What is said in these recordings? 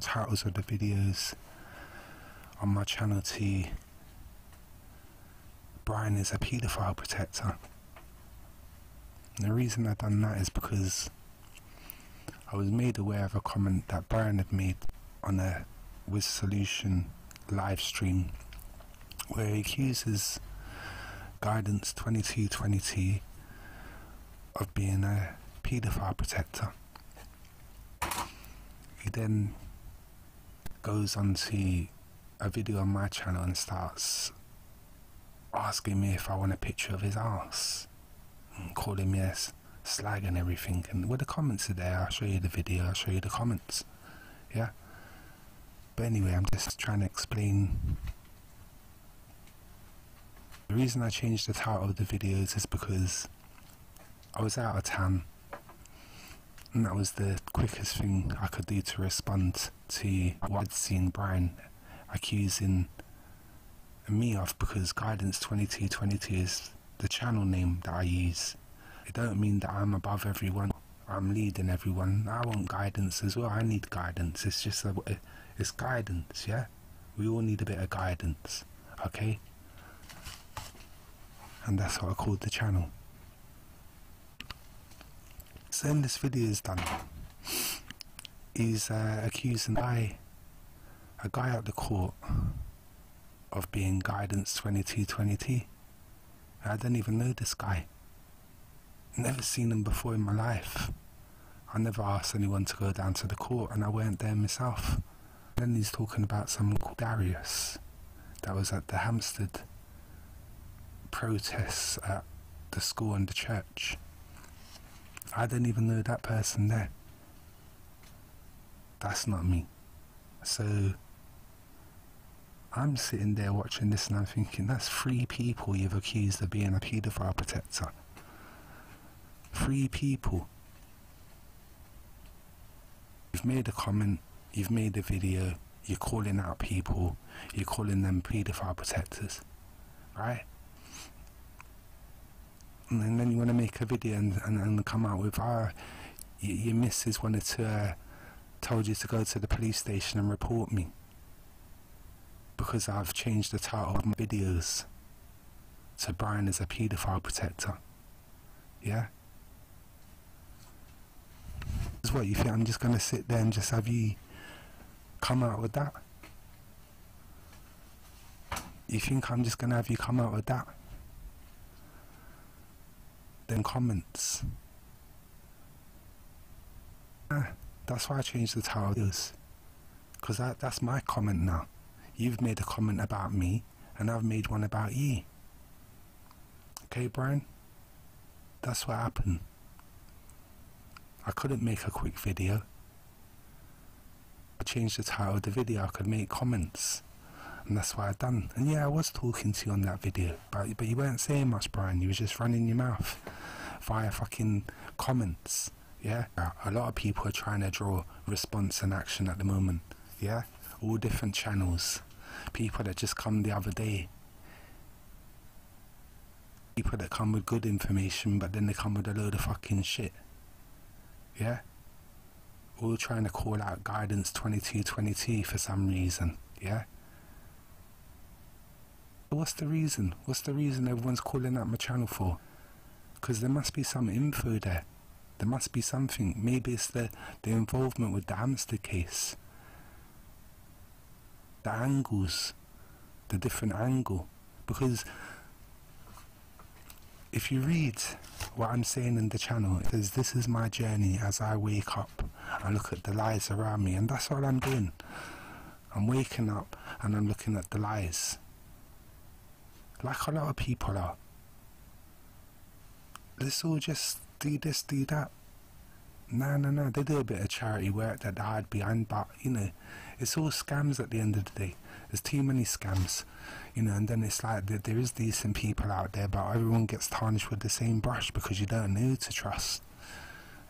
titles of the videos on my channel to Brian is a paedophile protector. And the reason I've done that is because I was made aware of a comment that Brian had made on a With Solution live stream where he accuses Guidance 2222 of being a paedophile protector. He then goes on to a video on my channel and starts asking me if I want a picture of his ass and calling me a slag and everything. And well, the comments are there. I'll show you the video, I'll show you the comments. Yeah, but anyway, I'm just trying to explain. The reason I changed the title of the videos is because I was out of town, and that was the quickest thing I could do to respond to what I'd seen Brian accusing me of, because Guidance 2222 is the channel name that I use. It don't mean that I'm above everyone, I'm leading everyone. I want guidance as well, I need guidance. It's just it's guidance, yeah? We all need a bit of guidance, okay? And that's what I called the channel. So when this video is done, he's accusing a guy at the court of being Guidance 2222. I don't even know this guy. Never seen him before in my life. I never asked anyone to go down to the court, and I weren't there myself. Then he's talking about someone called Darius that was at the Hampstead protests at the school and the church. I don't even know that person there. That's not me. So I'm sitting there watching this and I'm thinking, that's 3 people you've accused of being a paedophile protector. 3 people. You've made a comment, you've made a video, you're calling out people, you're calling them paedophile protectors, right? And then you want to make a video and come out with, your missus wanted to, told you to go to the police station and report me because I've changed the title of my videos to Brian is a paedophile protector. Yeah? Is what you think I'm just going to sit there and just have you come out with that? You think I'm just going to have you come out with that? Then comments. That's why I changed the title, because that's my comment now. You've made a comment about me and I've made one about you. Okay, Brian? That's what happened. I couldn't make a quick video. I changed the title of the video, I could make comments, and that's what I done. And yeah, I was talking to you on that video, but you weren't saying much, Brian. You was just running your mouth via fucking comments. Yeah, a lot of people are trying to draw response and action at the moment. Yeah, all different channels. People that just come the other day, people that come with good information, but then they come with a load of fucking shit. Yeah, all trying to call out Guidance 2222 for some reason. Yeah, what's the reason? What's the reason everyone's calling out my channel for? Because there must be some info there. There must be something. Maybe it's the involvement with the Hampstead case, the angles, the different angle. Because if you read what I'm saying in the channel, it says this is my journey as I wake up and look at the lies around me, and that's what I'm doing. I'm waking up and I'm looking at the lies, like a lot of people are. Let's all just do this, do that. No, they do a bit of charity work that they hide behind, but you know, it's all scams at the end of the day. There's too many scams, you know, and then it's like there is decent people out there, but everyone gets tarnished with the same brush because you don't know who to trust.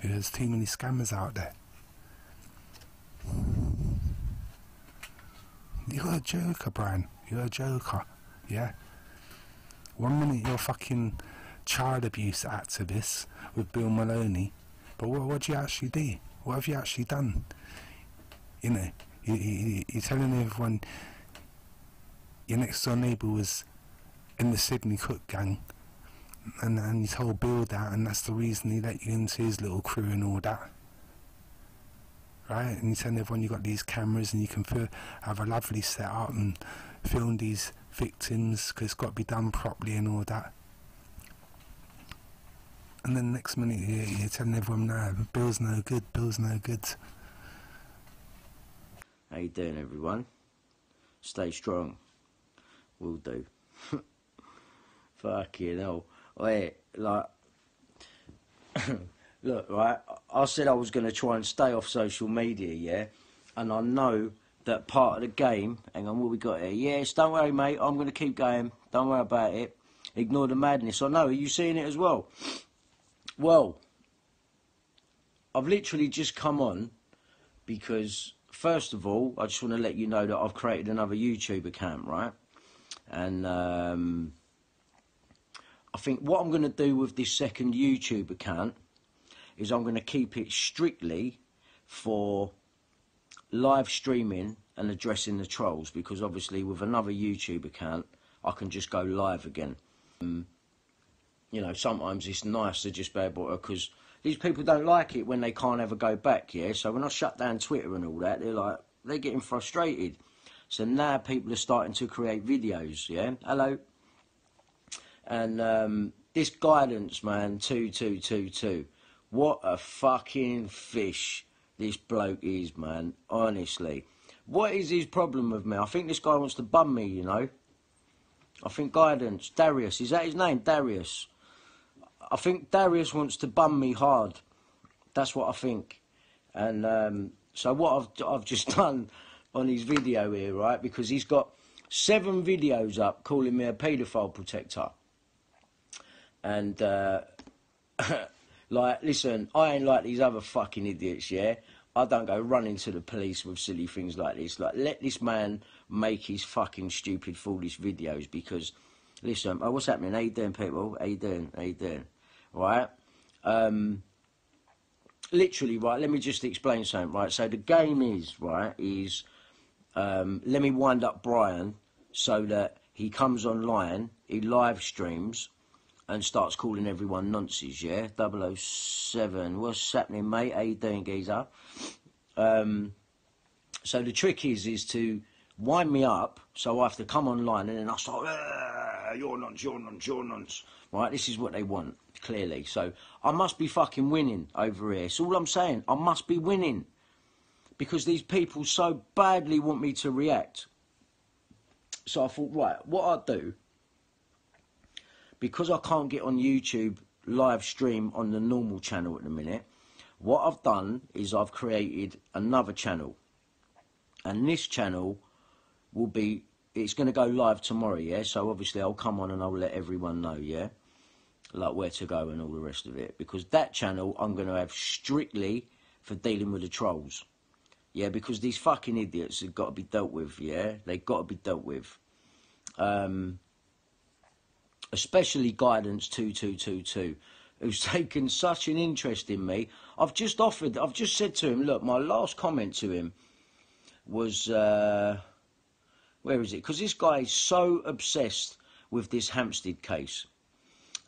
There's too many scammers out there. You're a joker, Brian. You're a joker. Yeah. 1 minute you're fucking child abuse activist with Bill Maloney, but what do you actually do? What have you actually done? You know, You're telling everyone your next door neighbour was in the Sydney Cook gang, and you told Bill that, and that's the reason he let you into his little crew and all that. Right? And you tell everyone you got these cameras and you can have a lovely setup and film these victims because it's got to be done properly and all that. And then next minute you're telling everyone, no, Bill's no good, Bill's no good. How you doing, everyone? Stay strong. Will do. Fucking hell. Wait, like... Look, right, I said I was going to try and stay off social media, yeah? And I know that part of the game... Hang on, what we got here? Yes, don't worry, mate, I'm going to keep going. Don't worry about it. Ignore the madness. I know, are you seeing it as well? Well, I've literally just come on because, first of all, I just want to let you know that I've created another YouTube account, right? And I think what I'm going to do with this second YouTube account is I'm going to keep it strictly for live streaming and addressing the trolls, because obviously with another YouTube account I can just go live again. You know, sometimes it's nice to just be able to, because these people don't like it when they can't ever go back, yeah? So when I shut down Twitter and all that, they're getting frustrated. So now people are starting to create videos, yeah? Hello. And this guidance, man, 2222. What a fucking fish this bloke is, man, honestly. What is his problem with me? I think this guy wants to bum me, you know? I think guidance, Darius, is that his name? Darius. I think Darius wants to bum me hard. That's what I think. And so what I've just done on his video here, right, because he's got 7 videos up calling me a paedophile protector. And, like, listen, I ain't like these other fucking idiots, yeah? I don't go running to the police with silly things like this. Like, let this man make his fucking stupid, foolish videos, because, listen, oh, what's happening? How you doing, people? How you doing? How you doing? Right? Literally, right, let me just explain something, right? So the game is, right, is, let me wind up Brian so that he comes online, he live streams, and starts calling everyone nonsense, yeah? 007, what's happening, mate? How you doing, geezer? So the trick is to wind me up, so I have to come online, and then I start, you're nonce, you're nonce, you're nonce. Right, this is what they want, clearly. So I must be fucking winning over here. It's all I'm saying. I must be winning. Because these people so badly want me to react. So I thought, right, what I'll do, because I can't get on YouTube live stream on the normal channel at the minute, what I've done is I've created another channel. And this channel will be, it's going to go live tomorrow, yeah? So obviously I'll come on and I'll let everyone know, yeah? Like where to go and all the rest of it. Because that channel I'm going to have strictly for dealing with the trolls. Yeah, because these fucking idiots have got to be dealt with, yeah? They've got to be dealt with. Especially Guidance 2222, who's taken such an interest in me. I've just said to him, look, my last comment to him was, where is it? Because this guy is so obsessed with this Hampstead case.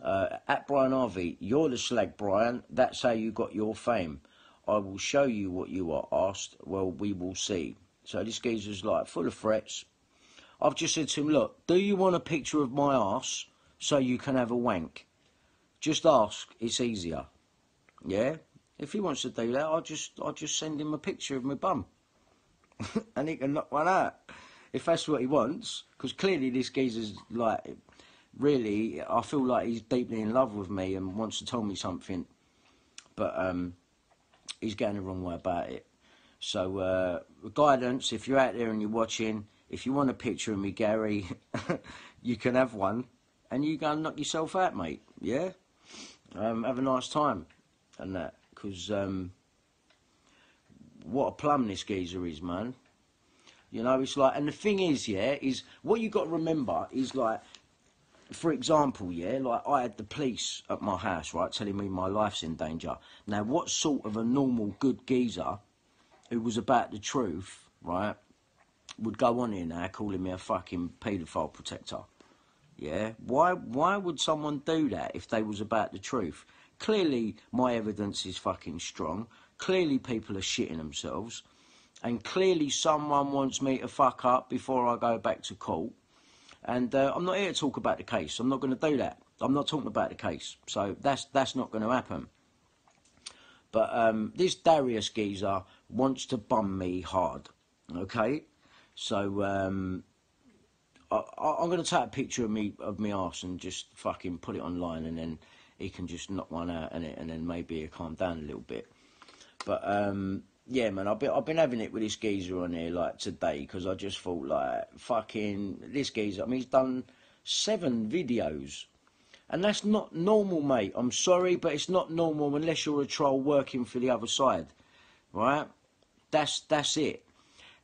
At Brian Harvey, you're the slag, Brian. That's how you got your fame. I will show you what you are asked. Well, we will see. So this geezer's like full of threats. I've just said to him, look, do you want a picture of my arse so you can have a wank? Just ask. It's easier. Yeah? If he wants to do that, I'll just send him a picture of my bum. And he can knock one out. If that's what he wants. Because clearly this geezer's like, really, I feel like he's deeply in love with me and wants to tell me something. But, he's going the wrong way about it. So, Guidance, if you're out there and you're watching, if you want a picture of me, Gary, you can have one. And you go and knock yourself out, mate. Yeah? Have a nice time. And that. Because, what a plum this geezer is, man. You know, it's like, and the thing is, yeah, is what you got to remember is like, for example, yeah, like I had the police at my house, right, telling me my life's in danger. Now, what sort of a normal good geezer who was about the truth right, would go on here now calling me a fucking paedophile protector. Yeah? Why would someone do that if they was about the truth? Clearly, my evidence is fucking strong. Clearly, people are shitting themselves. And clearly, someone wants me to fuck up before I go back to court. And I'm not here to talk about the case. I'm not going to do that. I'm not talking about the case. So that's not going to happen. But this Darius geezer wants to bum me hard. Okay? So I'm going to take a picture of me arse and just fucking put it online, and then he can just knock one out in it, and then maybe he'll calm down a little bit. But yeah, man, I've been having it with this geezer on here like today, because I just thought like fucking this geezer. I mean, he's done 7 videos, and that's not normal, mate. I'm sorry, but it's not normal unless you're a troll working for the other side, right? That's it.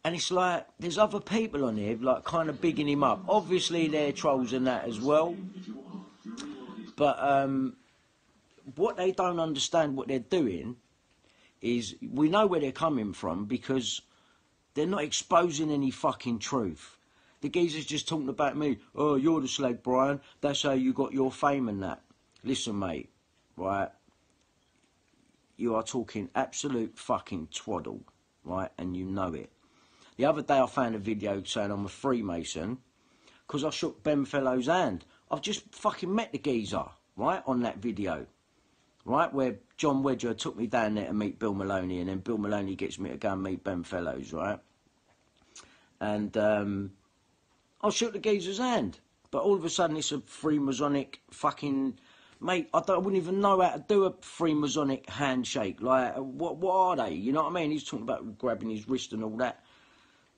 And it's like, there's other people on here, like, kind of bigging him up. Obviously, they're trolls and that as well. But what they don't understand, what they're doing, is we know where they're coming from, because they're not exposing any fucking truth. The geezer's just talking about me. Oh, you're the slag, Brian. That's how you got your fame and that. Listen, mate, right? You are talking absolute fucking twaddle, right? And you know it. The other day I found a video saying I'm a Freemason because I shook Benfellow's hand. I've just fucking met the geezer, right, on that video, right, where John Wedger took me down there to meet Bill Maloney, and then Bill Maloney gets me to go and meet Benfellow's, right? And I shook the geezer's hand, but all of a sudden it's a Freemasonic fucking... Mate, I wouldn't even know how to do a Freemasonic handshake. Like, what are they? You know what I mean? He's talking about grabbing his wrist and all that.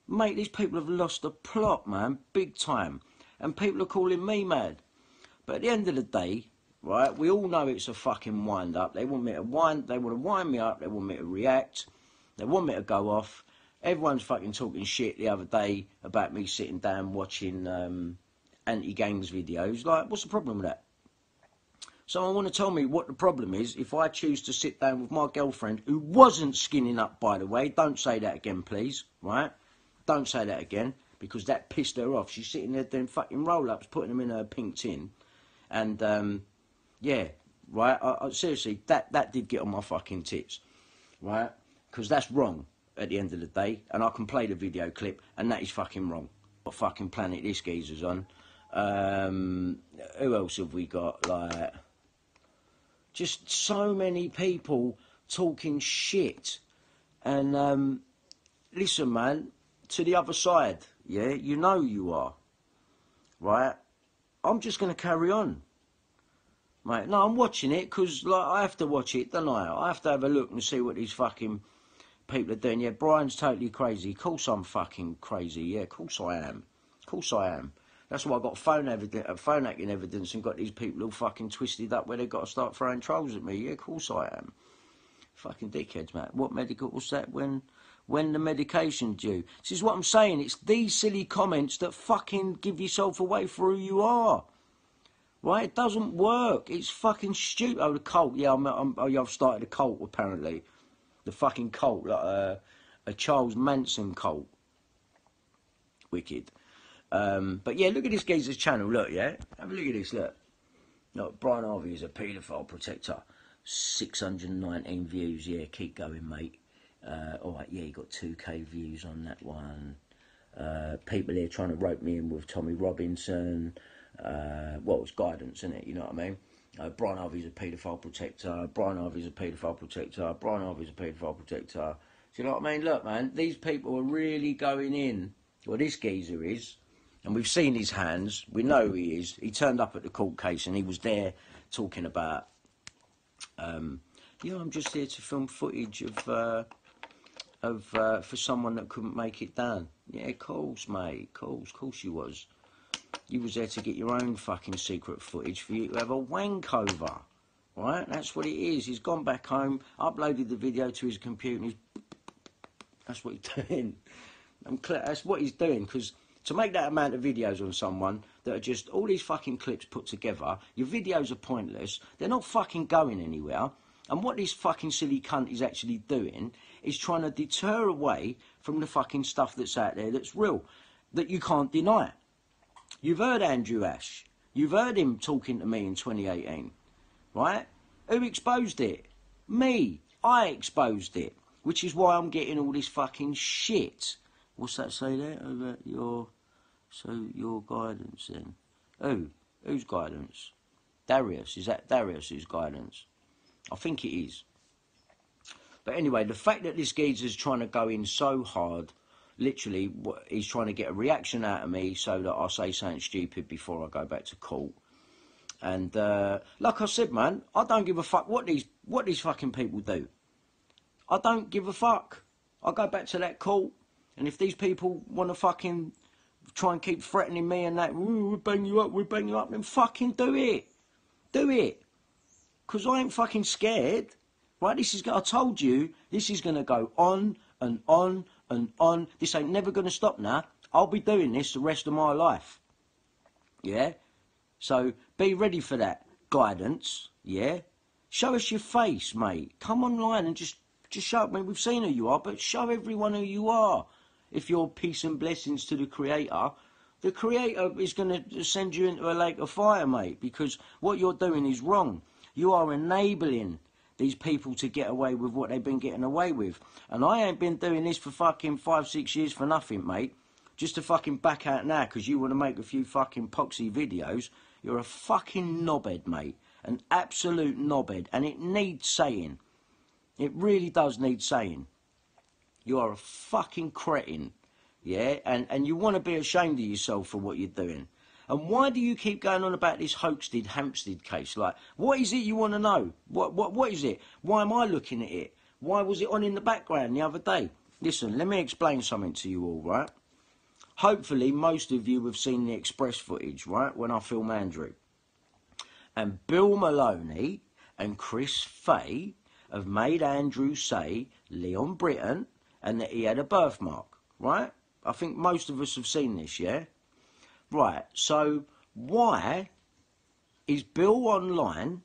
Mate, these people have lost the plot, man, big time. And people are calling me mad. But at the end of the day, right, we all know it's a fucking wind-up. They want to wind me up, they want me to react, they want me to go off. Everyone's fucking talking shit the other day about me sitting down watching anti-gangs videos. Like, what's the problem with that? Someone want to tell me what the problem is if I choose to sit down with my girlfriend, who wasn't skinning up, by the way. Don't say that again, please, right? Don't say that again, because that pissed her off. She's sitting there doing fucking roll-ups, putting them in her pink tin. And, yeah, right, I seriously, that did get on my fucking tits, right? Because that's wrong at the end of the day, and I can play the video clip, and that is fucking wrong. What fucking planet this geezer's on. Who else have we got? Like, just so many people talking shit. And, listen, man, to the other side, yeah, you know you are, right? I'm just going to carry on, mate. No, I'm watching it because, like, I have to watch it, don't I? I have to have a look and see what these fucking people are doing. Yeah, Brian's totally crazy. Of course I'm fucking crazy. Yeah, of course I am. Of course I am. That's why I got phone hacking evidence and got these people all fucking twisted up where they've got to start throwing trolls at me. Yeah, of course I am. Fucking dickheads, mate. What medical was that when the medication due? This is what I'm saying. It's these silly comments that fucking give yourself away for who you are. Right? It doesn't work. It's fucking stupid. Oh, the cult. Yeah, I've started a cult, apparently. The fucking cult. Like a Charles Manson cult. Wicked. But yeah, look at this geezer's channel. Look, yeah? Have a look at this, look. Look, Brian Harvey is a paedophile protector. 619 views. Yeah, keep going, mate. Alright, yeah, you got 2k views on that one. People here trying to rope me in with Tommy Robinson. Well, it's guidance, isn't it? You know what I mean? Brian Harvey's a paedophile protector. Brian Harvey's a paedophile protector. Brian Harvey's a paedophile protector. Do you know what I mean? Look, man, these people are really going in. Well, this geezer is. And we've seen his hands. We know who he is. He turned up at the court case and he was there talking about... yeah, I'm just here to film footage for someone that couldn't make it down. Yeah, of course, mate. Of course you was. You was there to get your own fucking secret footage for you to have a wank over. Right? That's what it is. He's gone back home, uploaded the video to his computer, and that's what he's doing. That's what he's doing, because to make that amount of videos on someone that are just all these fucking clips put together, your videos are pointless. They're not fucking going anywhere. And what this fucking silly cunt is actually doing is trying to deter away from the fucking stuff that's out there that's real, that you can't deny. You've heard Andrew Ash. You've heard him talking to me in 2018, right? Who exposed it? Me. I exposed it, which is why I'm getting all this fucking shit. What's that say there? Over your guidance then? Who? Whose guidance? Darius. Is that Darius's guidance? I think it is. But anyway, the fact that this geezer's trying to go in so hard, literally, he's trying to get a reaction out of me so that I say something stupid before I go back to court. And like I said, man, I don't give a fuck what these fucking people do. I don't give a fuck. I go back to that court, and if these people want to fucking try and keep threatening me and that, we'll bang you up, then fucking do it. Do it. Because I ain't fucking scared. Right, I told you, this is going to go on and on and on. This ain't never going to stop now. I'll be doing this the rest of my life. Yeah? So, be ready for that guidance. Yeah? Show us your face, mate. Come online and just show, I mean, we've seen who you are, but show everyone who you are. If you're peace and blessings to the Creator is going to send you into a lake of fire, mate, because what you're doing is wrong. You are enabling these people to get away with what they've been getting away with. And I ain't been doing this for fucking 5-6 years for nothing, mate. Just to fucking back out now because you want to make a few fucking poxy videos. You're a fucking knobhead, mate. An absolute knobhead. And it needs saying. It really does need saying. You are a fucking cretin. Yeah? And you want to be ashamed of yourself for what you're doing. And why do you keep going on about this Hampstead case? Like, what is it you want to know? What is it? Why am I looking at it? Why was it on in the background the other day? Listen, let me explain something to you all, right? Hopefully, most of you have seen the express footage, right, when I film Andrew. And Bill Maloney and Chris Fay have made Andrew say Leon Britton and that he had a birthmark, right? I think most of us have seen this, yeah? Right, so why is Bill online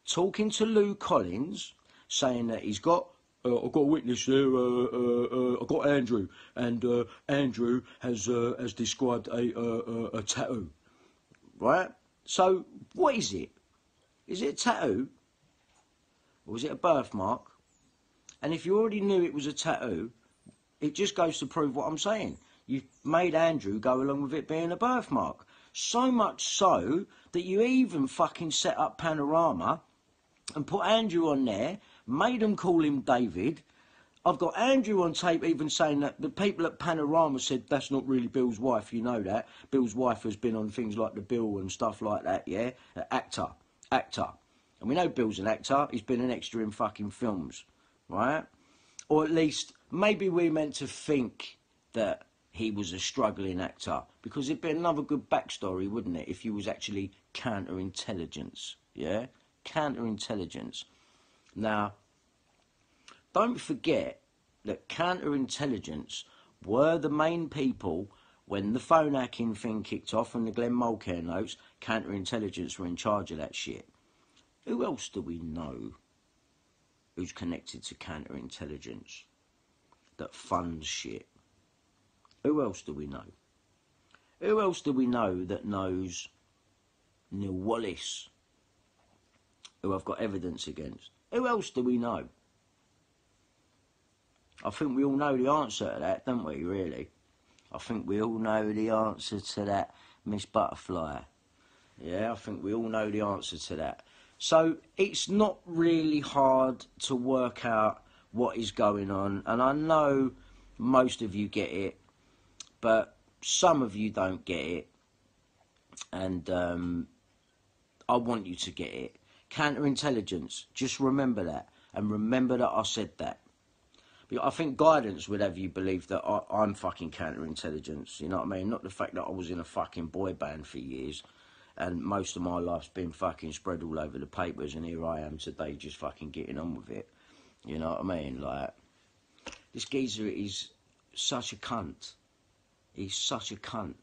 talking to Lou Collins saying that he's got, I've got a witness there, I've got Andrew, and Andrew has described a tattoo, right? So what is it? Is it a tattoo? Or is it a birthmark? And if you already knew it was a tattoo, it just goes to prove what I'm saying. You've made Andrew go along with it being a birthmark. So much so that you even fucking set up Panorama and put Andrew on there, made them call him David. I've got Andrew on tape even saying that the people at Panorama said that's not really Bill's wife, you know that. Bill's wife has been on things like The Bill and stuff like that, yeah? Actor. And we know Bill's an actor, he's been an extra in fucking films, right? Or at least, maybe we're meant to think that he was a struggling actor, because it'd be another good backstory, wouldn't it, if he was actually counterintelligence, yeah? Counterintelligence. Now, don't forget that counterintelligence were the main people when the phone hacking thing kicked off and the Glenn Mulcair notes. Counterintelligence were in charge of that shit. Who else do we know who's connected to counterintelligence that funds shit? Who else do we know? Who else do we know that knows Neil Wallace, who I've got evidence against? Who else do we know? I think we all know the answer to that, don't we, really? I think we all know the answer to that, Miss Butterfly. Yeah, I think we all know the answer to that. So it's not really hard to work out what is going on. And I know most of you get it, but some of you don't get it. And I want you to get it. Counterintelligence, just remember that. And remember that I said that. But I think guidance would have you believe that I'm fucking counterintelligence, you know what I mean? Not the fact that I was in a fucking boy band for years and most of my life's been fucking spread all over the papers, and here I am today just fucking getting on with it. You know what I mean? Like, this geezer is such a cunt. He's such a cunt.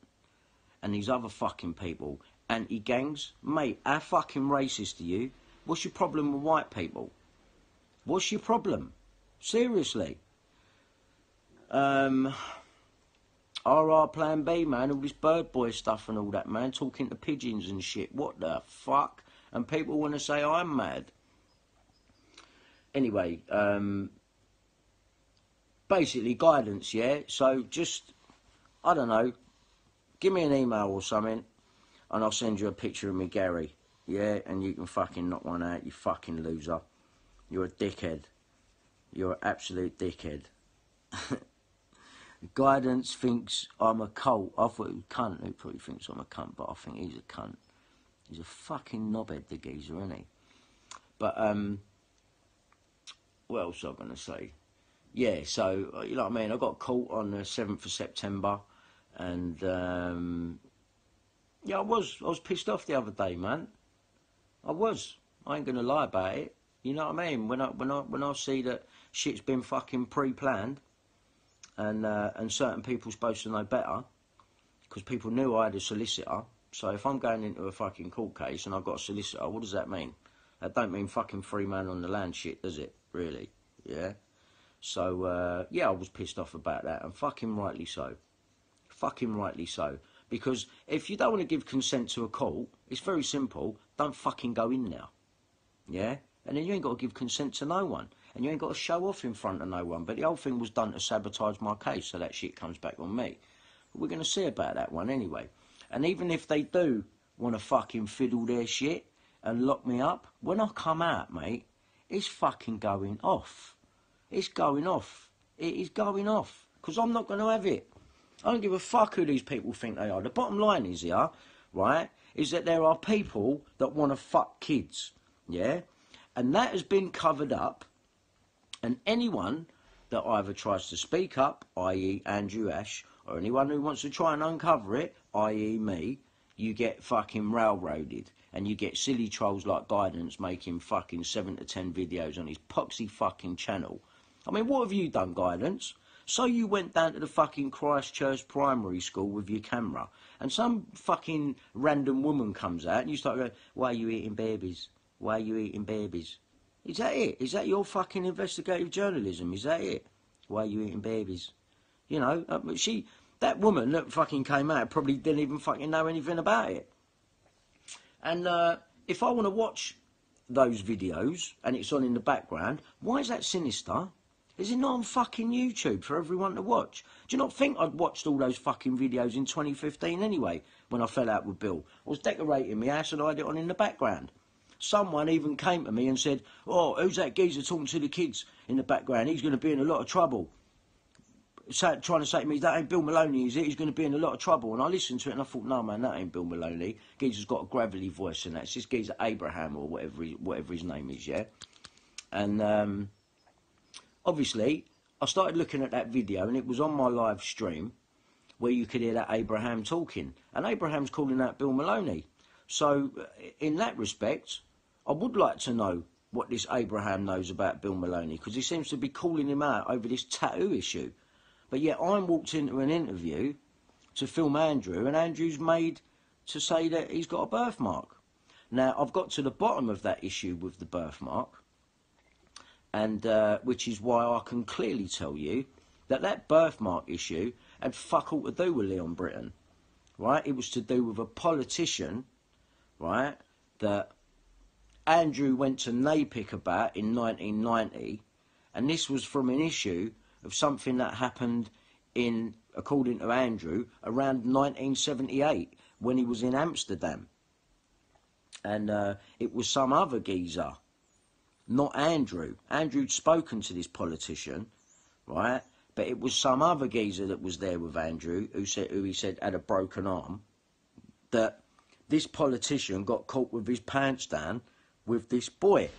And these other fucking people, anti-gangs, mate, how fucking racist are you? What's your problem with white people? What's your problem? Seriously. RR Plan B, man, all this bird boy stuff and all that, man, talking to pigeons and shit. What the fuck? And people want to say I'm mad. Anyway, basically guidance, yeah? So just, I don't know, give me an email or something and I'll send you a picture of me Gary, yeah? And you can fucking knock one out, you fucking loser. You're a dickhead. You're an absolute dickhead. Guidance thinks I'm a cult. I thought he was a cunt. Who probably thinks I'm a cunt, but I think he's a cunt. He's a fucking knobhead, the geezer, isn't he? But, what else was I going to say? Yeah, so, you know what I mean? I got caught on the 7th of September, and, yeah, I was pissed off the other day, man. I was. I ain't going to lie about it. You know what I mean? When I see that shit's been fucking pre-planned, and certain people supposed to know better, because people knew I had a solicitor. So if I'm going into a fucking court case and I've got a solicitor, what does that mean? That don't mean fucking free man on the land shit, does it? Really? Yeah? So, yeah, I was pissed off about that, and fucking rightly so. Fucking rightly so. Because if you don't want to give consent to a court, it's very simple. Don't fucking go in there. Yeah? And then you ain't got to give consent to no one. And you ain't got to show off in front of no one. But the whole thing was done to sabotage my case, so that shit comes back on me. But we're going to see about that one anyway. And even if they do want to fucking fiddle their shit and lock me up, when I come out, mate, it's fucking going off. It's going off. It is going off. Because I'm not going to have it. I don't give a fuck who these people think they are. The bottom line is here, right, is that there are people that want to fuck kids, yeah? And that has been covered up. And anyone that either tries to speak up, i.e. Andrew Ash, or anyone who wants to try and uncover it, i.e. me, you get fucking railroaded. And you get silly trolls like Guidance making fucking 7 to 10 videos on his poxy fucking channel. I mean, what have you done, Guidance? So you went down to the fucking Christchurch primary school with your camera, and some fucking random woman comes out and you start going, why are you eating babies? Why are you eating babies? Is that it? Is that your fucking investigative journalism? Is that it? Why are you eating babies? You know, that woman that fucking came out probably didn't even fucking know anything about it. And if I want to watch those videos and it's on in the background, why is that sinister? Is it not on fucking YouTube for everyone to watch? Do you not think I'd watched all those fucking videos in 2015 anyway, when I fell out with Bill? I was decorating my house and I had it on in the background. Someone even came to me and said, oh, who's that geezer talking to the kids in the background? He's going to be in a lot of trouble. Trying to say to me, that ain't Bill Maloney, is it? He's going to be in a lot of trouble. And I listened to it and I thought, no, man, that ain't Bill Maloney. Geezer's got a gravelly voice and that. It's just geezer Abraham or whatever his name is, yeah? And obviously, I started looking at that video and it was on my live stream where you could hear that Abraham talking. And Abraham's calling out Bill Maloney. So, in that respect, I would like to know what this Abraham knows about Bill Maloney, because he seems to be calling him out over this tattoo issue. But yet I'm walked into an interview to film Andrew, and Andrew's made to say that he's got a birthmark. Now, I've got to the bottom of that issue with the birthmark, and which is why I can clearly tell you that that birthmark issue had fuck all to do with Leon Britton, right? It was to do with a politician, right, that Andrew went to NAPIC about in 1990, and this was from an issue of something that happened in, according to Andrew, around 1978 when he was in Amsterdam. And it was some other geezer, not Andrew. Andrew'd spoken to this politician, right? But it was some other geezer that was there with Andrew, who he said had a broken arm, that this politician got caught with his pants down with this boy.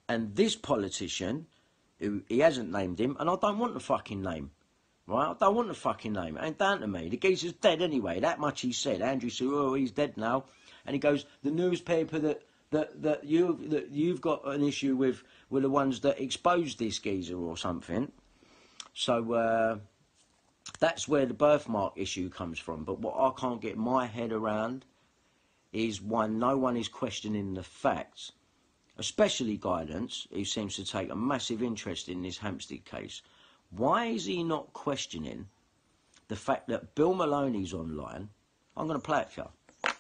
And this politician, who he hasn't named him, and I don't want the fucking name, right? I don't want the fucking name. It ain't down to me. The geezer's dead anyway. That much he said. Andrew said, oh, he's dead now. And he goes, the newspaper that you've got an issue with were the ones that exposed this geezer or something. So that's where the birthmark issue comes from. But what I can't get my head around is why no one is questioning the facts especially Guidance, who seems to take a massive interest in this Hampstead case, why is he not questioning the fact that Bill Maloney's online? I'm going to play it for you.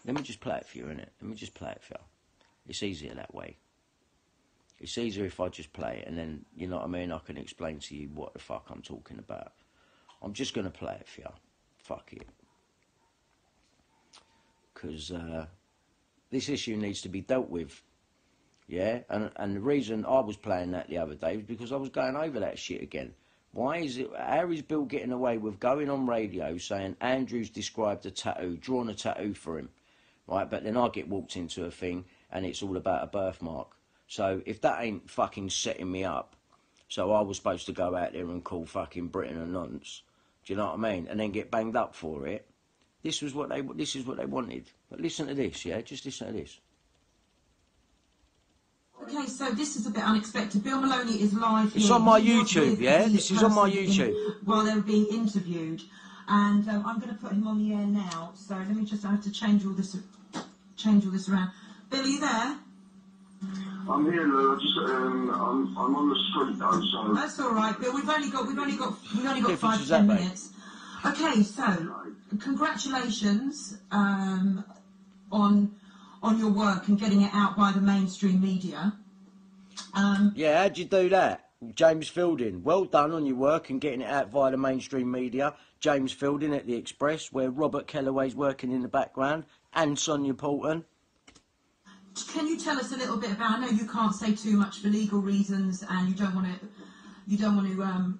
Let me just play it for you, innit? Let me just play it for you. It's easier that way. It's easier if I just play it, and then, you know what I mean, I can explain to you what the fuck I'm talking about. I'm just going to play it for you. Fuck it. Because this issue needs to be dealt with. Yeah? And the reason I was playing that the other day was because I was going over that shit again. Why is it, how is Bill getting away with going on radio saying Andrew's described a tattoo, drawn a tattoo for him, right? But then I get walked into a thing and it's all about a birthmark. So if that ain't fucking setting me up, so I was supposed to go out there and call fucking Britain a nonce, do you know what I mean? And then get banged up for it. This is what they wanted. But listen to this, yeah? Just listen to this. Okay, so this is a bit unexpected. Bill Maloney is live here. It's on my YouTube, yeah? This is on my YouTube. While they were being interviewed. And I'm going to put him on the air now. So let me just, I have to change all this around. Bill, are you there? I'm here, Lou. I'm on the street though, so... That's all right, Bill. We've only got 5-10 minutes. Okay, so congratulations on your work and getting it out by the mainstream media. Yeah, how'd you do that? James Fielding, well done on your work and getting it out via the mainstream media. James Fielding at the Express, where Robert Kellaway's working in the background, and Sonia Porton. Can you tell us a little bit about? I know you can't say too much for legal reasons, and you don't want to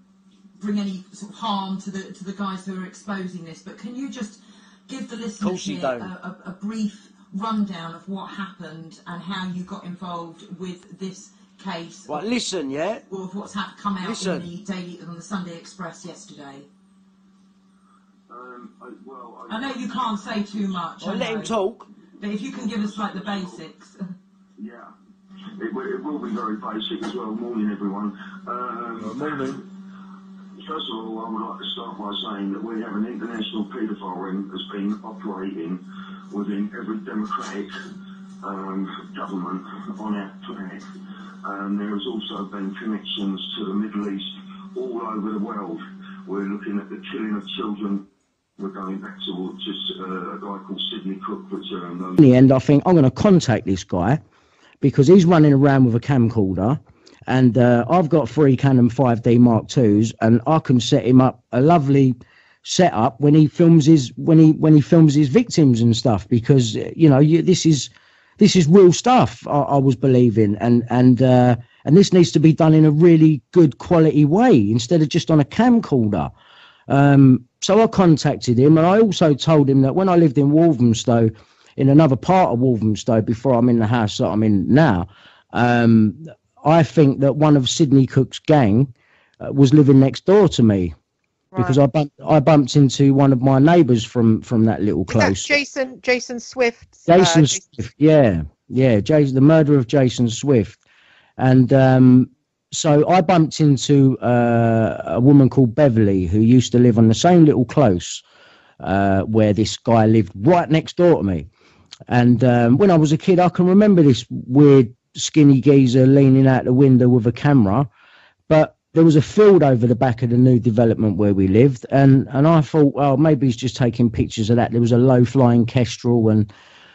bring any sort of harm to the guys who are exposing this. But can you just give the listeners here a brief rundown of what happened and how you got involved with this case? Right, listen, yeah? Or of what's come out on the Sunday Express yesterday. I know you can't say too much. Well, let him talk. But if you can give us, like, the basics. Yeah. It will be very basic as well. Morning, everyone. Morning. First of all, I would like to start by saying that we have an international paedophile ring that's been operating within every democratic government on our planet. There has also been connections to the Middle East all over the world. We're looking at the killing of children. We're going back to just a guy called Sidney Cook. In the end, I think I'm going to contact this guy because he's running around with a camcorder, and I've got 3 Canon 5D Mark IIs, and I can set him up a lovely setup when he films his when he films his victims and stuff, because you know this is real stuff. I was believing, and this needs to be done in a really good quality way instead of just on a camcorder. So I contacted him, and I also told him that when I lived in Walthamstow, in another part of Walthamstow, before I'm in the house that I'm in now, I think that one of Sidney Cook's gang was living next door to me. Right. Because I bumped into one of my neighbours from that little close. Jason Swift. Jason Swift, yeah, the murder of Jason Swift, and so I bumped into a woman called Beverly who used to live on the same little close where this guy lived right next door to me. And when I was a kid, I can remember this weird skinny geezer leaning out the window with a camera, but there was a field over the back of the new development where we lived, and I thought, well, maybe he's just taking pictures of that. There was a low-flying kestrel, and,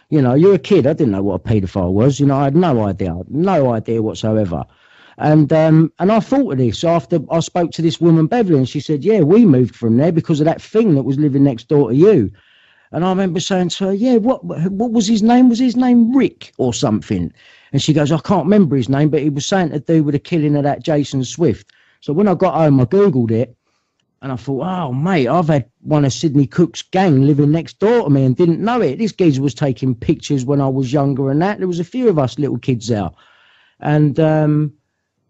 you know, you're a kid. I didn't know what a paedophile was. You know, I had no idea whatsoever. And I thought of this after I spoke to this woman, Beverly, and she said, yeah, we moved from there because of that thing that was living next door to you. And I remember saying to her, yeah, what was his name? Was his name Rick or something? And she goes, I can't remember his name, but it was something to do with the killing of that Jason Swift. So when I got home, I Googled it, and I thought, oh, mate, I've had one of Sidney Cook's gang living next door to me and didn't know it. This geezer was taking pictures when I was younger and that. There was a few of us little kids there. And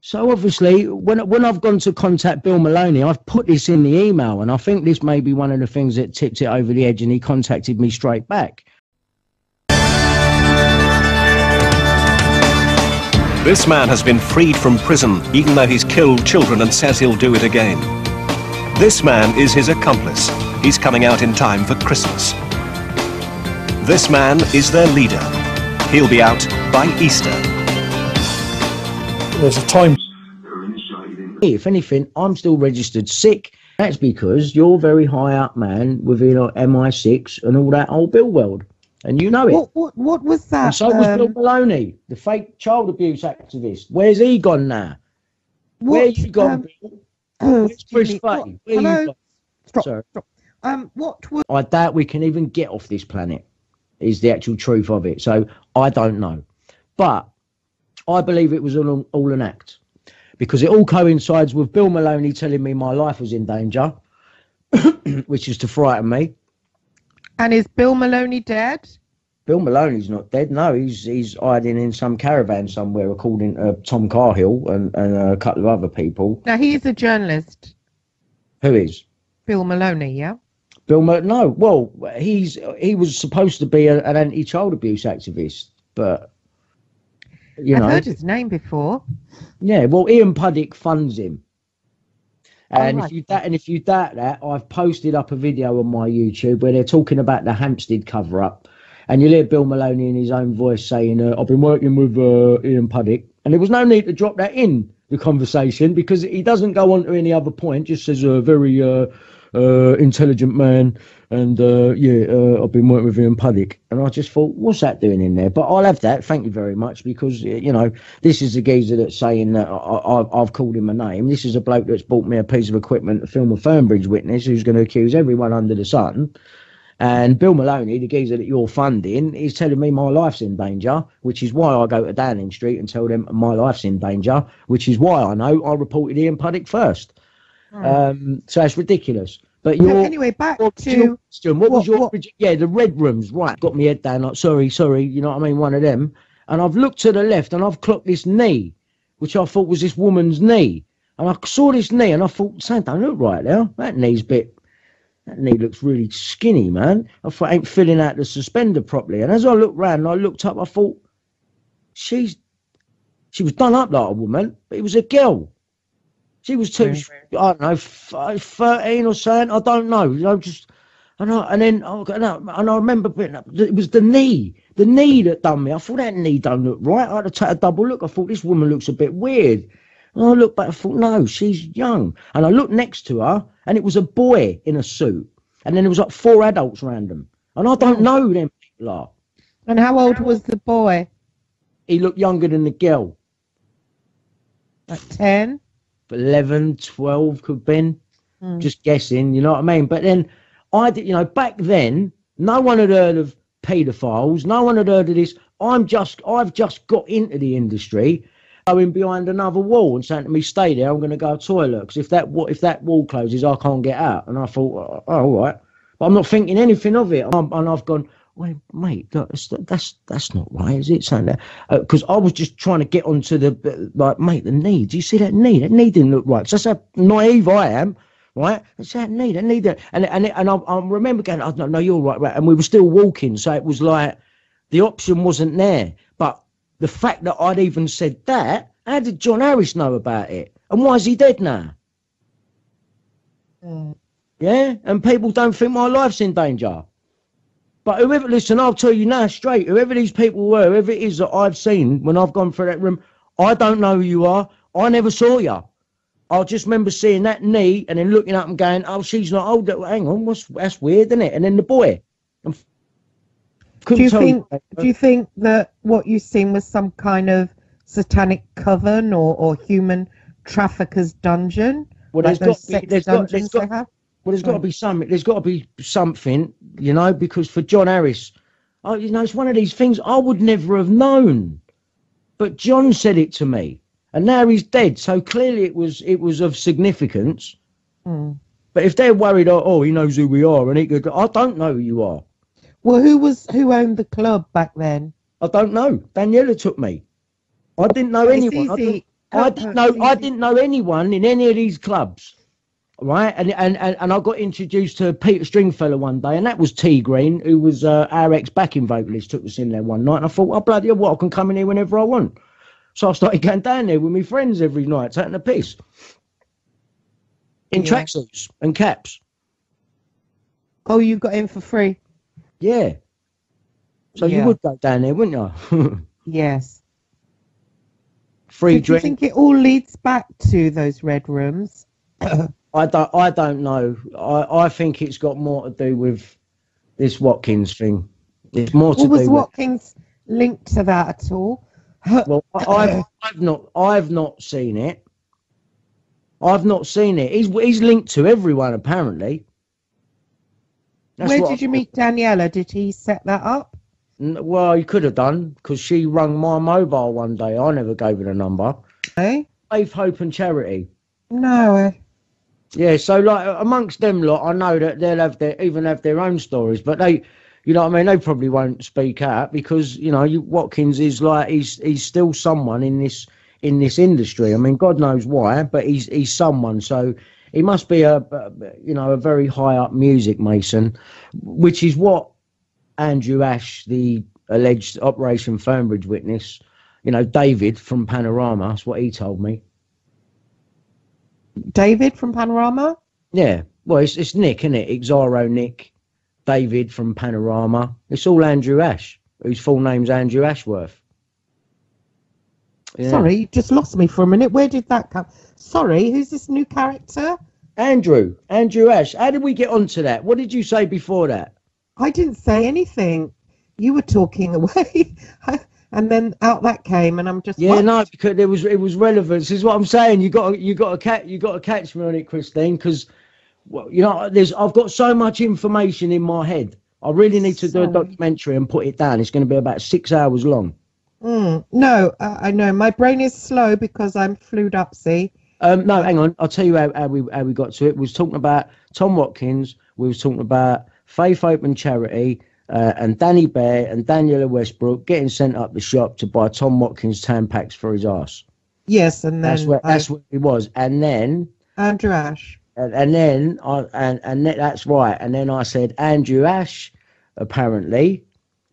so obviously, when I've gone to contact Bill Maloney, I've put this in the email, and I think this may be one of the things that tipped it over the edge, and he contacted me straight back. This man has been freed from prison, even though he's killed children and says he'll do it again. This man is his accomplice. He's coming out in time for Christmas. This man is their leader. He'll be out by Easter. there's a time. that are initiated in If anything, I'm still registered sick. That's because you're very high up, man, within MI6 and all that old Bill world. And you know it. What was that? And so was Bill Maloney, the fake child abuse activist. Where's he gone now? Where you gone, Bill? Where's Chris Fay? Where you gone? Stop. What was... I doubt we can even get off this planet, is the actual truth of it. So I don't know. But I believe it was all an act. Because it all coincides with Bill Maloney telling me my life was in danger, which is to frighten me. And is Bill Maloney dead? Bill Maloney's not dead. No, he's hiding in some caravan somewhere, according to Tom Carhill and a couple of other people. Now, he is a journalist. Who is? Bill Maloney, yeah? No, well, he was supposed to be an anti-child abuse activist, but... I've heard his name before. Yeah, well, Ian Puddick funds him. And right. if you doubt that, I've posted up a video on my YouTube where they're talking about the Hampstead cover-up. And you'll hear Bill Maloney in his own voice saying, I've been working with Ian Puddick. And there was no need to drop that in the conversation because he doesn't go on to any other point, just says a very intelligent man. And, I've been working with Ian Puddick. And I just thought, what's that doing in there? But I'll have that. Thank you very much. Because, this is a geezer that's saying that I've called him a name. This is a bloke that's bought me a piece of equipment to film a Fernbridge witness who's going to accuse everyone under the sun. And Bill Maloney, the geezer that you're funding, is telling me my life's in danger, which is why I go to Downing Street and tell them my life's in danger, which is why I know I reported Ian Puddick first. So it's ridiculous. But anyway, back to what was your the red rooms, right? Got my head down like sorry, you know what I mean, one of them. And I've looked to the left and I've clocked this knee, which I thought was this woman's knee. And I saw this knee and I thought, something don't look right there. That knee looks really skinny, man. I thought I ain't filling out the suspender properly. And as I looked round and I looked up, I thought she was done up like a woman, but it was a girl. She was I don't know, 13 or something. I don't know. And I remember it was the knee that done me. I thought that knee don't look right. I had to take a double look. I thought this woman looks a bit weird. And I looked back, I thought, no, she's young. And I looked next to her, and it was a boy in a suit. And then there was like 4 adults around them. And I don't know them people are. And how old was the boy? He looked younger than the girl. Like 10? 11, 12 could have been. Just guessing, you know what I mean? But then, back then, no one had heard of paedophiles. No one had heard of this. I've just got into the industry, going behind another wall and saying to me, stay there, I'm going to go to the toilet. Because if that wall closes, I can't get out. And I thought, oh, all right. But I'm not thinking anything of it. And I've gone, wait, mate, that's not right, is it? Saying that because I was just trying to get onto mate, the knee. Do you see that knee? That knee didn't look right. So that's how naive I am, right? It's that knee, and I remember going, oh, no, you're right, and we were still walking, so it was like the option wasn't there. But the fact that I'd even said that, how did John Harris know about it? And why is he dead now? Yeah, and people don't think my life's in danger. But listen, I'll tell you now straight, whoever these people were, whoever it is that I've seen when I've gone through that room, I don't know who you are. I never saw you. I just remember seeing that knee and then looking up and going, oh, she's not old. Hang on, that's weird, isn't it? And then the boy. Do you think that what you've seen was some kind of satanic coven or human trafficker's dungeon? Well, like there's got to be something. There's got to be something, because for John Harris, it's one of these things I would never have known. But John said it to me, and now he's dead. So clearly it was of significance. But if they're worried, he knows who we are, and I don't know who you are. Well, who owned the club back then? I don't know. Daniela took me. I didn't know anyone. I didn't know anyone in any of these clubs. Right, and I got introduced to Peter Stringfellow one day, and that was T Green, who was our ex-backing vocalist, took us in there one night, and I thought, oh, bloody hell, I can come in here whenever I want. So I started going down there with my friends every night, taking a piss. In tracksuits and caps. Oh, you got in for free? Yeah. So you would go down there, wouldn't you? Yes. free So do you drink. think it all leads back to those red rooms? I don't know. I think it's got more to do with this Watkins thing. It's more to Or was do with. Watkins linked to that at all? Well, I've not seen it. I've not seen it. He's linked to everyone apparently. That's Where what did you meet Daniela? Did he set that up? Well, he could have done because she rung my mobile one day. I never gave her the number. Eh? Faith, Hope, and Charity. No. Yeah, so like amongst them lot, I know that they'll have their own stories, but they, you know what I mean, they probably won't speak out because Watkins is like he's still someone in this industry. I mean, God knows why, but he's someone. So he must be a very high up music mason, which is what Andrew Ash, the alleged Operation Fernbridge witness, David from Panorama, that's what he told me. David from Panorama? Yeah, well, it's Nick, isn't it? Xaro Nick, David from Panorama. It's all Andrew Ash, whose full name's Andrew Ashworth. Yeah. Sorry, you just lost me for a minute. Where did that come? Sorry, who's this new character? Andrew Ash. How did we get onto that? What did you say before that? I didn't say anything. You were talking away, and then out that came, and I'm just No, because it was relevance. This is what I'm saying. You got to catch me on it, Christine, because I've got so much information in my head. I really need to do a documentary and put it down. It's going to be about 6 hours long. No, I know my brain is slow because I'm flued up. See. No, hang on. I'll tell you how we got to it. We was talking about Tom Watkins. We was talking about Faith, Hope and Charity, and Danny Bear and Daniela Westbrook getting sent up the shop to buy Tom Watkins Tampax for his ass. Yes, and then that's where he was. And then Andrew Ash. And then that's right. And then I said Andrew Ash apparently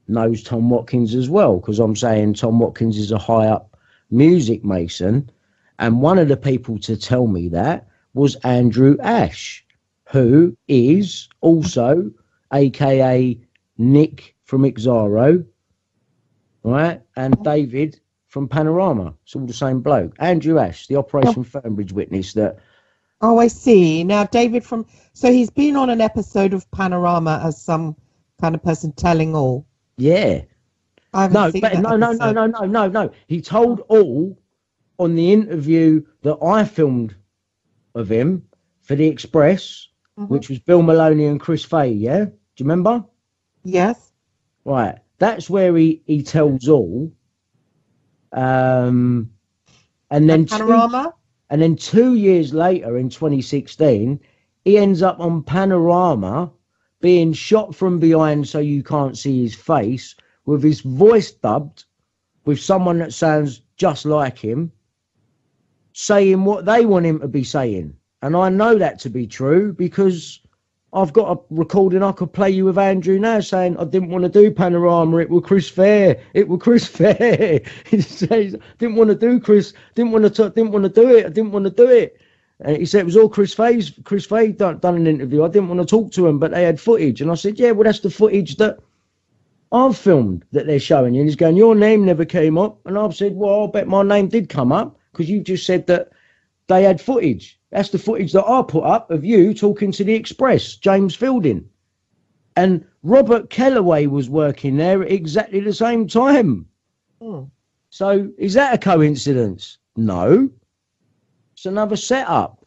knows Tom Watkins as well, because I'm saying Tom Watkins is a high up music mason. And one of the people to tell me that was Andrew Ash, who is also AKA Nick from Xaro, right? And David from Panorama. It's all the same bloke. Andrew Ash, the Operation Fernbridge witness that. Oh, I see. Now, David so he's been on an episode of Panorama as some kind of person telling all. Yeah. No. He told all on the interview that I filmed of him for the Express, which was Bill Maloney and Chris Fay, yeah? Do you remember? Yes. Right. That's where he tells all. And then Panorama? And then 2 years later, in 2016, he ends up on Panorama being shot from behind so you can't see his face, with his voice dubbed with someone that sounds just like him, saying what they want him to be saying. And I know that to be true because I've got a recording I could play you with Andrew now saying, I didn't want to do Panorama, it was Chris Fair. He says, didn't want to do Chris, didn't want to do it. And he said it was all Chris Fay done an interview. I didn't want to talk to him, but they had footage. And I said, yeah, well, that's the footage that I've filmed that they're showing you. And he's going, your name never came up. And I've said, well, I bet my name did come up because you just said that they had footage. That's the footage that I put up of you talking to the Express, James Fielding. And Robert Kellaway was working there at exactly the same time. So is that a coincidence? No. It's another setup.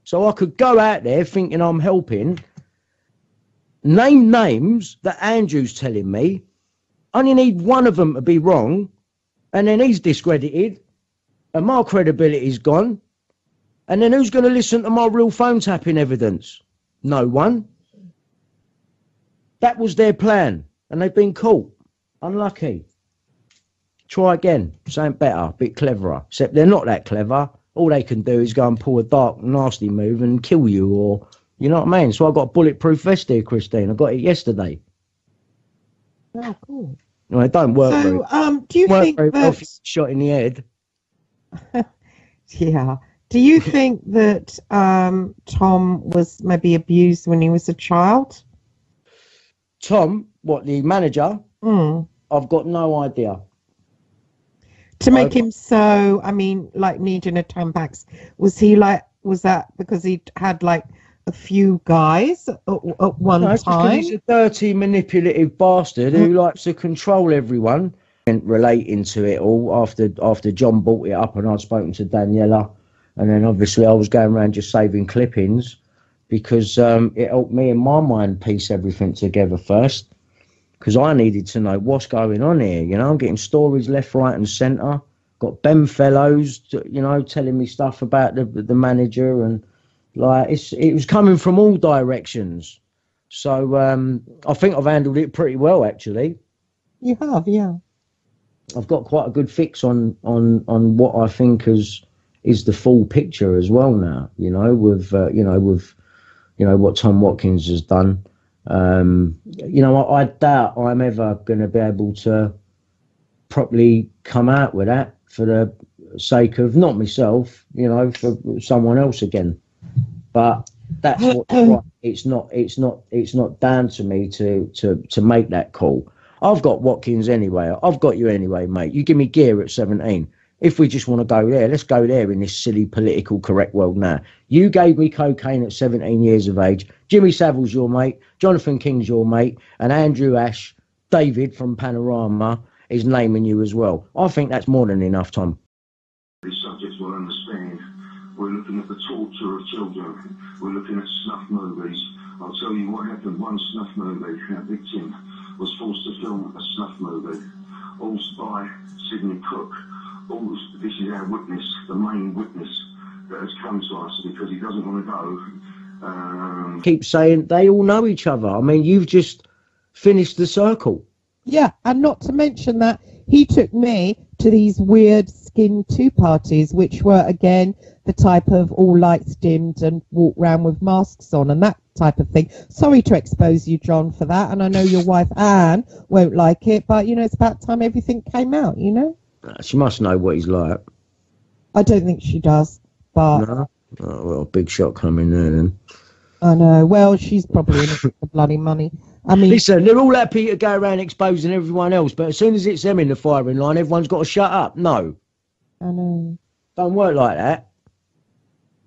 So I could go out there thinking I'm helping, name names that Andrew's telling me. I only need one of them to be wrong, and then he's discredited, and my credibility's gone. And then who's going to listen to my real phone tapping evidence? No one. That was their plan, and they've been caught. Unlucky. Try again. Something better, a bit cleverer. Except they're not that clever. All they can do is go and pull a dark, nasty move and kill you, or, you know what I mean? So I've got a bulletproof vest here, Christine. I got it yesterday. Oh, cool. No, it don't work very So, do you think that... shot in the head. Yeah. Do you think that Tom was maybe abused when he was a child? Tom, what, the manager? I've got no idea. to make him so, I mean, like needing a Tampax? Was that because he had like a few guys at one No, time? he's a dirty, manipulative bastard who likes to control everyone. And relating to it all after John brought it up and I'd spoken to Daniela, and then obviously I was going around just saving clippings because it helped me in my mind piece everything together first, because I needed to know what's going on here. You know, I'm getting stories left, right, and centre. Got Ben Fellows, you know, telling me stuff about the manager, and like it was coming from all directions. So I think I've handled it pretty well, actually. You have, yeah. I've got quite a good fix on what I think is the full picture as well now. You know, with what Tom Watkins has done. You know, I doubt I'm ever going to be able to properly come out with that for the sake of not myself, you know, for someone else again. But that's what's right. It's not down to me to make that call. I've got Watkins anyway. I've got you anyway, mate. You give me gear at 17. If we just want to go there, let's go there in this silly political correct world now. You gave me cocaine at 17 years of age. Jimmy Savile's your mate. Jonathan King's your mate. And Andrew Ash, David from Panorama is naming you as well. I think that's more than enough, Tom. These subjects will understand. We're looking at the torture of children. We're looking at snuff movies. I'll tell you what happened. One snuff movie, our victim was forced to film a snuff movie, all by Sidney Cook. This is our witness, the main witness that has come to us because he doesn't want to go. Keep saying they all know each other. I mean, you've just finished the circle. Yeah, and not to mention that he took me to these weird skin 2 parties, which were, again, the type of all lights dimmed and walk around with masks on and that type of thing. Sorry to expose you, John, for that. And I know your wife, Anne, won't like it. But, you know, it's about time everything came out, you know? She must know what he's like. I don't think she does, but... No? Oh, well, big shot coming there, then. I know. Well, she's probably in it for the bloody money. I mean... Listen, they're all happy to go around exposing everyone else, but as soon as it's them in the firing line, everyone's got to shut up. No. I know. Don't work like that.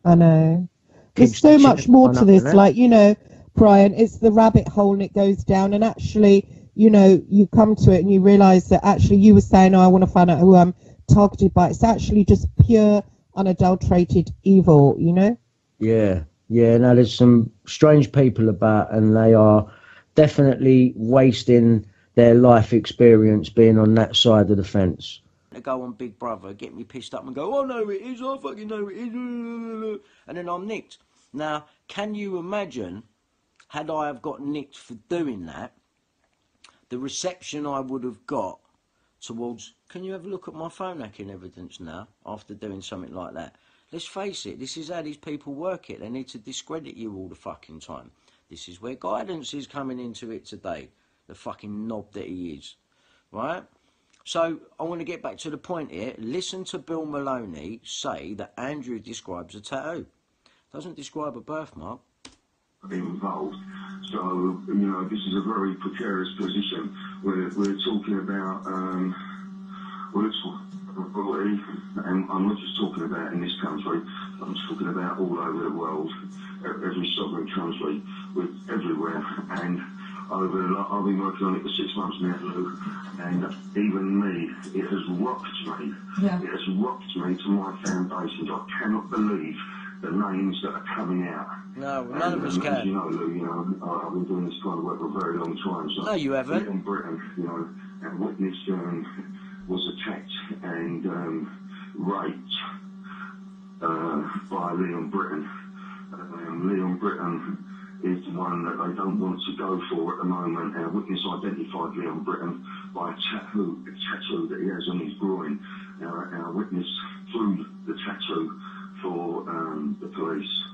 I know. There's so much more to this. Like, you know, Brian, it's the rabbit hole and it goes down. And actually, you know, you come to it and you realise that actually you were saying, oh, I want to find out who I'm targeted by. It's actually just pure, unadulterated evil, you know? Yeah. Yeah, no, there's some strange people about, and they are definitely wasting their life experience being on that side of the fence. To go on Big Brother, get me pissed up and go, oh no it is, I fucking know it is, and then I'm nicked. Now, can you imagine, had I have got nicked for doing that, the reception I would have got towards, can you have a look at my phone hacking evidence now, after doing something like that? Let's face it, this is how these people work it. They need to discredit you all the fucking time. This is where guidance is coming into it today, the fucking knob that he is, right? So, I want to get back to the point here. Listen to Bill Maloney say that Andrew describes a tattoo. Doesn't describe a birthmark. Involved. So, you know, this is a very precarious position. We're talking about, and I'm not just talking about in this country, I'm talking about all over the world, every sovereign country, with everywhere, and I've been working on it for 6 months now, Lou, and even me, it has rocked me. Yeah. It has rocked me to my foundations. I cannot believe the names that are coming out. No, none of us can. As you know, Lou, you know, I've been doing this kind of work for a very long time. So no, you haven't. In Britain, you know, our witness was attacked and raped by Leon Britton. Leon Britton is the one that they don't want to go for at the moment. Our witness identified Leon Britton by a tattoo that he has on his groin. Our witness threw the tattoo for the police.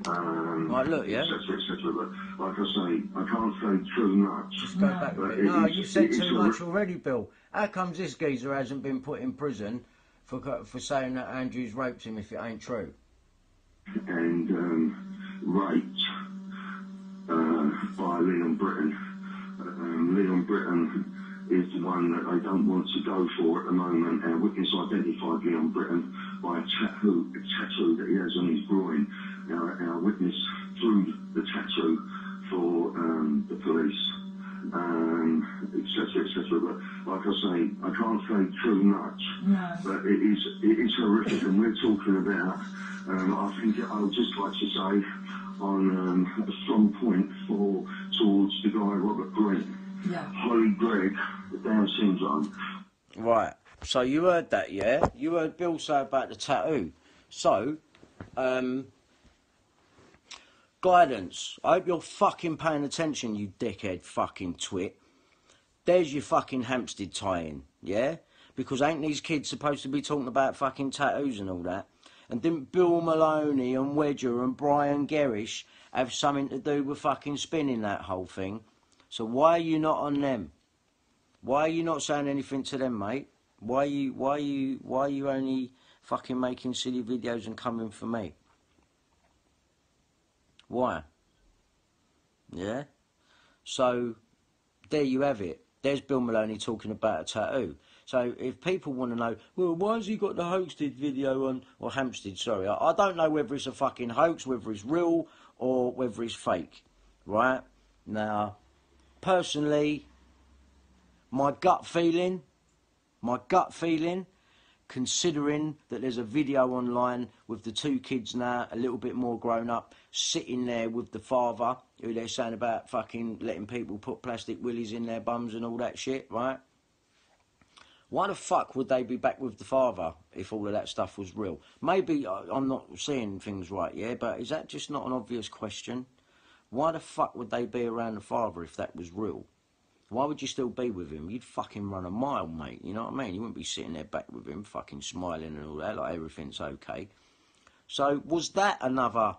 Right, look, yeah. Et but like I say, I can't say too much. Just go back a bit. No, you said too much already, Bill. How comes this geezer hasn't been put in prison for saying that Andrew's raped him if it ain't true? And raped by Leon Britton. Leon Britton is the one that they don't want to go for at the moment. Our witness identified Leon Britton by a tattoo that he has on his groin. Our witness drew the tattoo for the police, etc. But like I say, I can't say too much, but it is horrific, and we're talking about, I think I would just like to say, on a strong point towards the guy Robert Green. Holly Gregg, the Down syndrome. Right, so you heard that, yeah? You heard Bill say about the tattoo. So, guidance. I hope you're fucking paying attention, you dickhead fucking twit. There's your fucking Hampstead tie-in, yeah? Because ain't these kids supposed to be talking about fucking tattoos and all that? And didn't Bill Maloney and Wedger and Brian Gerrish have something to do with fucking spinning that whole thing? So why are you not on them? Why are you not saying anything to them, mate? Why are you only fucking making silly videos and coming for me? Why? Yeah? So, there you have it. There's Bill Maloney talking about a tattoo. So, if people want to know, well, why has he got the Hampstead video on, or Hampstead, sorry, I don't know whether it's a fucking hoax, whether it's real, or whether it's fake, right? Now, personally, my gut feeling, considering that there's a video online with the two kids now, a little bit more grown up, sitting there with the father, who they're saying about fucking letting people put plastic willies in their bums and all that shit, right? Why the fuck would they be back with the father if all of that stuff was real? Maybe I'm not seeing things right, yeah, but is that just not an obvious question? Why the fuck would they be around the father if that was real? Why would you still be with him? You'd fucking run a mile, mate. You know what I mean? You wouldn't be sitting there back with him, fucking smiling and all that, like everything's okay. So, was that another...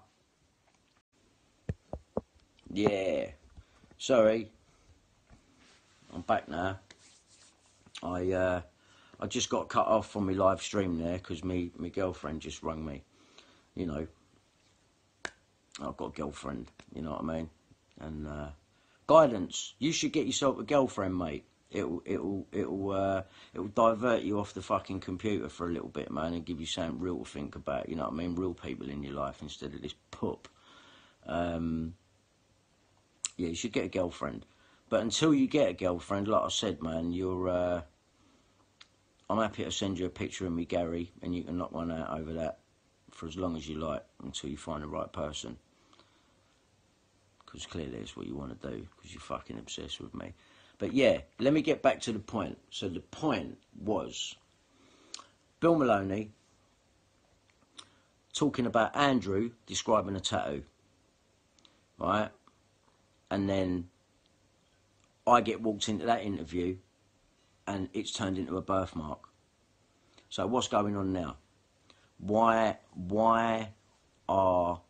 Yeah. Sorry. I'm back now. I just got cut off on my live stream there because my girlfriend just rang me. You know, I've got a girlfriend, you know what I mean? And, guidance. You should get yourself a girlfriend, mate. It'll divert you off the fucking computer for a little bit, man, and give you something real to think about. You know what I mean? Real people in your life instead of this pup. Yeah, you should get a girlfriend. But until you get a girlfriend, like I said, man, you're. I'm happy to send you a picture of me, Gary, and you can knock one out over that for as long as you like until you find the right person. Because clearly it's what you want to do, because you're fucking obsessed with me. But yeah, let me get back to the point. So the point was Bill Maloney talking about Andrew describing a tattoo, right? And then I get walked into that interview and it's turned into a birthmark. So what's going on now? Why are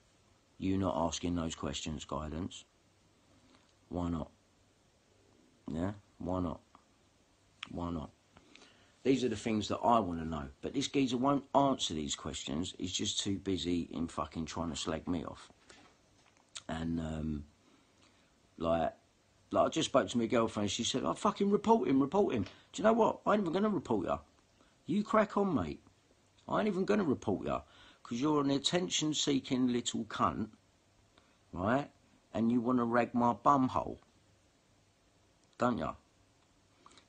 you not asking those questions, guidance? Why not? Yeah, why not? Why not? These are the things that I want to know. But this geezer won't answer these questions. He's just too busy in fucking trying to slag me off. And, like I just spoke to my girlfriend. She said, oh, fucking report him. Do you know what? I ain't even going to report you. You crack on, mate. I ain't even going to report you. Because you're an attention-seeking little cunt, right? And you want to rag my bumhole. Don't you?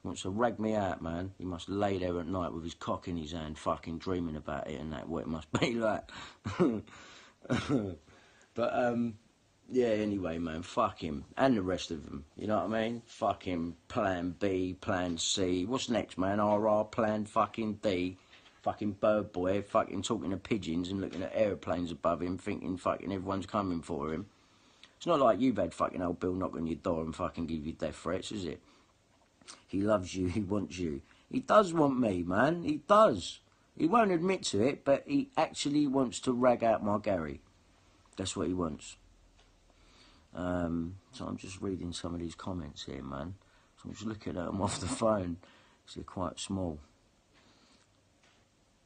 He wants to rag me out, man. He must lay there at night with his cock in his hand, fucking dreaming about it and that, what it must be like. But, yeah, anyway, man, fuck him. And the rest of them, you know what I mean? Fuck him. Plan B, Plan C. What's next, man? RR, Plan fucking D. Fucking bird boy, fucking talking to pigeons and looking at aeroplanes above him, thinking fucking everyone's coming for him. It's not like you've had fucking old Bill knock on your door and fucking give you death threats, is it? He loves you, he wants you. He does want me, man, he does. He won't admit to it, but he actually wants to rag out my Gary. That's what he wants. So I'm just reading some of these comments here, man. So I'm just looking at them off the phone. So they're quite small.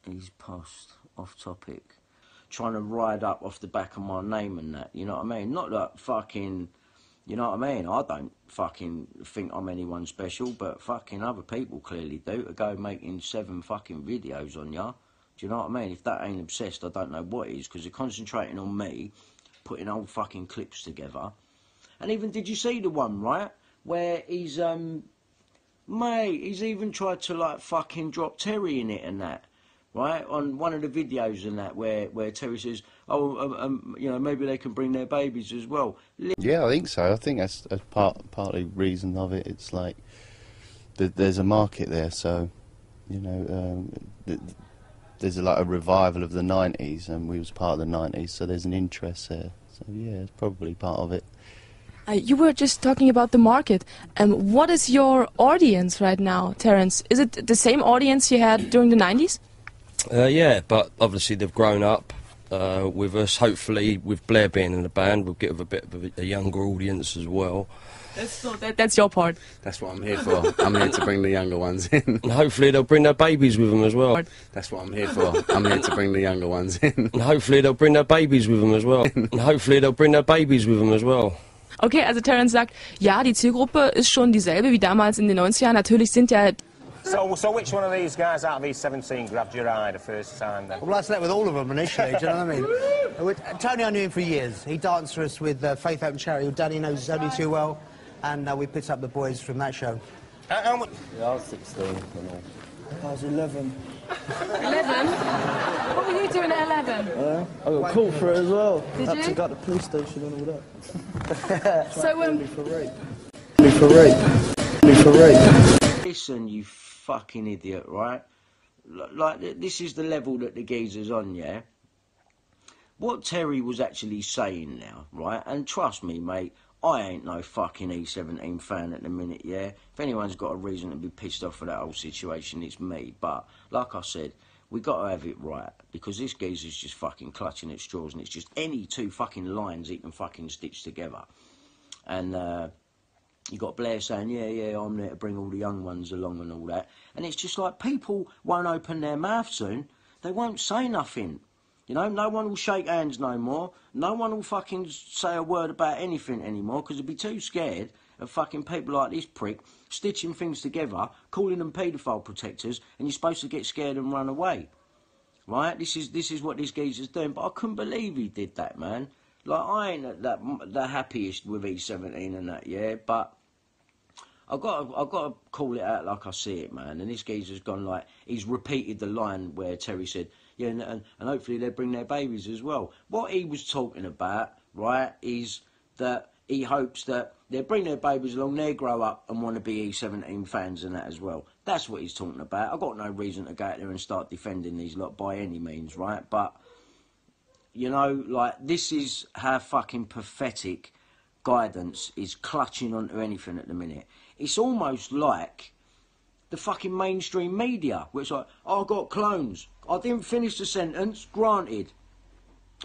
He's post off topic. Trying to ride up off the back of my name and that, you know what I mean? Not like fucking You know what I mean? I don't fucking think I'm anyone special, but fucking other people clearly do, to go making 7 fucking videos on ya. Do you know what I mean? If that ain't obsessed, I don't know what is, because they're concentrating on me, putting old fucking clips together. And even, did you see the one, right, where he's, mate, he's even tried to, like, fucking drop Terry in it and that, right, on one of the videos and that, where Terry says, oh, you know, maybe they can bring their babies as well. Yeah, I think so. I think that's partly reason of it. It's like there's a market there, so, you know, there's like a revival of the 90s, and we was part of the 90s, so there's an interest there. So yeah, it's probably part of it. You were just talking about the market. What is your audience right now, Terence? Is it the same audience you had during the 90s? Yeah, but obviously they've grown up with us. Hopefully, with Blair being in the band, we'll get a bit of a younger audience as well. That's your part. That's what I'm here for. I'm here to bring the younger ones in. And hopefully they'll bring their babies with them as well. That's what I'm here for. I'm here to bring the younger ones in. And hopefully they'll bring their babies with them as well. And hopefully they'll bring their babies with them as well. Okay, also Terence sagt, ja, die Zielgruppe ist schon dieselbe wie damals in den 90ern. Natürlich sind ja... So which one of these guys out of these 17 grabbed your eye the first time then? Well, I slept with all of them initially, do you know what I mean? Tony, I knew him for years. He danced for us with Faith Open Charity, who Danny knows only too well, and we picked up the boys from that show. Yeah, I was 16. I was 11. 11? What were you doing at 11? I got caught for it as well. Did Had you? to go to the police station and all that. So For rape. For rape. For rape. Listen, you fucking idiot, right? Like, this is the level that the geezer's on, yeah? What Terry was actually saying now, right? And trust me, mate, I ain't no fucking E17 fan at the minute, yeah? If anyone's got a reason to be pissed off for that whole situation, it's me. But, like I said, we got to have it right, because this geezer's just fucking clutching at straws, and it's just any 2 fucking lines he can fucking stitch together. And, you got Blair saying, yeah, I'm there to bring all the young ones along and all that. And it's just like, people won't open their mouth soon. They won't say nothing. You know, no one will shake hands no more. No one will fucking say a word about anything anymore, because they'll be too scared of fucking people like this prick stitching things together, calling them paedophile protectors, and you're supposed to get scared and run away. Right? This is what this geezer's doing. But I couldn't believe he did that, man. Like, I ain't the happiest with E17 and that, yeah, but I've got to call it out like I see it, man. And this geezer's gone like, he's repeated the line where Terry said, yeah, and hopefully they'll bring their babies as well. What he was talking about, right, is that he hopes that they'll bring their babies along, they'll grow up and want to be E17 fans and that as well. That's what he's talking about. I've got no reason to go out there and start defending these lot by any means, right? But, you know, like, this is how fucking pathetic guidance is clutching onto anything at the minute. It's almost like the fucking mainstream media, where it's like, oh, I got clones. I didn't finish the sentence, granted.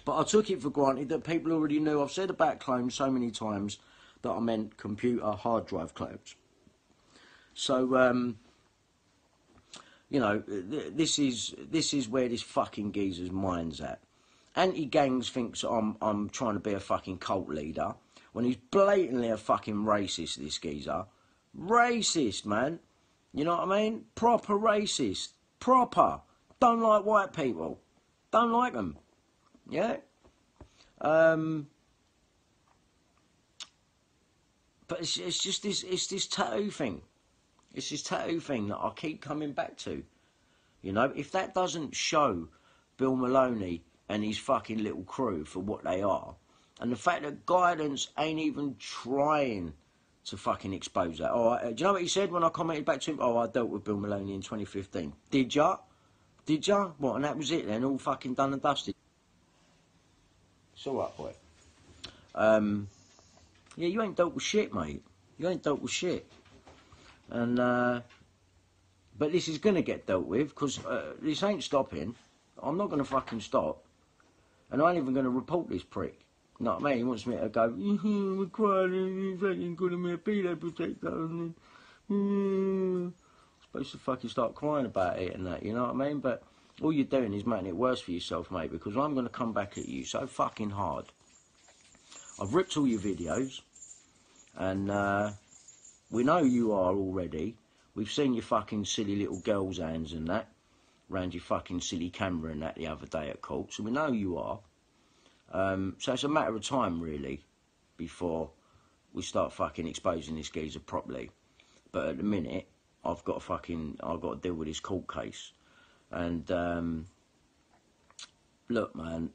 But I took it for granted that people already knew. I've said about clones so many times that I meant computer hard drive clones. So, you know, this is where this fucking geezer's mind's at. Anti-gangs thinks I'm trying to be a fucking cult leader, when he's blatantly a fucking racist, this geezer. Racist, man. You know what I mean? Proper racist. Proper. Don't like white people. Don't like them. Yeah? But it's just this tattoo thing. It's this tattoo thing that I keep coming back to. You know, if that doesn't show Bill Maloney and his fucking little crew for what they are, and the fact that guidance ain't even trying to fucking expose that. Oh, do you know what he said when I commented back to him? Oh, I dealt with Bill Maloney in 2015. Did ya? Did ya? What, and that was it then? All fucking done and dusted? It's all right, boy. Yeah, you ain't dealt with shit, mate. You ain't dealt with shit. And, but this is going to get dealt with, because this ain't stopping. I'm not going to fucking stop. And I ain't even going to report this prick. You know what I mean? He wants me to go, we're crying, he's fucking calling me a pedo protector. And supposed to fucking start crying about it and that, you know what I mean? But all you're doing is making it worse for yourself, mate, because I'm going to come back at you so fucking hard. I've ripped all your videos. And we know you are already. We've seen your fucking silly little girl's hands and that, round your fucking silly camera and that the other day at court, so we know you are. So it's a matter of time, really, before we start fucking exposing this geezer properly. But at the minute, I've got to deal with this court case. And, look, man,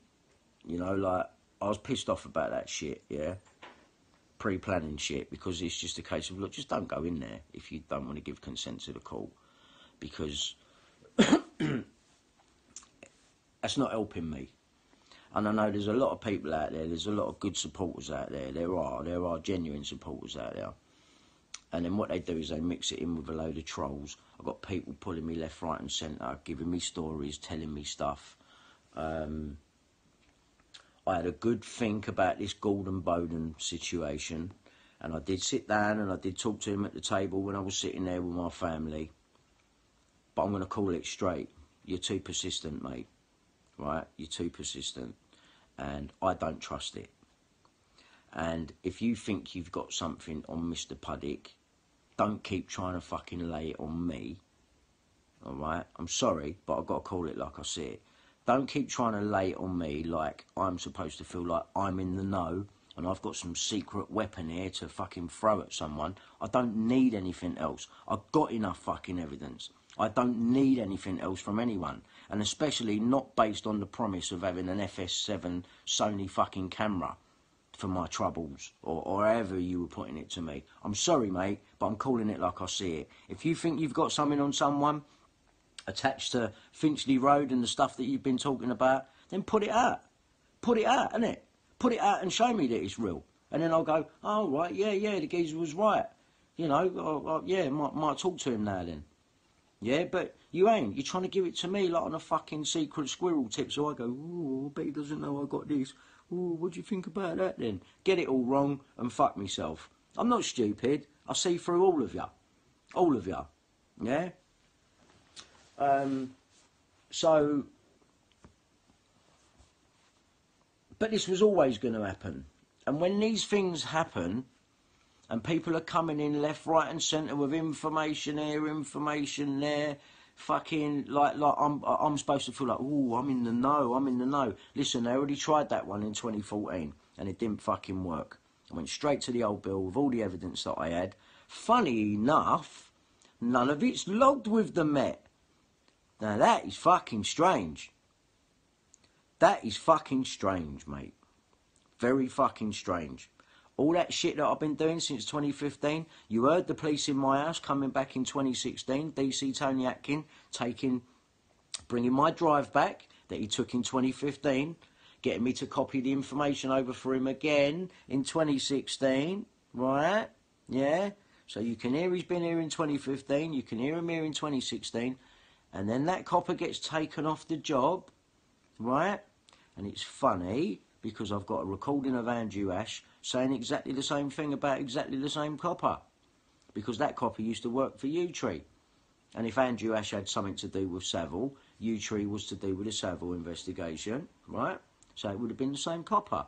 you know, like, I was pissed off about that shit, yeah? Pre-planning shit, because it's just a case of, look, just don't go in there if you don't want to give consent to the court. Because that's not helping me. And I know there's a lot of people out there, there's a lot of good supporters out there. There are genuine supporters out there. And then what they do is they mix it in with a load of trolls. I've got people pulling me left, right and centre, giving me stories, telling me stuff. I had a good think about this Gordon Bowden situation. And I did sit down and I did talk to him at the table when I was sitting there with my family. But I'm going to call it straight. You're too persistent, mate. Right? You're too persistent. And I don't trust it. And if you think you've got something on Mr. Puddick, don't keep trying to fucking lay it on me. Alright? I'm sorry, but I've got to call it like I see it. Don't keep trying to lay it on me like I'm supposed to feel like I'm in the know and I've got some secret weapon here to fucking throw at someone. I don't need anything else. I've got enough fucking evidence. I don't need anything else from anyone. And especially not based on the promise of having an FS7 Sony fucking camera for my troubles, or however you were putting it to me. I'm sorry, mate, but I'm calling it like I see it. If you think you've got something on someone attached to Finchley Road and the stuff that you've been talking about, then put it out. Put it out, innit? Put it out and show me that it's real. And then I'll go, oh, right, yeah, the geezer was right. You know, yeah, might talk to him now then. Yeah, but you ain't. You're trying to give it to me like on a fucking secret squirrel tip. So I go, ooh, I bet he doesn't know I got this. Ooh, what do you think about that then? Get it all wrong and fuck myself. I'm not stupid. I see through all of you. All of you. Yeah? So, but this was always going to happen. And when these things happen, and people are coming in left, right and centre with information here, information there, fucking, like I'm supposed to feel like, ooh, I'm in the know. Listen, they already tried that one in 2014, and it didn't fucking work. I went straight to the old bill with all the evidence that I had. Funny enough, none of it's logged with the Met. Now that is fucking strange. That is fucking strange, mate. Very fucking strange. All that shit that I've been doing since 2015, you heard the police in my house coming back in 2016, DC Tony Atkin bringing my drive back that he took in 2015, getting me to copy the information over for him again in 2016, right? Yeah? So you can hear he's been here in 2015, you can hear him here in 2016, and then that copper gets taken off the job, right? And it's funny, because I've got a recording of Andrew Ash saying exactly the same thing about exactly the same copper. Because that copper used to work for U-Tree. And if Andrew Ash had something to do with Savile, U-Tree was to do with the Savile investigation, right? So it would have been the same copper.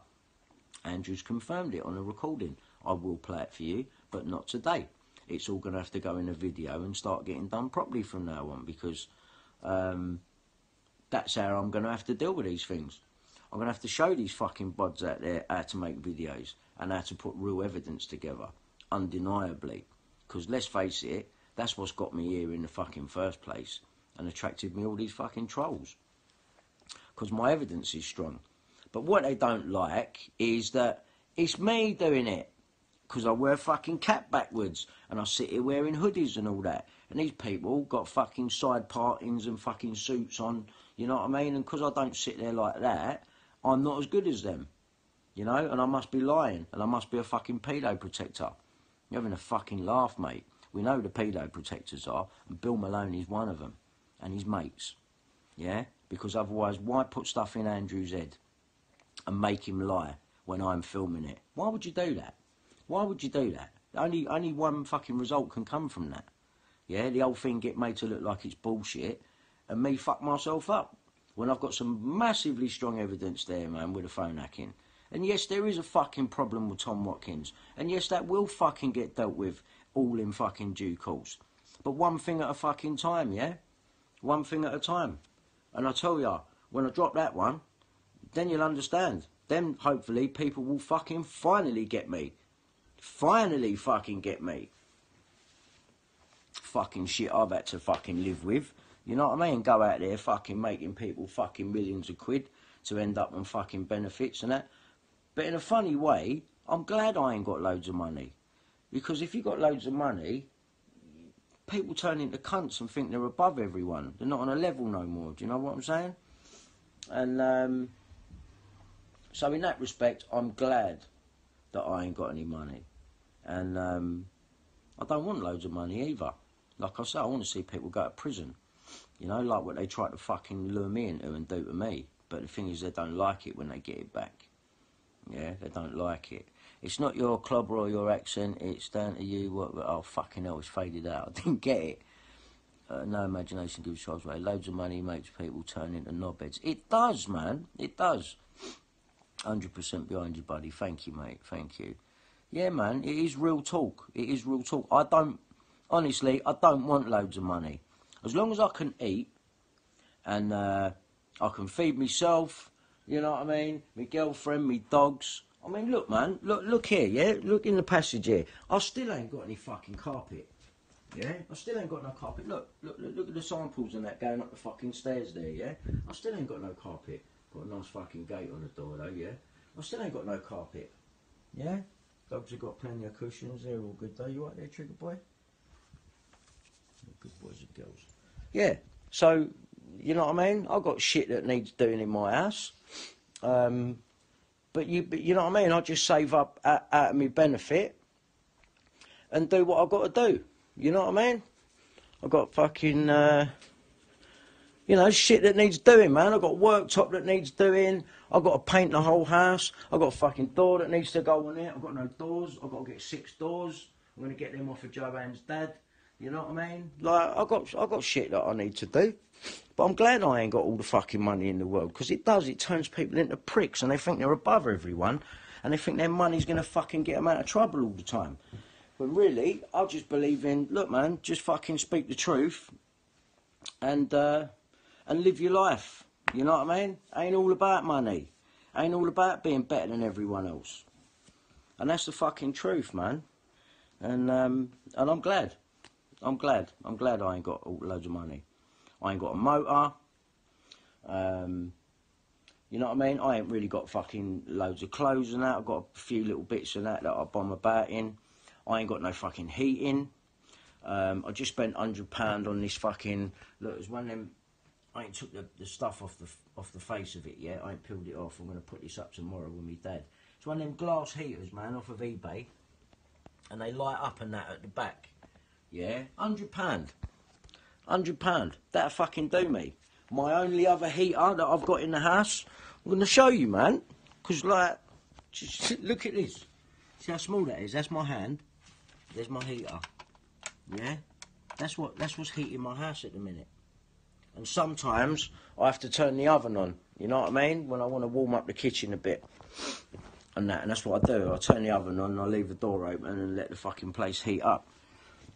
Andrew's confirmed it on a recording. I will play it for you, but not today. It's all going to have to go in a video and start getting done properly from now on, because that's how I'm going to have to deal with these things. I'm going to have to show these fucking buds out there how to make videos and how to put real evidence together, undeniably. Because let's face it, that's what's got me here in the fucking first place and attracted me all these fucking trolls. Because my evidence is strong. But what they don't like is that it's me doing it. Because I wear a fucking cap backwards and I sit here wearing hoodies and all that. And these people got fucking side partings and fucking suits on, you know what I mean? And because I don't sit there like that, I'm not as good as them, you know, and I must be lying, and I must be a fucking pedo protector. You're having a fucking laugh, mate. We know the pedo protectors are, and Bill Maloney's one of them, and his mates, yeah? Because otherwise, why put stuff in Andrew's head and make him lie when I'm filming it? Why would you do that? Why would you do that? Only one fucking result can come from that, yeah? The whole thing get made to look like it's bullshit, and me fuck myself up. When I've got some massively strong evidence there, man, with a phone hacking. And yes, there is a fucking problem with Tom Watkins. And yes, that will fucking get dealt with all in fucking due course. But one thing at a fucking time, yeah? One thing at a time. And I tell ya, when I drop that one, then you'll understand. Then, hopefully, people will fucking finally get me. Finally fucking get me. Fucking shit I've had to fucking live with. You know what I mean? Go out there fucking making people fucking millions of quid to end up on fucking benefits and that. But in a funny way, I'm glad I ain't got loads of money. Because if you got loads of money, people turn into cunts and think they're above everyone. They're not on a level no more. Do you know what I'm saying? And so in that respect, I'm glad that I ain't got any money. And I don't want loads of money either. Like I say, I want to see people go to prison. You know, like what they try to fucking lure me into and do to me. But the thing is, they don't like it when they get it back. Yeah, they don't like it. It's not your clobber or your accent, it's down to you. Oh, fucking hell, it's faded out. I didn't get it. No imagination gives child's way. Loads of money makes people turn into knobheads. It does, man. It does. 100% behind you, buddy. Thank you, mate. Thank you. Yeah, man, it is real talk. It is real talk. Honestly, I don't want loads of money. As long as I can eat and I can feed myself, you know what I mean? My girlfriend, my dogs. I mean, look, man, look here, yeah? Look in the passage here. I still ain't got any fucking carpet, yeah? I still ain't got no carpet. Look at the samples and that going up the fucking stairs there, yeah? I still ain't got no carpet. Got a nice fucking gate on the door, though, yeah? I still ain't got no carpet, yeah? Dogs have got plenty of cushions. They're all good, though. You right there, Trigger Boy? Good boys and girls. Yeah, so, you know what I mean? I've got shit that needs doing in my house. But you know what I mean? I just save up out of my benefit and do what I've got to do. You know what I mean? I've got fucking, you know, shit that needs doing, man. I've got worktop that needs doing. I've got to paint the whole house. I've got a fucking door that needs to go on it. I've got no doors. I've got to get 6 doors. I'm going to get them off of Joanne's dad. You know what I mean? Like, I've got shit that I need to do. But I'm glad I ain't got all the fucking money in the world, because it turns people into pricks, and they think they're above everyone, and they think their money's going to fucking get them out of trouble all the time. But really, I just believe in, look, man, just fucking speak the truth and live your life. You know what I mean? Ain't all about money. Ain't all about being better than everyone else. And that's the fucking truth, man. And I'm glad. I'm glad I ain't got loads of money. I ain't got a motor. You know what I mean? I ain't really got fucking loads of clothes and that. I've got a few little bits and that I bomb about in. I ain't got no fucking heating. I just spent £100 on this fucking... Look, there's one of them... I ain't took the stuff off the face of it yet. I ain't peeled it off. I'm going to put this up tomorrow with my dad. It's one of them glass heaters, man, off of eBay. And they light up and that at the back. Yeah? £100. £100. That'll fucking do me. My only other heater that I've got in the house, I'm going to show you, man. Because, like, just look at this. See how small that is? That's my hand. There's my heater. Yeah? That's what's heating my house at the minute. And sometimes I have to turn the oven on. You know what I mean? When I want to warm up the kitchen a bit. And that's what I do. I turn the oven on and I leave the door open and let the fucking place heat up.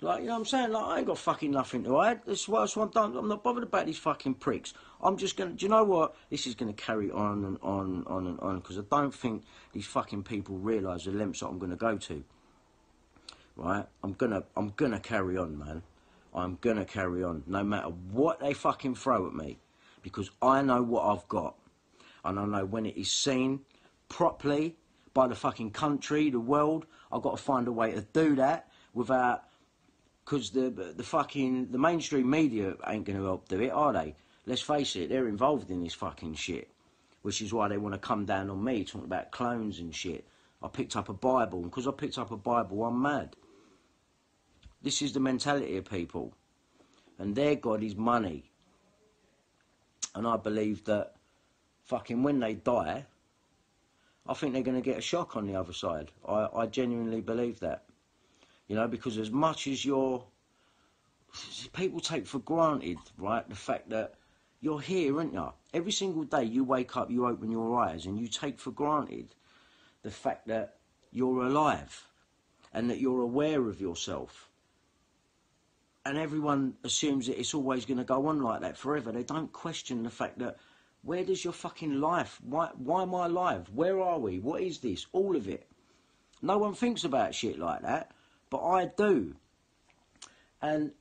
Like, you know what I'm saying? Like, I ain't got fucking nothing to hide. That's what I'm not bothered about these fucking pricks. I'm just going to... Do you know what? This is going to carry on and on and on. Because I don't think these fucking people realise the lengths that I'm going to go to. Right? I'm gonna carry on, man. I'm going to carry on. No matter what they fucking throw at me. Because I know what I've got. And I know when it is seen properly by the fucking country, the world, I've got to find a way to do that without... Because the mainstream media ain't going to help do it, are they? Let's face it, they're involved in this fucking shit. Which is why they want to come down on me, talking about clones and shit. I picked up a Bible, and because I picked up a Bible, I'm mad. This is the mentality of people. And their God is money. And I believe that fucking when they die, I think they're going to get a shock on the other side. I genuinely believe that. You know, because as much as people take for granted, right, the fact that you're here, aren't you? Every single day you wake up, you open your eyes and you take for granted the fact that you're alive and that you're aware of yourself. And everyone assumes that it's always going to go on like that forever. They don't question the fact that, where does your fucking life, why am I alive? Where are we? What is this? All of it. No one thinks about shit like that, but I do. And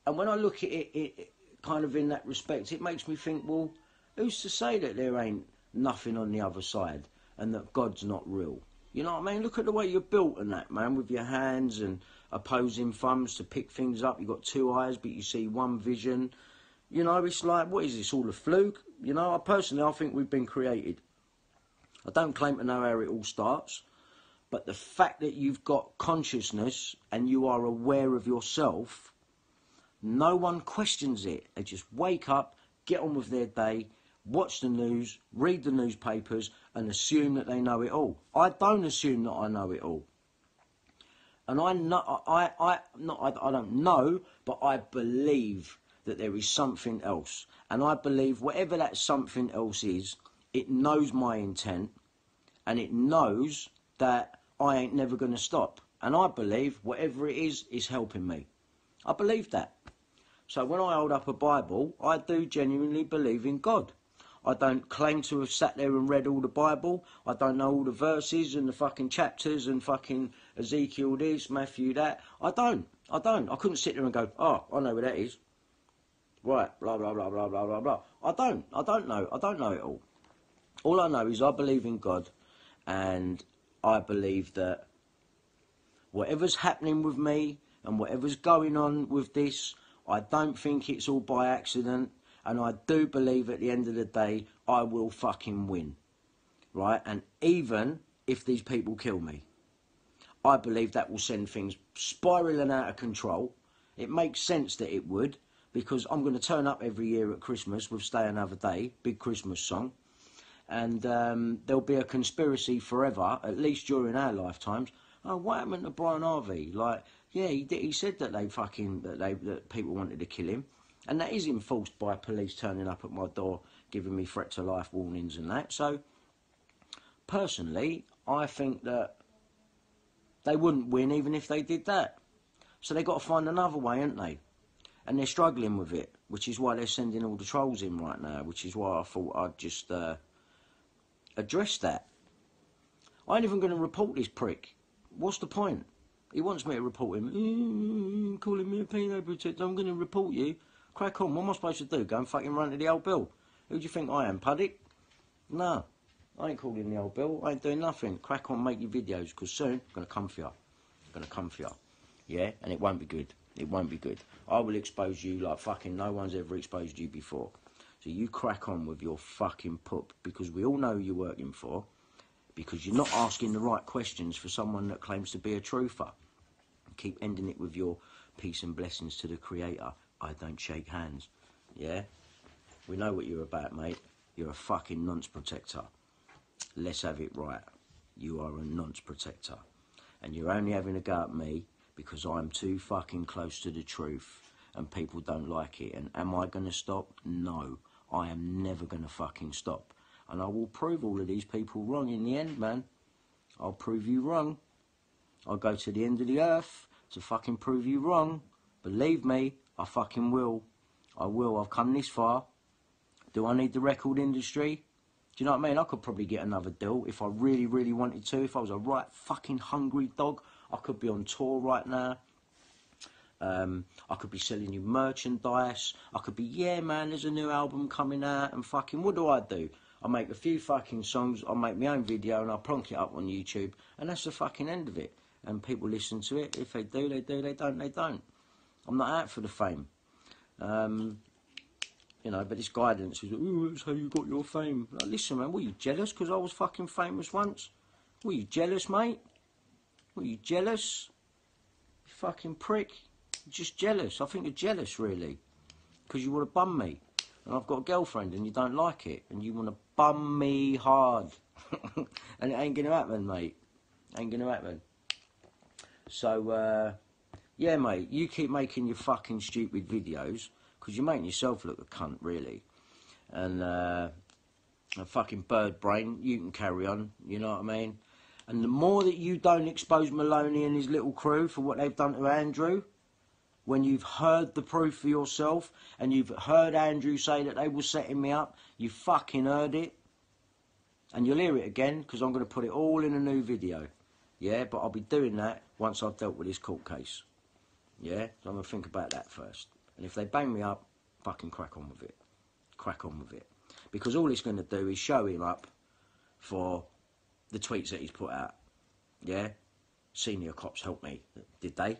when I look at it kind of in that respect, it makes me think, well, who's to say that there ain't nothing on the other side and that God's not real? You know what I mean? Look at the way you're built and that, man, with your hands and opposing thumbs to pick things up. You've got two eyes, but you see one vision. You know, it's like, what is this, all a fluke? You know, I think we've been created. I don't claim to know how it all starts, but the fact that you've got consciousness and you are aware of yourself, no one questions it. They just wake up, get on with their day, watch the news, read the newspapers, and assume that they know it all. I don't assume that I know it all. And I don't know, but I believe that there is something else. And I believe whatever that something else is, it knows my intent, and it knows that I ain't never going to stop. And I believe whatever it is helping me. I believe that. So when I hold up a Bible, I do genuinely believe in God. I don't claim to have sat there and read all the Bible. I don't know all the verses and the fucking chapters and fucking Ezekiel this, Matthew that. I don't. I couldn't sit there and go, oh, I know where that is. Right, blah, blah, blah, blah, blah, blah, blah. I don't know it all. All I know is I believe in God, and I believe that whatever's happening with me and whatever's going on with this, I don't think it's all by accident. And I do believe at the end of the day, I will fucking win. Right? And even if these people kill me, I believe that will send things spiralling out of control. It makes sense that it would, because I'm going to turn up every year at Christmas with Stay Another Day, big Christmas song. And there'll be a conspiracy forever, at least during our lifetimes. Oh, what happened to Brian Harvey? Like, yeah, he said that that people wanted to kill him. And that is enforced by police turning up at my door, giving me threat to life warnings and that. So, personally, I think that they wouldn't win even if they did that. So they've got to find another way, haven't they? And they're struggling with it, which is why they're sending all the trolls in right now, which is why I thought I'd just address that. I ain't even going to report this prick. What's the point? He wants me to report him. Calling me a PAEDOPHILE protector. I'm going to report you. Crack on. What am I supposed to do? Go and fucking run to the old bill? Who do you think I am, Puddick? No. I ain't calling the old bill. I ain't doing nothing. Crack on, make your videos, because soon I'm going to come for you. I'm going to come for you. Yeah? And it won't be good. It won't be good. I will expose you like fucking no one's ever exposed you before. So you crack on with your fucking poop, because we all know who you're working for, because you're not asking the right questions for someone that claims to be a truther. Keep ending it with your peace and blessings to the Creator. I don't shake hands. Yeah? We know what you're about, mate. You're a fucking nonce protector. Let's have it right. You are a nonce protector. And you're only having a go at me because I'm too fucking close to the truth and people don't like it. And am I going to stop? No. I am never going to fucking stop. And I will prove all of these people wrong in the end, man. I'll prove you wrong. I'll go to the end of the earth to fucking prove you wrong. Believe me, I fucking will. I will. I've come this far. Do I need the record industry? Do you know what I mean? I could probably get another deal if I really, really wanted to. If I was a right fucking hungry dog, I could be on tour right now. I could be selling you merchandise. I could be, yeah, man, there's a new album coming out, and fucking, what do? I make a few fucking songs, I make my own video, and I plonk it up on YouTube, and that's the fucking end of it. And people listen to it. If they do, they do. They don't, they don't. I'm not out for the fame. You know, but this guidance is, oh, that's how you got your fame. Like, listen, man, were you jealous because I was fucking famous once? Were you jealous, mate? Were you jealous? You fucking prick. You're just jealous. I think you're jealous, really. Because you want to bum me. And I've got a girlfriend and you don't like it. And you want to bum me hard. And it ain't going to happen, mate. Ain't going to happen. So, yeah, mate, you keep making your fucking stupid videos. Because you're making yourself look a cunt, really. And a fucking bird brain, you can carry on, you know what I mean? And the more that you don't expose Maloney and his little crew for what they've done to Andrew, when you've heard the proof for yourself and you've heard Andrew say that they were setting me up, you fucking heard it. And you'll hear it again because I'm going to put it all in a new video. Yeah, but I'll be doing that once I've dealt with this court case. Yeah, so I'm going to think about that first. And if they bang me up, fucking crack on with it. Crack on with it. Because all it's going to do is show him up for the tweets that he's put out. Yeah? Senior cops helped me. Did they?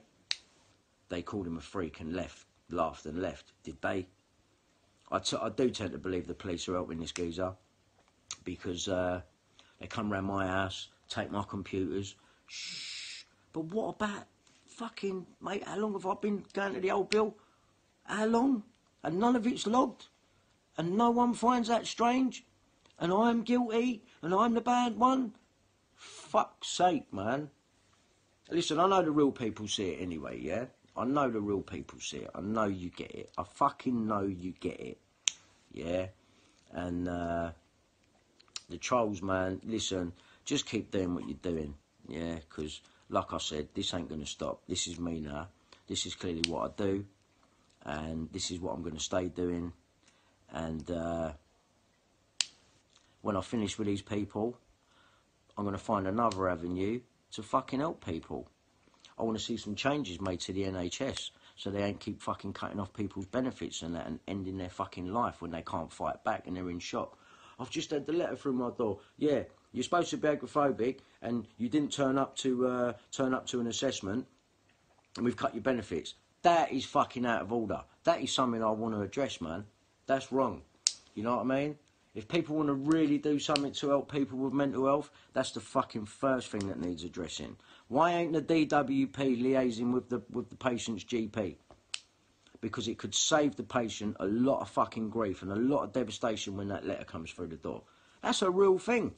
They called him a freak and left. Laughed and left. Did they? I do tend to believe the police are helping this geezer. Because they come round my house, take my computers. Shh. But what about fucking... Mate, how long have I been going to the old bill? How long? And none of it's logged. And no one finds that strange. And I'm guilty. And I'm the bad one. Fuck's sake, man. Listen, I know the real people see it anyway, yeah? I know the real people see it. I know you get it. I fucking know you get it. Yeah? And the trolls, man, listen, just keep doing what you're doing. Yeah? Because, like I said, this ain't going to stop. This is me now. This is clearly what I do. And this is what I'm going to stay doing. And when I finish with these people, I'm going to find another avenue to fucking help people. I want to see some changes made to the NHS so they ain't keep fucking cutting off people's benefits and that and ending their fucking life when they can't fight back and they're in shock. I've just had the letter through my door. Yeah, you're supposed to be agoraphobic and you didn't turn up to an assessment and we've cut your benefits. That is fucking out of order. That is something I want to address, man. That's wrong. You know what I mean? If people want to really do something to help people with mental health, that's the fucking first thing that needs addressing. Why ain't the DWP liaising with the patient's GP? Because it could save the patient a lot of fucking grief and a lot of devastation when that letter comes through the door. That's a real thing.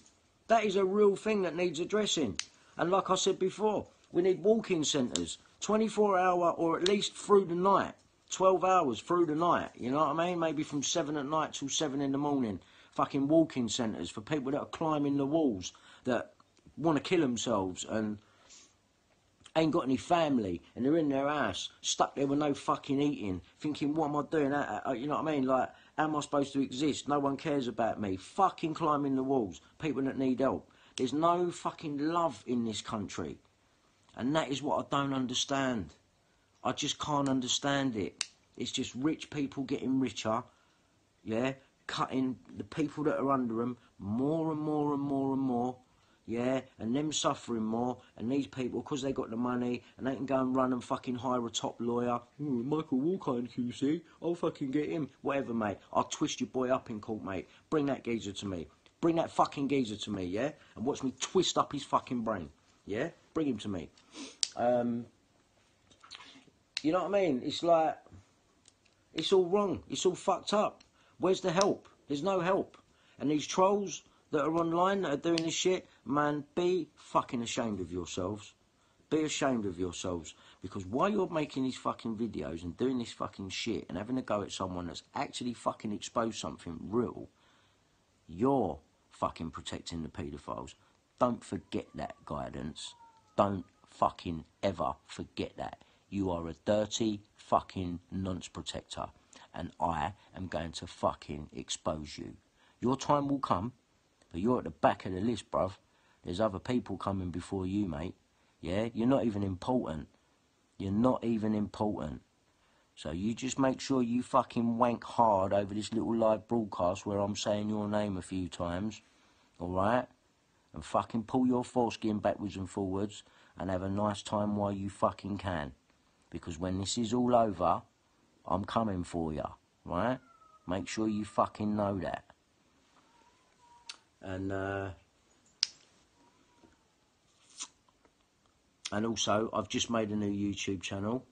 That is a real thing that needs addressing. And like I said before, we need walk-in centres, 24-hour or at least through the night, 12 hours through the night, you know what I mean? Maybe from 7 at night till 7 in the morning. Fucking walk-in centres for people that are climbing the walls, that want to kill themselves and ain't got any family and they're in their house, stuck there with no fucking eating, thinking, what am I doing? You know what I mean? Like, how am I supposed to exist? No one cares about me. Fucking climbing the walls. People that need help. There's no fucking love in this country. And that is what I don't understand. I just can't understand it. It's just rich people getting richer, yeah, cutting the people that are under them more and more and more and more, yeah, and them suffering more, and these people, because they got the money, and they can go and run and fucking hire a top lawyer. Michael Walker in QC, I'll fucking get him. Whatever, mate. I'll twist your boy up in court, mate. Bring that geezer to me. Bring that fucking geezer to me, yeah? And watch me twist up his fucking brain, yeah? Bring him to me. You know what I mean? It's like, it's all wrong. It's all fucked up. Where's the help? There's no help. And these trolls that are online that are doing this shit, man, be fucking ashamed of yourselves. Be ashamed of yourselves. Because while you're making these fucking videos and doing this fucking shit and having a go at someone that's actually fucking exposed something real, you're fucking protecting the paedophiles. Don't forget that, guidance. Don't fucking ever forget that. You are a dirty fucking nonce protector. And I am going to fucking expose you. Your time will come, but you're at the back of the list, bruv. There's other people coming before you, mate. Yeah? You're not even important. You're not even important. So you just make sure you fucking wank hard over this little live broadcast where I'm saying your name a few times. Alright? And fucking pull your foreskin backwards and forwards and have a nice time while you fucking can. Because when this is all over, I'm coming for you, right? Make sure you fucking know that. And also, I've just made a new YouTube channel.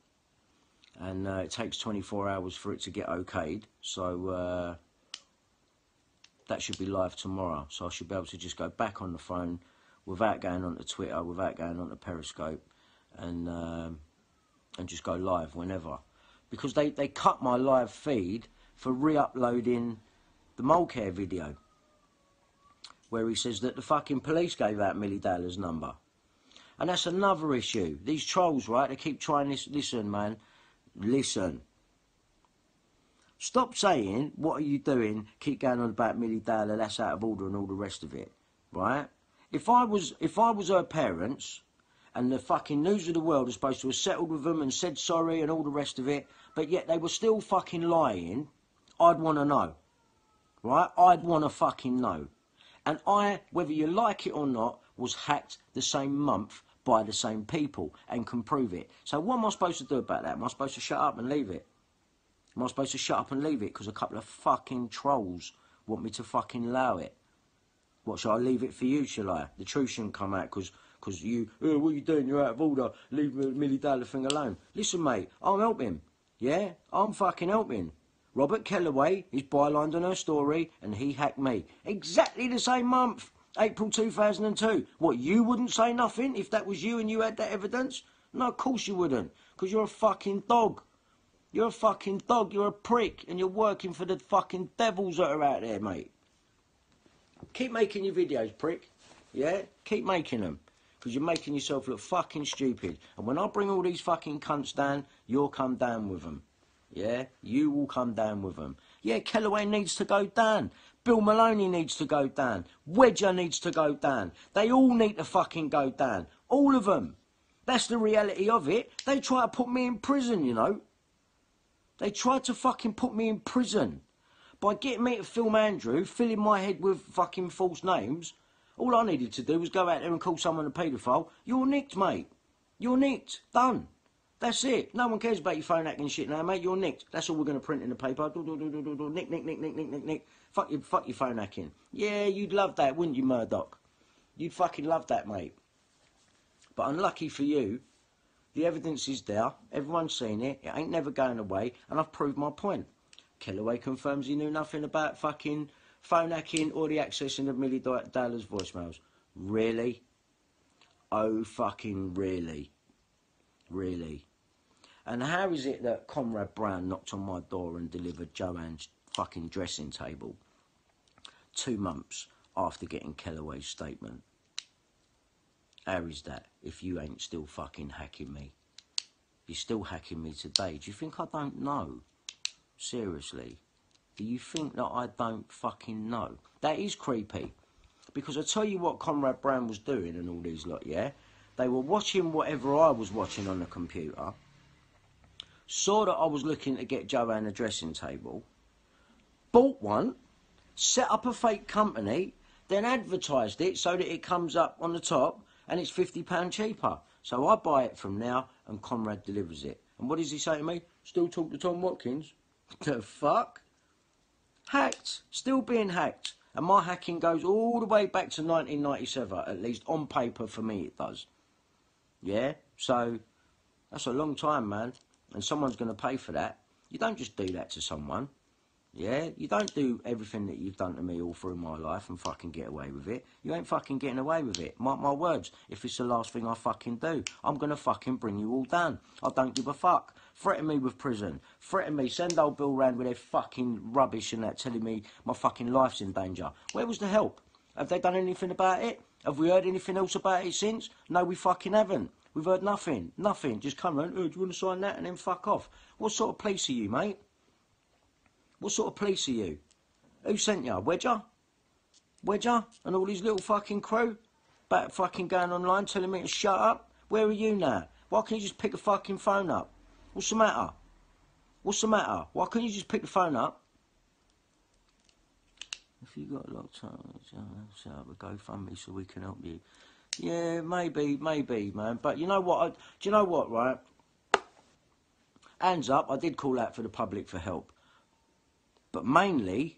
And it takes 24 hours for it to get okayed. So that should be live tomorrow. So I should be able to just go back on the phone without going onto Twitter, without going onto Periscope. And just go live whenever. Because they cut my live feed for re-uploading the mole care video. where he says that the fucking police gave out Millie Dowler's number. And that's another issue. These trolls, right, they keep trying this. Listen, man, listen. Stop saying, what are you doing? Keep going on about Millie Dowler, that's out of order and all the rest of it, right? If I was her parents, and the fucking news of the world was supposed to have settled with them and said sorry and all the rest of it, but yet they were still fucking lying, I'd want to know, right? I'd want to fucking know. And I, whether you like it or not, was hacked the same month by the same people and can prove it. So what am I supposed to do about that? Am I supposed to shut up and leave it? Am I supposed to shut up and leave it because a couple of fucking trolls want me to fucking allow it? What, shall I leave it for you, shall I? The truth shouldn't come out because you, oh, what are you doing? You're out of order. Leave the Millie Dowler thing alone. Listen, mate, I'm helping. Yeah? I'm fucking helping. Robert Kellaway is bylined on her story and he hacked me. Exactly the same month. April 2002. What, you wouldn't say nothing if that was you and you had that evidence? No, of course you wouldn't. Because you're a fucking dog. You're a fucking dog. You're a prick. And you're working for the fucking devils that are out there, mate. Keep making your videos, prick. Yeah? Keep making them. Because you're making yourself look fucking stupid. And when I bring all these fucking cunts down, you'll come down with them. Yeah? You will come down with them. Yeah, Kellaway needs to go down. Bill Maloney needs to go down. Wedger needs to go down. They all need to fucking go down. All of them. That's the reality of it. They try to put me in prison, you know. They tried to fucking put me in prison. By getting me to film Andrew, filling my head with fucking false names, all I needed to do was go out there and call someone a paedophile. You're nicked, mate. You're nicked. Done. That's it. No one cares about your phone hacking shit now, mate. You're nicked. That's all we're going to print in the paper. Nick, nick, nick, nick, nick, nick, nick. Fuck your phone hacking. Yeah, you'd love that, wouldn't you, Murdoch? You'd fucking love that, mate. But unlucky for you, the evidence is there. Everyone's seen it. It ain't never going away. And I've proved my point. Kellaway confirms he knew nothing about fucking phone hacking or the accessing of Millie Dowler's voicemails. Really? Oh, fucking really? Really? And how is it that Conrad Brown knocked on my door and delivered Joanne's fucking dressing table 2 months after getting Kellaway's statement? How is that if you ain't still fucking hacking me? You're still hacking me today. Do you think I don't know? Seriously. Do you think that I don't fucking know? That is creepy. Because I tell you what Conrad Brown was doing and all these lot, yeah? They were watching whatever I was watching on the computer, saw that I was looking to get Joanne a dressing table, bought one, set up a fake company, then advertised it so that it comes up on the top and it's £50 cheaper. So I buy it from now and Conrad delivers it. And what does he say to me? Still talk to Tom Watkins? The fuck? Hacked. Still being hacked. And my hacking goes all the way back to 1997, at least on paper for me it does. Yeah? So, that's a long time, man. And someone's going to pay for that. You don't just do that to someone. Yeah? You don't do everything that you've done to me all through my life and fucking get away with it. You ain't fucking getting away with it. Mark my words. If it's the last thing I fucking do, I'm going to fucking bring you all down. I don't give a fuck. Threaten me with prison. Threaten me. Send old Bill round with their fucking rubbish and that, telling me my fucking life's in danger. Where was the help? Have they done anything about it? Have we heard anything else about it since? No, we fucking haven't. We've heard nothing. Nothing. Just come around, oh, do you want to sign that? And then fuck off. What sort of police are you, mate? What sort of police are you? Who sent you? Wedger? Wedger? And all these little fucking crew? Back fucking going online telling me to shut up? Where are you now? Why can't you just pick a fucking phone up? What's the matter? What's the matter? Why can't you just pick the phone up? If you got a lot of time, set up a GoFundMe so we can help you. Yeah, maybe, man. But you know what? Do you know what, right? Hands up, I did call out for the public for help. But mainly,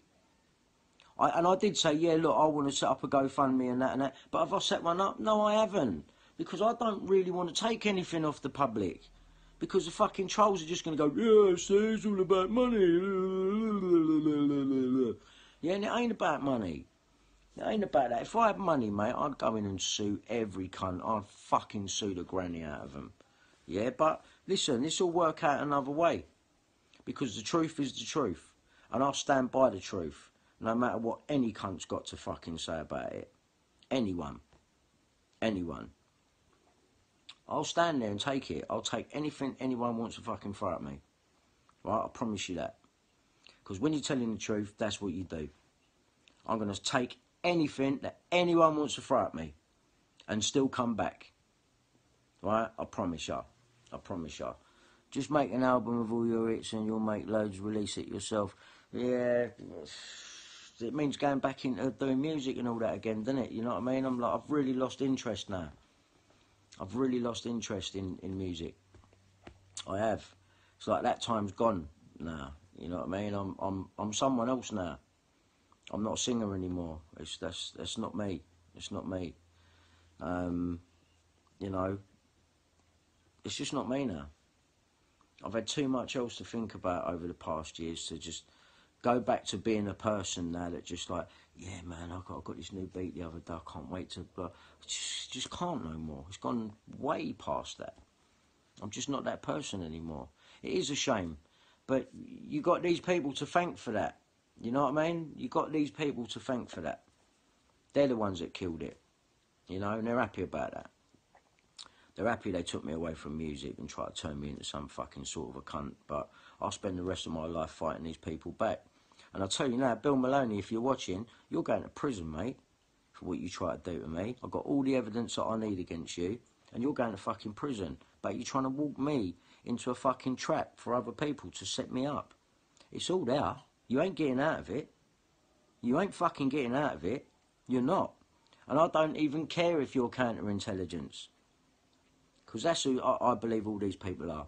I did say, yeah, look, I want to set up a GoFundMe and that. But have I set one up? No, I haven't. Because I don't really want to take anything off the public. Because the fucking trolls are just going to go, yeah, see, it's all about money. Yeah, and it ain't about money. It ain't about that. If I had money, mate, I'd go in and sue every cunt. I'd fucking sue the granny out of them. Yeah, but listen, this will work out another way. Because the truth is the truth. And I'll stand by the truth. no matter what any cunt's got to fucking say about it. Anyone. I'll stand there and take it. I'll take anything anyone wants to fucking throw at me. Right, I promise you that. Because when you're telling the truth, that's what you do. I'm going to take anything that anyone wants to throw at me and still come back. Right, I promise you. I promise you. Just make an album of all your hits and you'll make loads, release it yourself. Yeah, it means going back into doing music and all that again, doesn't it? You know what I mean? I'm like, I've really lost interest now. I've really lost interest in music. I have. It's like that time's gone now. You know what I mean? I'm someone else now. I'm not a singer anymore. That's not me. It's not me. You know, it's just not me now. I've had too much else to think about over the past years to just go back to being a person now that just like, yeah, man, I got this new beat the other day. I can't wait to. Just can't no more. It's gone way past that. I'm just not that person anymore. It is a shame, but you got these people to thank for that. You know what I mean? You got these people to thank for that. They're the ones that killed it. You know, and they're happy about that. They're happy they took me away from music and tried to turn me into some fucking sort of a cunt. But I'll spend the rest of my life fighting these people back. And I'll tell you now, Bill Maloney, if you're watching, you're going to prison, mate, for what you tried to do to me. I've got all the evidence that I need against you, and you're going to fucking prison. But you're trying to walk me into a fucking trap for other people to set me up. It's all there. You ain't getting out of it. You ain't fucking getting out of it. You're not. And I don't even care if you're counterintelligence. Because that's who I believe all these people are.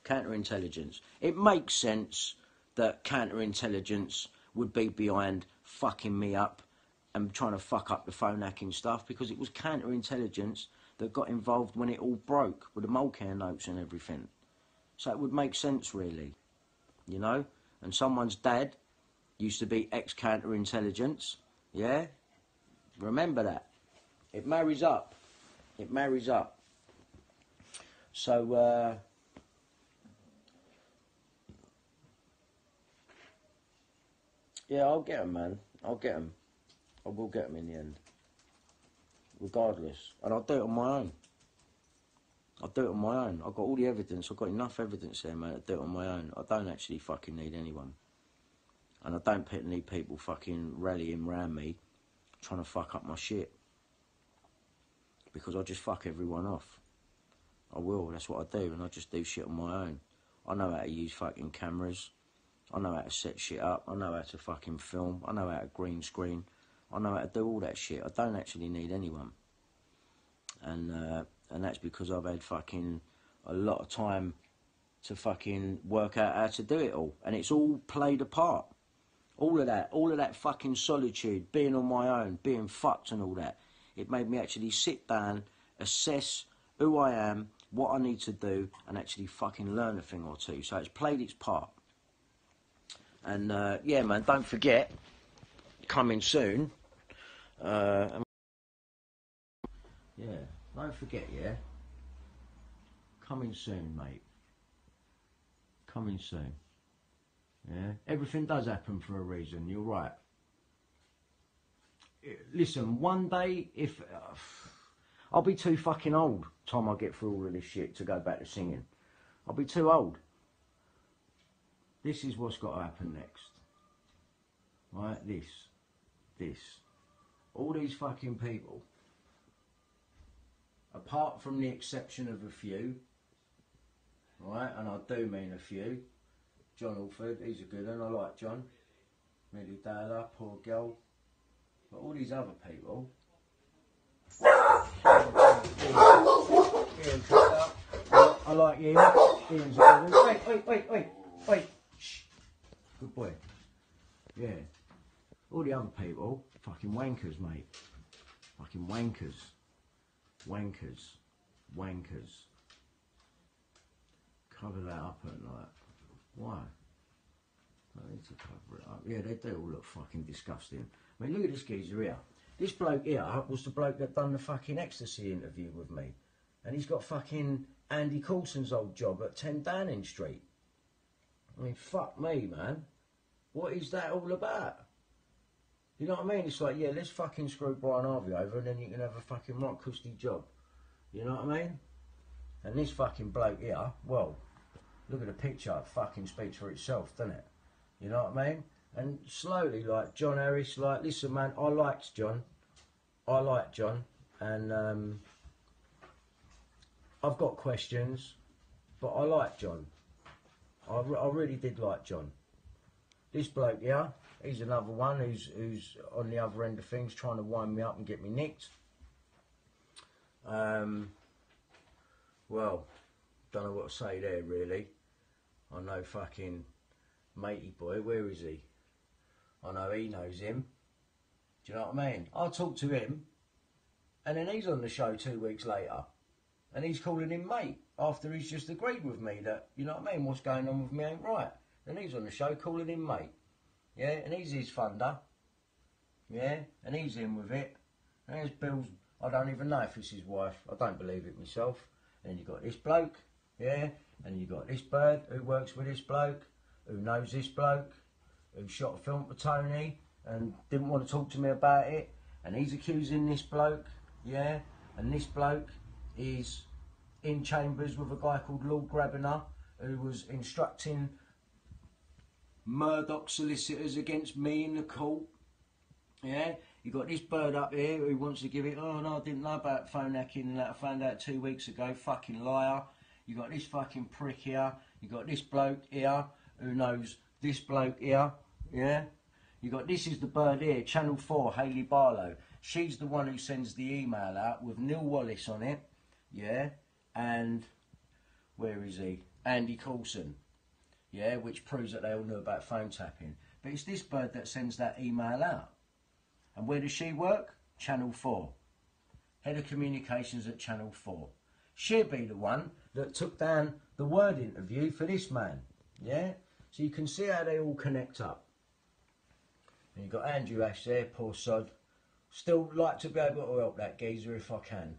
Counterintelligence. It makes sense that counterintelligence would be behind fucking me up and trying to fuck up the phone hacking stuff, because it was counterintelligence that got involved when it all broke with the Mulcair notes and everything. So it would make sense, really. You know? And someone's dad used to be ex-counterintelligence. Yeah? Remember that. It marries up. It marries up. So, yeah, I'll get them, man. I'll get them. I will get them in the end. Regardless. And I'll do it on my own. I'll do it on my own. I've got all the evidence. I've got enough evidence there, man, to do it on my own. I don't actually fucking need anyone. And I don't need people fucking rallying around me trying to fuck up my shit. Because I'll just fuck everyone off. I will, that's what I do, and I just do shit on my own. I know how to use fucking cameras. I know how to set shit up. I know how to fucking film. I know how to green screen. I know how to do all that shit. I don't actually need anyone. And that's because I've had fucking a lot of time to fucking work out how to do it all. And it's all played a part. All of that fucking solitude, being on my own, being fucked and all that. It made me actually sit down, assess who I am, what I need to do, and actually fucking learn a thing or two. So it's played its part. And yeah, man, don't forget, coming soon. Yeah, don't forget, yeah. Coming soon, mate. Coming soon. Yeah, everything does happen for a reason. You're right. Listen, one day, if I'll be too fucking old time I get through all of this shit to go back to singing. I'll be too old. This is what's got to happen next. Right, this. All these fucking people, apart from the exception of a few, right, and I do mean a few. John Alford, he's a good one, I like John. Millie Dowler, poor girl. But all these other people, I like Ian. Ian's a good one. Wait. Shh. Good boy. Yeah. All the other people, fucking wankers, mate. Fucking wankers. Wankers. Cover that up at night. Why? I need to cover it up. Yeah, they do all look fucking disgusting. I mean, look at this geezer here. This bloke here was the bloke that done the fucking ecstasy interview with me. And he's got fucking Andy Coulson's old job at 10 Downing Street. I mean, fuck me, man. What is that all about? You know what I mean? It's like, yeah, let's fucking screw Brian Harvey over and then you can have a fucking right cushy job. You know what I mean? And this fucking bloke here, well, look at the picture, it fucking speaks for itself, doesn't it? You know what I mean? And slowly, like, John Harris, like, listen, man, I liked John. I like John. And I've got questions, but I like John. I really did like John. This bloke here, he's another one who's on the other end of things, trying to wind me up and get me nicked. Well, don't know what to say there, really. I know fucking matey boy, where is he? I know he knows him. Do you know what I mean? I talk to him, and then he's on the show 2 weeks later, and he's calling him mate after he's just agreed with me that, you know what I mean, what's going on with me ain't right. And he's on the show calling him mate. Yeah, and he's his funder. Yeah, and he's in with it. And there's Bill's, I don't even know if it's his wife. I don't believe it myself. And then you got this bloke, yeah, and you got this bird who works with this bloke, who knows this bloke, who shot a film for Tony and didn't want to talk to me about it. And he's accusing this bloke, yeah, and this bloke is in chambers with a guy called Lord Grabiner, who was instructing Murdoch solicitors against me in the court. Yeah, you got this bird up here who wants to give it, oh no, I didn't know about phone hacking and that, I found out 2 weeks ago, fucking liar. You got this fucking prick here, you got this bloke here who knows this bloke here, yeah. You got, this is the bird here, Channel 4, Hayley Barlow. She's the one who sends the email out with Neil Wallace on it, yeah, and where is he? Andy Coulson, yeah, which proves that they all knew about phone tapping. But it's this bird that sends that email out. And where does she work? Channel 4. Head of Communications at Channel 4. She'll be the one that took down the word interview for this man, yeah? So you can see how they all connect up. And you've got Andrew Ash there, poor sod. Still like to be able to help that geezer if I can.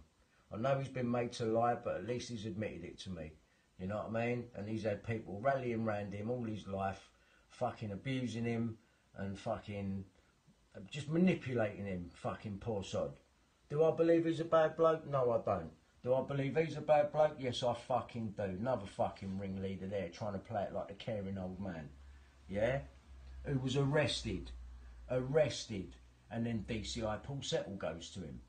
I know he's been made to lie, but at least he's admitted it to me. You know what I mean? And he's had people rallying round him all his life, fucking abusing him and fucking just manipulating him, fucking poor sod. Do I believe he's a bad bloke? No, I don't. Do I believe he's a bad bloke? Yes, I fucking do. Another fucking ringleader there trying to play it like a caring old man. Yeah? Who was arrested, and then DCI Paul Settle goes to him.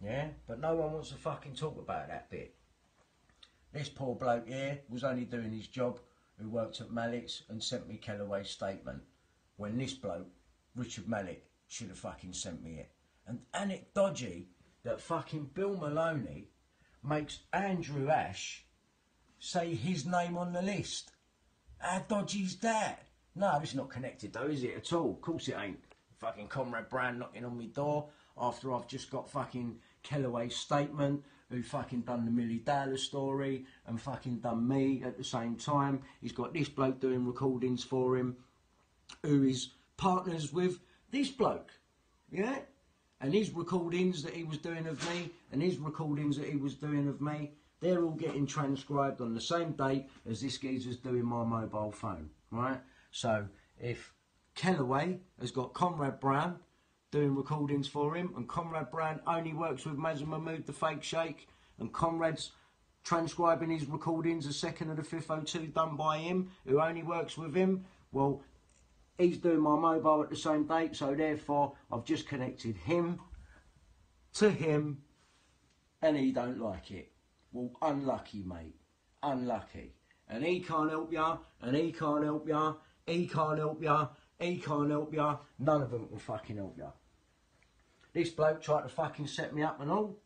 Yeah? But no one wants to fucking talk about that bit. This poor bloke here was only doing his job, who worked at Mallett's and sent me Kellaway's statement, when this bloke, Richard Mallett, should have fucking sent me it. And it dodgy that fucking Bill Maloney makes Andrew Ash say his name on the list. How dodgy's that? No, it's not connected though, is it at all? Of course it ain't. Fucking Comrade Brown knocking on my door after I've just got fucking Kellaway's statement, who fucking done the Millie Dowler story and fucking done me at the same time. He's got this bloke doing recordings for him, who is partners with this bloke, yeah? And his recordings that he was doing of me, and his recordings that he was doing of me, they're all getting transcribed on the same date as this geezer's doing my mobile phone, right? So if Kellaway has got Comrade Brown doing recordings for him, and Comrade Brown only works with Mazza Mahmood, the fake sheikh, and Comrade's transcribing his recordings, the 2nd of the 5th 02 done by him, who only works with him, well, he's doing my mobile at the same date, so therefore I've just connected him to him, and he don't like it. Well, unlucky, mate. Unlucky. And he can't help ya, and he can't help ya, he can't help ya, he can't help ya. None of them can fucking help ya. This bloke tried to fucking set me up and all.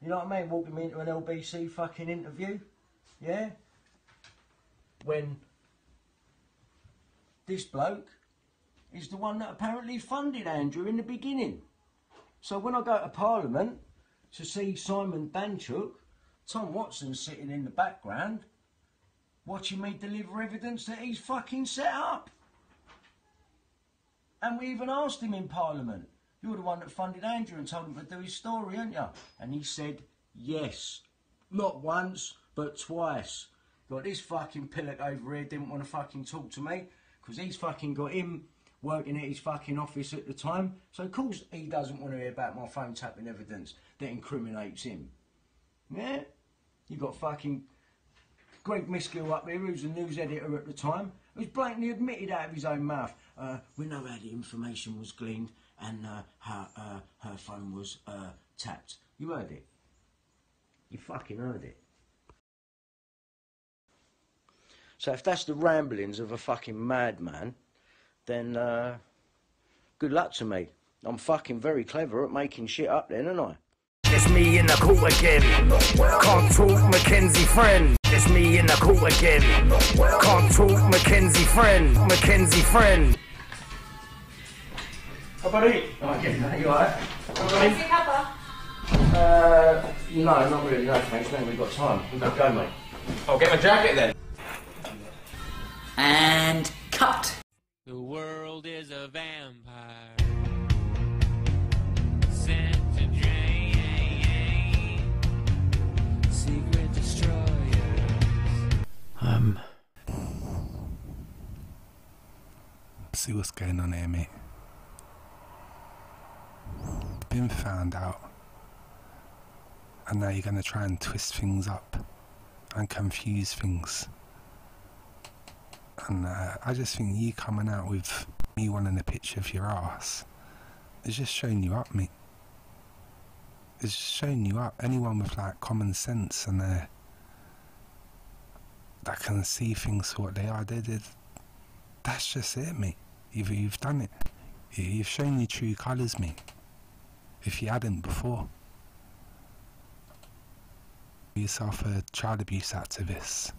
You know what I mean? Walking me into an LBC fucking interview. Yeah? When this bloke is the one that apparently funded Andrew in the beginning. So when I go to Parliament to see Simon Danchuk, Tom Watson's sitting in the background watching me deliver evidence that he's fucking set up. And we even asked him in Parliament, you're the one that funded Andrew and told him to do his story, aren't you? And he said, yes. Not once, but twice. Got this fucking pillock over here, didn't want to fucking talk to me, because he's fucking got him working at his fucking office at the time, so of course he doesn't want to hear about my phone tapping evidence that incriminates him. Yeah? You got fucking Greg Miskill up here, who's the news editor at the time, who's blatantly admitted out of his own mouth, we know how the information was gleaned and her phone was tapped. You heard it. You fucking heard it. So if that's the ramblings of a fucking madman, then good luck to me. I'm fucking very clever at making shit up then, aren't I? It's me in the court again. Can't talk, Mackenzie friend. It's me in the court again. Can't talk, Mackenzie friend. Mackenzie friend. Hi, buddy. Oh, okay, mate, you alright? Is it cover? No, not really, no thanks, we haven't really got time. We've got to go, mate. I'll get my jacket then. And cut. The world is a vampire sent to drain secret destroyers. See what's going on here, mate. Been found out, and now you're gonna try and twist things up and confuse things. And I just think you coming out with me wanting a picture of your ass is just showing you up, mate. It's just showing you up. Anyone with like common sense and that can see things for what they are, that's just it, mate. You've done it. You've shown your true colours, mate. If you hadn't before. Yourself a child abuse activist.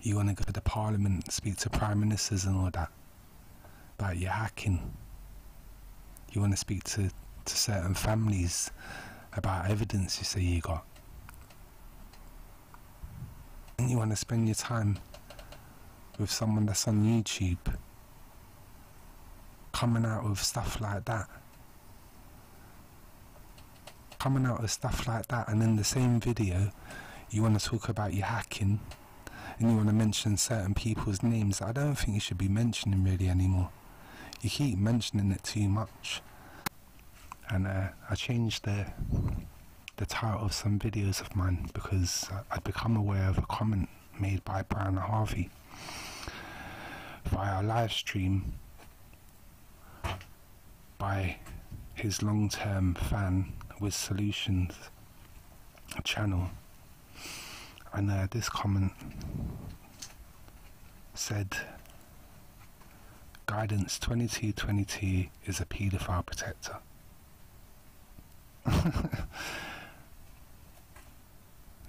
You want to go to the parliament, speak to prime ministers and all that about your hacking. You want to speak to certain families about evidence you say you got. And you want to spend your time with someone that's on YouTube coming out with stuff like that. Coming out with stuff like that, and in the same video you want to talk about your hacking and you want to mention certain people's names that I don't think you should be mentioning really anymore. You keep mentioning it too much. And I changed the title of some videos of mine because I'd become aware of a comment made by Brian Harvey via a live stream by his long-term fan with Solutions channel. And this comment said, Guidance 2222 is a paedophile protector.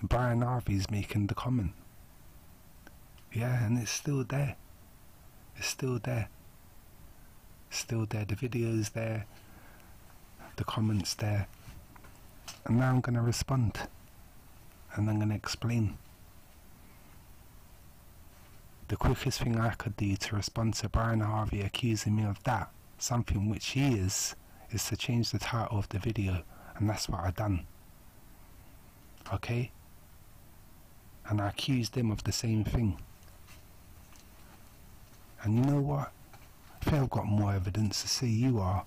Brian Harvey's making the comment. Yeah, and it's still there. It's still there. It's still there. The video's there. The comments there. And now I'm going to respond. And I'm going to explain. The quickest thing I could do to respond to Brian Harvey accusing me of that, something which he is to change the title of the video. And that's what I done. Okay? And I accused him of the same thing. And you know what? I think I've got more evidence to say you are.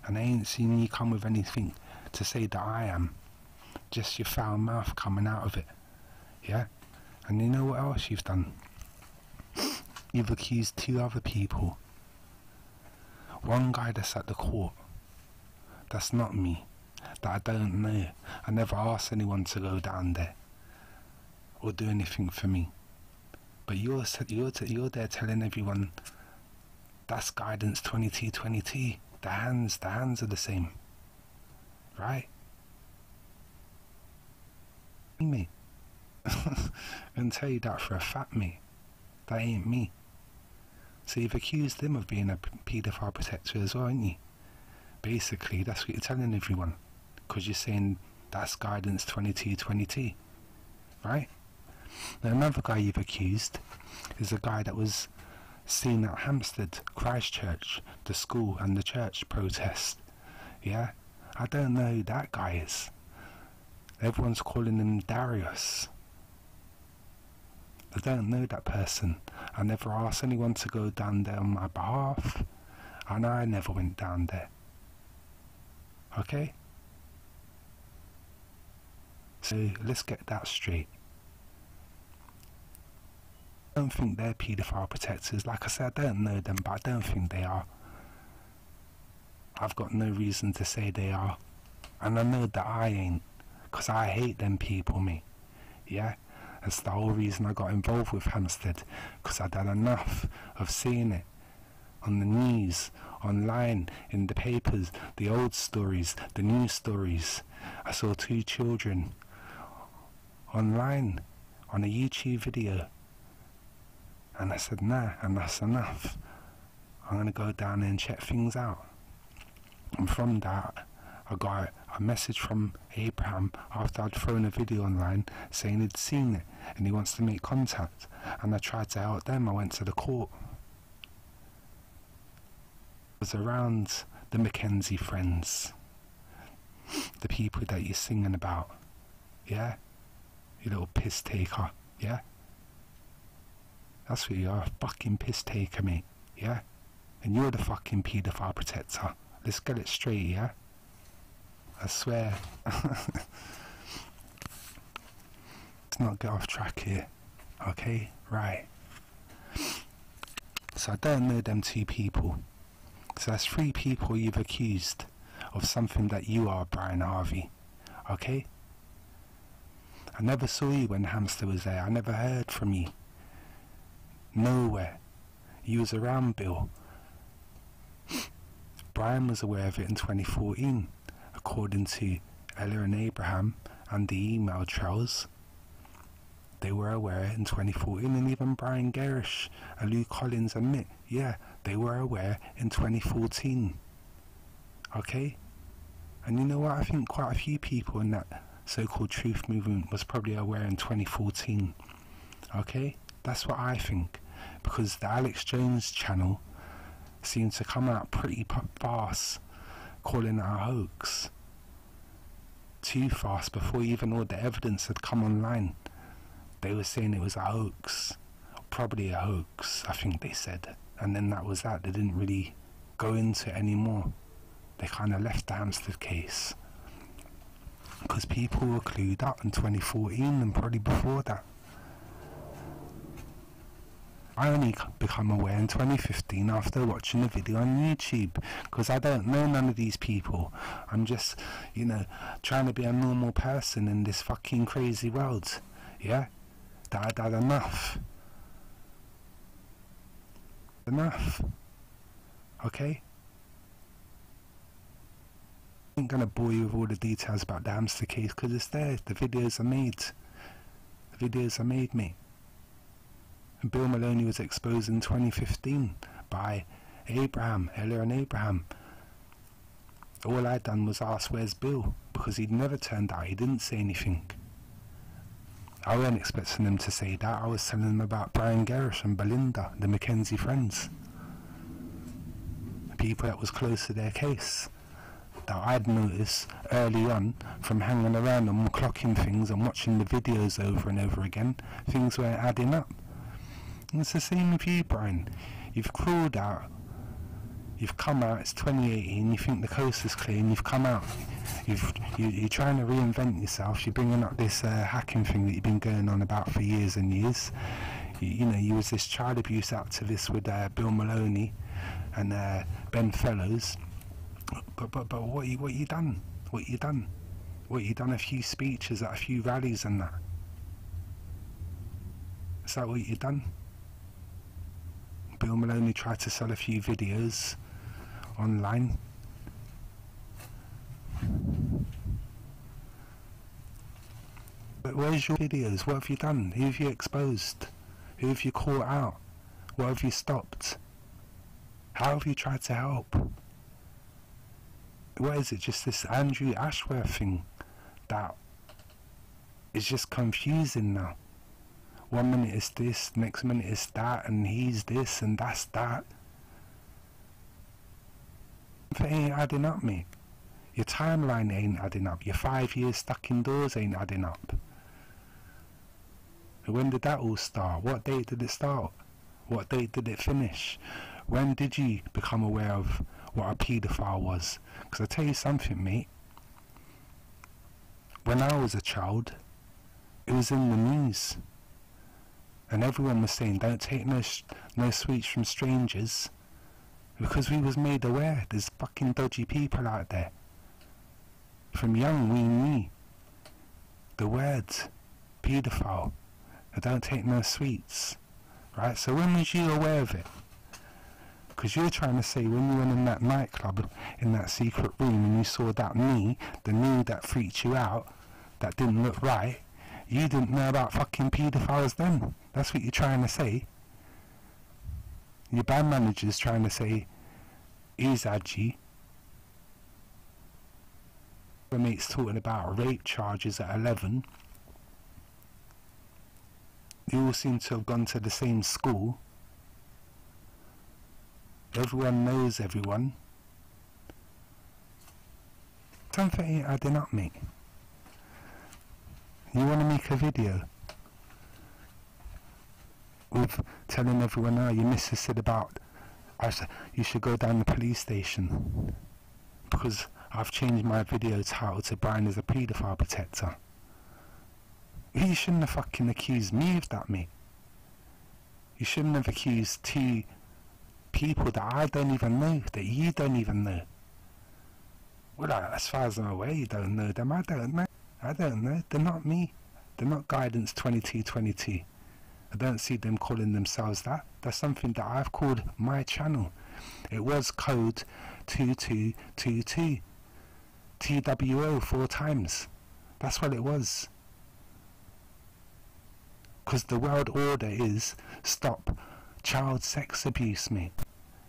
And I ain't seen you come with anything to say that I am. Just your foul mouth coming out of it. Yeah? And you know what else you've done? You've accused 2 other people. One guy that's at the court. That's not me. That I don't know. I never asked anyone to go down there or do anything for me. But you're there telling everyone that's Guidance 2222. The hands are the same. Right? Me. I can tell you that for a fact, mate. That ain't me. So you've accused him of being a paedophile protector as well, ain't you? Basically, that's what you're telling everyone. Because you're saying that's Guidance 2222. Right? Now another guy you've accused is a guy that was seen at Hampstead, Christchurch, the school and the church protest. Yeah? I don't know who that guy is. Everyone's calling him Darius. I don't know that person. I never asked anyone to go down there on my behalf, and I never went down there. Okay? So let's get that straight. I don't think they're paedophile protectors. Like I said, I don't know them, but I don't think they are. I've got no reason to say they are. And I know that I ain't, because I hate them people, mate. Yeah? That's the whole reason I got involved with Hampstead, because I'd had enough of seeing it on the news, online, in the papers, the old stories, the new stories. I saw 2 children online on a YouTube video, and I said, nah, and that's enough. I'm going to go down there and check things out. And from that, I got a message from Abraham after I'd thrown a video online saying he'd seen it and he wants to make contact, and I tried to help them. I went to the court. It was around the Mackenzie friends, the people that you're singing about, yeah? You little piss taker, yeah? That's what you are, a fucking piss taker, mate, yeah? And you're the fucking paedophile protector. Let's get it straight, yeah? I swear. Let's not get off track here, okay? Right. So I don't know them 2 people. So that's 3 people you've accused of something that you are, Brian Harvey, okay? I never saw you when Hampstead was there. I never heard from you. Nowhere. You was around, Bill. Brian was aware of it in 2014, according to Ella and Abraham and the email trails. They were aware in 2014, and even Brian Garish and Lou Collins admit, yeah, they were aware in 2014. Okay? And you know what? I think quite a few people in that so-called truth movement was probably aware in 2014. Okay? That's what I think. Because the Alex Jones channel seemed to come out pretty fast, calling it a hoax. Too fast, before even all the evidence had come online. They were saying it was a hoax. Probably a hoax, I think they said. And then that was that. They didn't really go into it anymore. They kind of left the Hampstead case. Because people were clued up in 2014 and probably before that. I only become aware in 2015 after watching a video on YouTube, because I don't know none of these people. I'm just, you know, trying to be a normal person in this fucking crazy world, yeah? That I'd had enough. Enough. Okay? I'm not going to bore you with all the details about the Hampstead case, because it's there. The videos are made. The videos are made, mate. And Bill Maloney was exposed in 2015 by Abraham, Ella and Abraham. All I'd done was ask, where's Bill? Because he'd never turned out, he didn't say anything. I wasn't expecting them to say that. I was telling them about Brian Garish and Belinda, the Mackenzie friends. The people that was close to their case. That I'd noticed early on from hanging around and clocking things and watching the videos over and over again, things weren't adding up. And it's the same with you, Brian. You've crawled out, you've come out, it's 2018, you think the coast is clear, and you've come out. You're trying to reinvent yourself, you're bringing up this hacking thing that you've been going on about for years and years. You know, you was this child abuse activist with Bill Maloney and Ben Fellows. But what you done? What you done? What you done? A few speeches at a few rallies and that. Is that what you done? Bill Maloney tried to sell a few videos online. But where's your videos? What have you done? Who have you exposed? Who have you caught out? What have you stopped? How have you tried to help? What is it? Just this Andrew Ashworth thing that is just confusing now. 1 minute is this, next minute is that, and he's this and that's that. It ain't adding up, mate. Your timeline ain't adding up. Your 5 years stuck indoors ain't adding up. When did that all start? What date did it start? What date did it finish? When did you become aware of what a paedophile was? Because I tell you something, mate. When I was a child, it was in the news. And everyone was saying, don't take no sweets from strangers. Because we was made aware there's fucking dodgy people out there. From young we knew the words paedophile, don't take no sweets. Right, so when was you aware of it? Because you're trying to say when you went in that nightclub, in that secret room, and you saw that knee, the knee that freaked you out, that didn't look right, you didn't know about fucking paedophiles then. That's what you're trying to say. Your band manager's trying to say, he's Adji. My mate's talking about rape charges at 11. You all seem to have gone to the same school. Everyone knows everyone. Something ain't adding up, mate. You want to make a video with telling everyone, oh, your missus said about you should go down the police station because I've changed my video title to Brian is a paedophile protector. You shouldn't have fucking accused me of that, mate. You shouldn't have accused two people that I don't even know, that you don't even know. Well, as far as I'm aware, you don't know them. I don't know. They're not me. They're not Guidance 2222. I don't see them calling themselves that. That's something that I've called my channel. It was code 2222. TWO 4 times. That's what it was. Because the world order is stop child sex abuse, mate.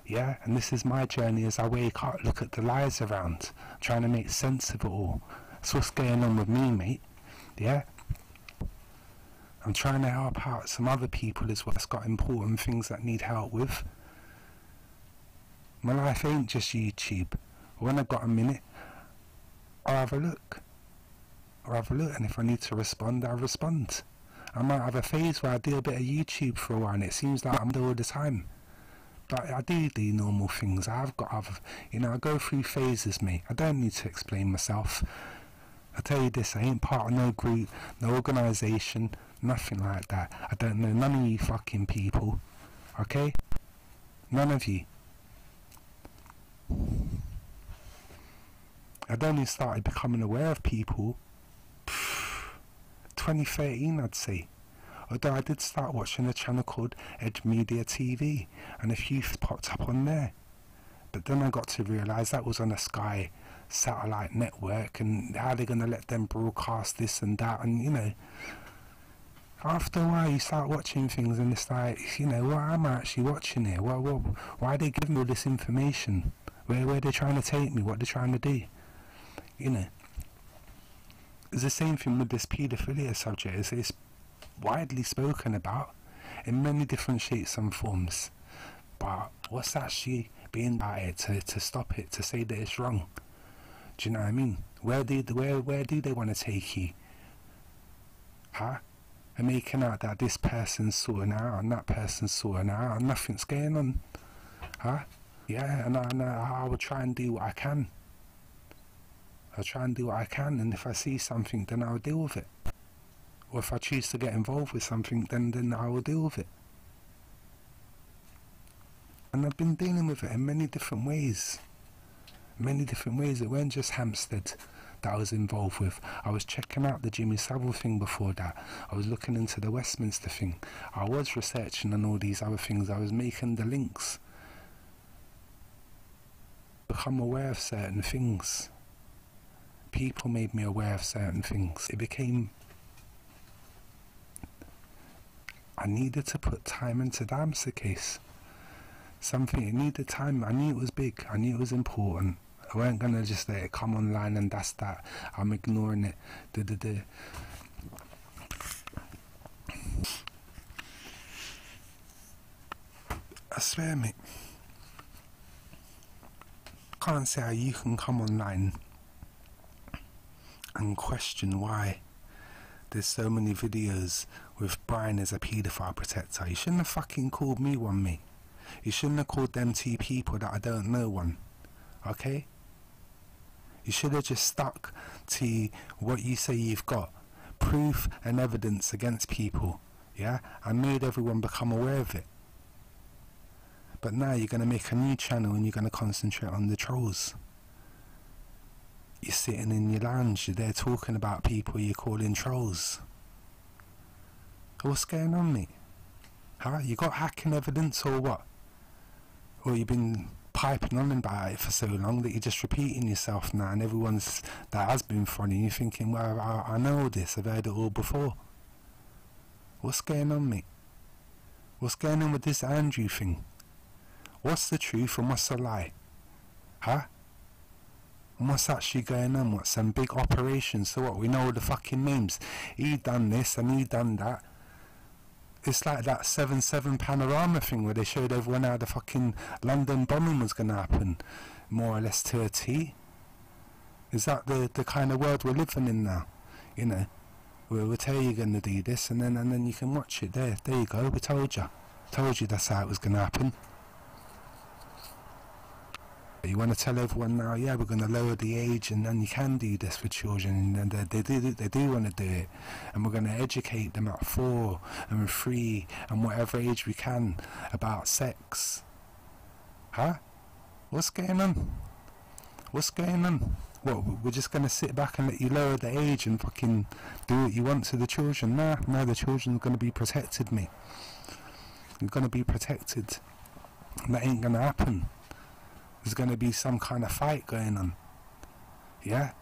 Yeah, and this is my journey as I wake up, look at the lies around, trying to make sense of it all. That's what's going on with me, mate. Yeah, I'm trying to help out some other people as well that's got important things that need help with. My life ain't just YouTube. When I've got a minute, I'll have a look. And if I need to respond, I'll respond. I might have a phase where I do a bit of YouTube for a while and it seems like I'm there all the time. But I do normal things. I've got other, I go through phases, mate. I don't need to explain myself. I tell you this, I ain't part of no group, no organisation, nothing like that. I don't know none of you fucking people. Okay? None of you. I'd only started becoming aware of people 2013, I'd say. Although I did start watching a channel called Edge Media TV, and a few popped up on there. But then I got to realise that was on a Sky satellite network, and how they're going to let them broadcast this and that, and after a while you start watching things and it's like, what am I actually watching here? Why are they giving me all this information? Where are they trying to take me? What they're trying to do? It's the same thing with this paedophilia subject. It's widely spoken about in many different shapes and forms, but what's actually being about it to stop it, to say that it's wrong? Do you know what I mean? Where do they want to take you? Huh? And making out that this person's sorting out and that person's sorting out and nothing's going on. Huh? Yeah, and I will try and do what I can. I'll try and do what I can, and if I see something, then I'll deal with it. Or if I choose to get involved with something, then I will deal with it. And I've been dealing with it in many different ways. It weren't just Hampstead that I was involved with. I was checking out the Jimmy Savile thing before that. I was looking into the Westminster thing. I was researching on all these other things. I was making the links. Become aware of certain things. People made me aware of certain things. It became... I needed to put time into the Hampstead case. Something, it needed time. I knew it was big. I knew it was important. I weren't going to just let it come online and that's that. I'm ignoring it. I swear, mate. I can't say how you can come online and question why there's so many videos with Brian as a paedophile protector. You shouldn't have fucking called me one, mate. You shouldn't have called them two people that I don't know one. Okay? You should have just stuck to what you say you've got. Proof and evidence against people. Yeah? And made everyone become aware of it. But now you're going to make a new channel and you're going to concentrate on the trolls. You're sitting in your lounge, you're there talking about people you're calling trolls. What's going on, mate? Huh? You got hacking evidence or what? Or you've been piping on about it for so long that you're just repeating yourself now, and everyone's that has been funny, you're thinking, well, I know all this, I've heard it all before. What's going on, mate? What's going on with this Andrew thing? What's the truth and what's the lie? Huh? And what's actually going on? What, some big operation? So what, we know all the fucking names. He done this and he done that. It's like that 7/7 panorama thing where they showed everyone how the fucking London bombing was going to happen, more or less to a T. Is that the kind of world we're living in now? You know, we'll tell you you're going to do this, and then you can watch it. There you go. We told you that's how it was going to happen. You want to tell everyone now, yeah, we're going to lower the age, and then you can do this with children, and they do want to do it, and we're going to educate them at 4 and 3 and whatever age we can about sex. Huh? What's going on? What's going on? What, we're just going to sit back and let you lower the age and fucking do what you want to the children? Nah, the children are going to be protected, mate. They're going to be protected. That ain't going to happen. There's going to be some kind of fight going on. Yeah?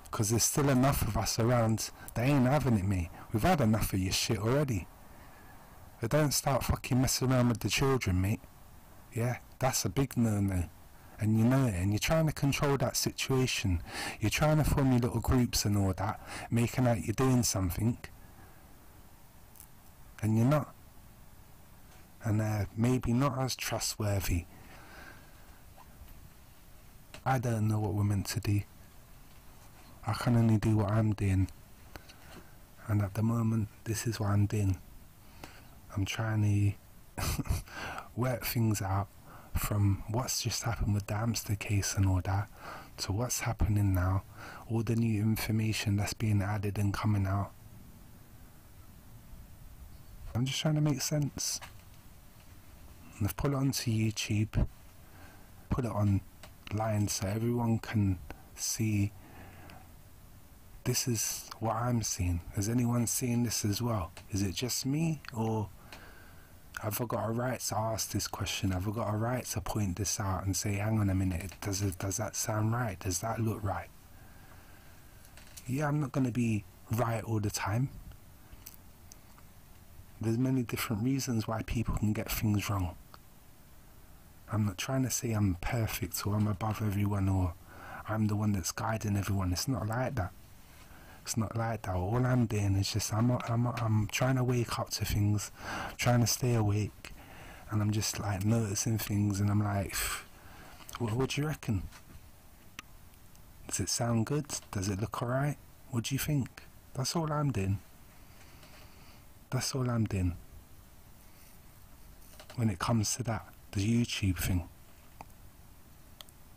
Because there's still enough of us around. They ain't having it, mate. We've had enough of your shit already. But don't start fucking messing around with the children, mate. Yeah? That's a big no-no. And you know it. And you're trying to control that situation. You're trying to form your little groups and all that. Making out you're doing something. And you're not. And maybe not as trustworthy. I don't know what we're meant to do. I can only do what I'm doing. And at the moment, this is what I'm doing. I'm trying to work things out from what's just happened with the Hampstead case and all that, to what's happening now, all the new information that's being added and coming out. I'm just trying to make sense. And I've put it onto YouTube, put it on line so everyone can see this is what I'm seeing. Is anyone seeing this as well? Is it just me, or have I got a right to ask this question? Have I got a right to point this out and say, hang on a minute, does that sound right? Does that look right? Yeah, I'm not going to be right all the time. There's many different reasons why people can get things wrong. I'm not trying to say I'm perfect or I'm above everyone or I'm the one that's guiding everyone. It's not like that. It's not like that. All I'm doing is just I'm trying to wake up to things, trying to stay awake, and I'm just like noticing things, and I'm like, what do you reckon? Does it sound good? Does it look alright? What do you think? That's all I'm doing. That's all I'm doing. When it comes to that, the YouTube thing,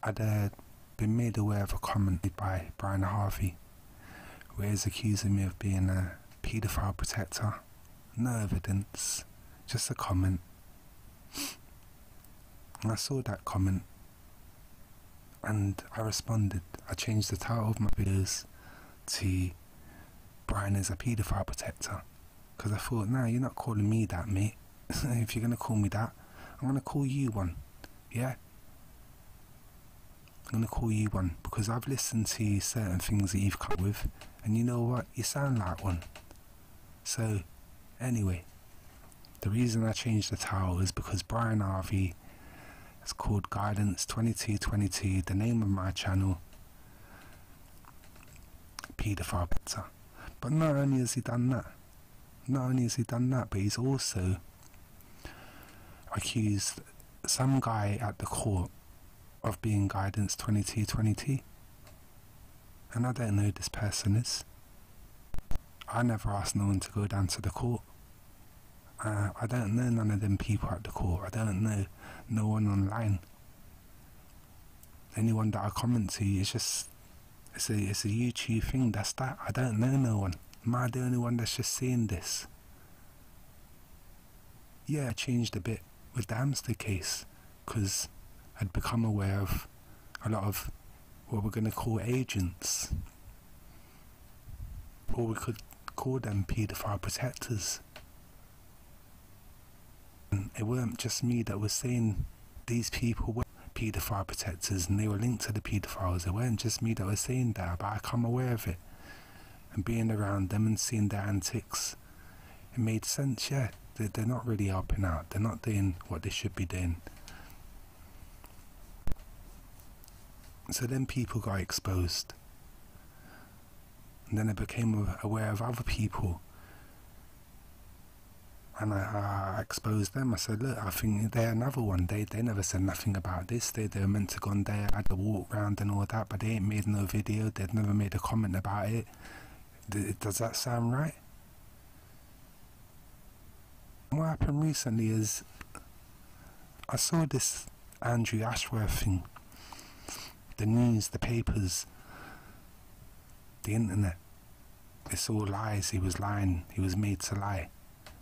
I'd been made aware of a comment by Brian Harvey where he's accusing me of being a paedophile protector. No evidence, just a comment. And I saw that comment and I responded. I changed the title of my videos to Brian is a paedophile protector, because I thought, nah, you're not calling me that, mate. If you're going to call me that, I'm going to call you one. Yeah? I'm going to call you one, because I've listened to certain things that you've come with, and you know what? You sound like one. So, anyway, the reason I changed the title is because Brian Harvey has called Guidance 2222, the name of my channel, paedophile protector. But not only has he done that, but he's also accused some guy at the court of being Guidance 2222. And I don't know who this person is. I never asked no one to go down to the court. I don't know none of them people at the court. I don't know no one online. Anyone that I comment to is just, it's a YouTube thing, that's that. I don't know no one. Am I the only one that's just seeing this? Yeah, I changed a bit with the Hampstead case, because I'd become aware of a lot of what we're going to call agents, or we could call them paedophile protectors. And it weren't just me that was saying these people were paedophile protectors and they were linked to the paedophiles. It weren't just me that was saying that, but I come aware of it, and being around them and seeing their antics, it made sense. Yeah, they're not really helping out, they're not doing what they should be doing. So then people got exposed, and then I became aware of other people, and I exposed them. I said, look, I think they're another one. They never said nothing about this. They were meant to go on there, had a walk round and all that, but they ain't made no video. They'd never made a comment about it. Does that sound right? What happened recently is I saw this Andrew Ashworth thing. The news, the papers, the internet. It's all lies. He was lying. He was made to lie.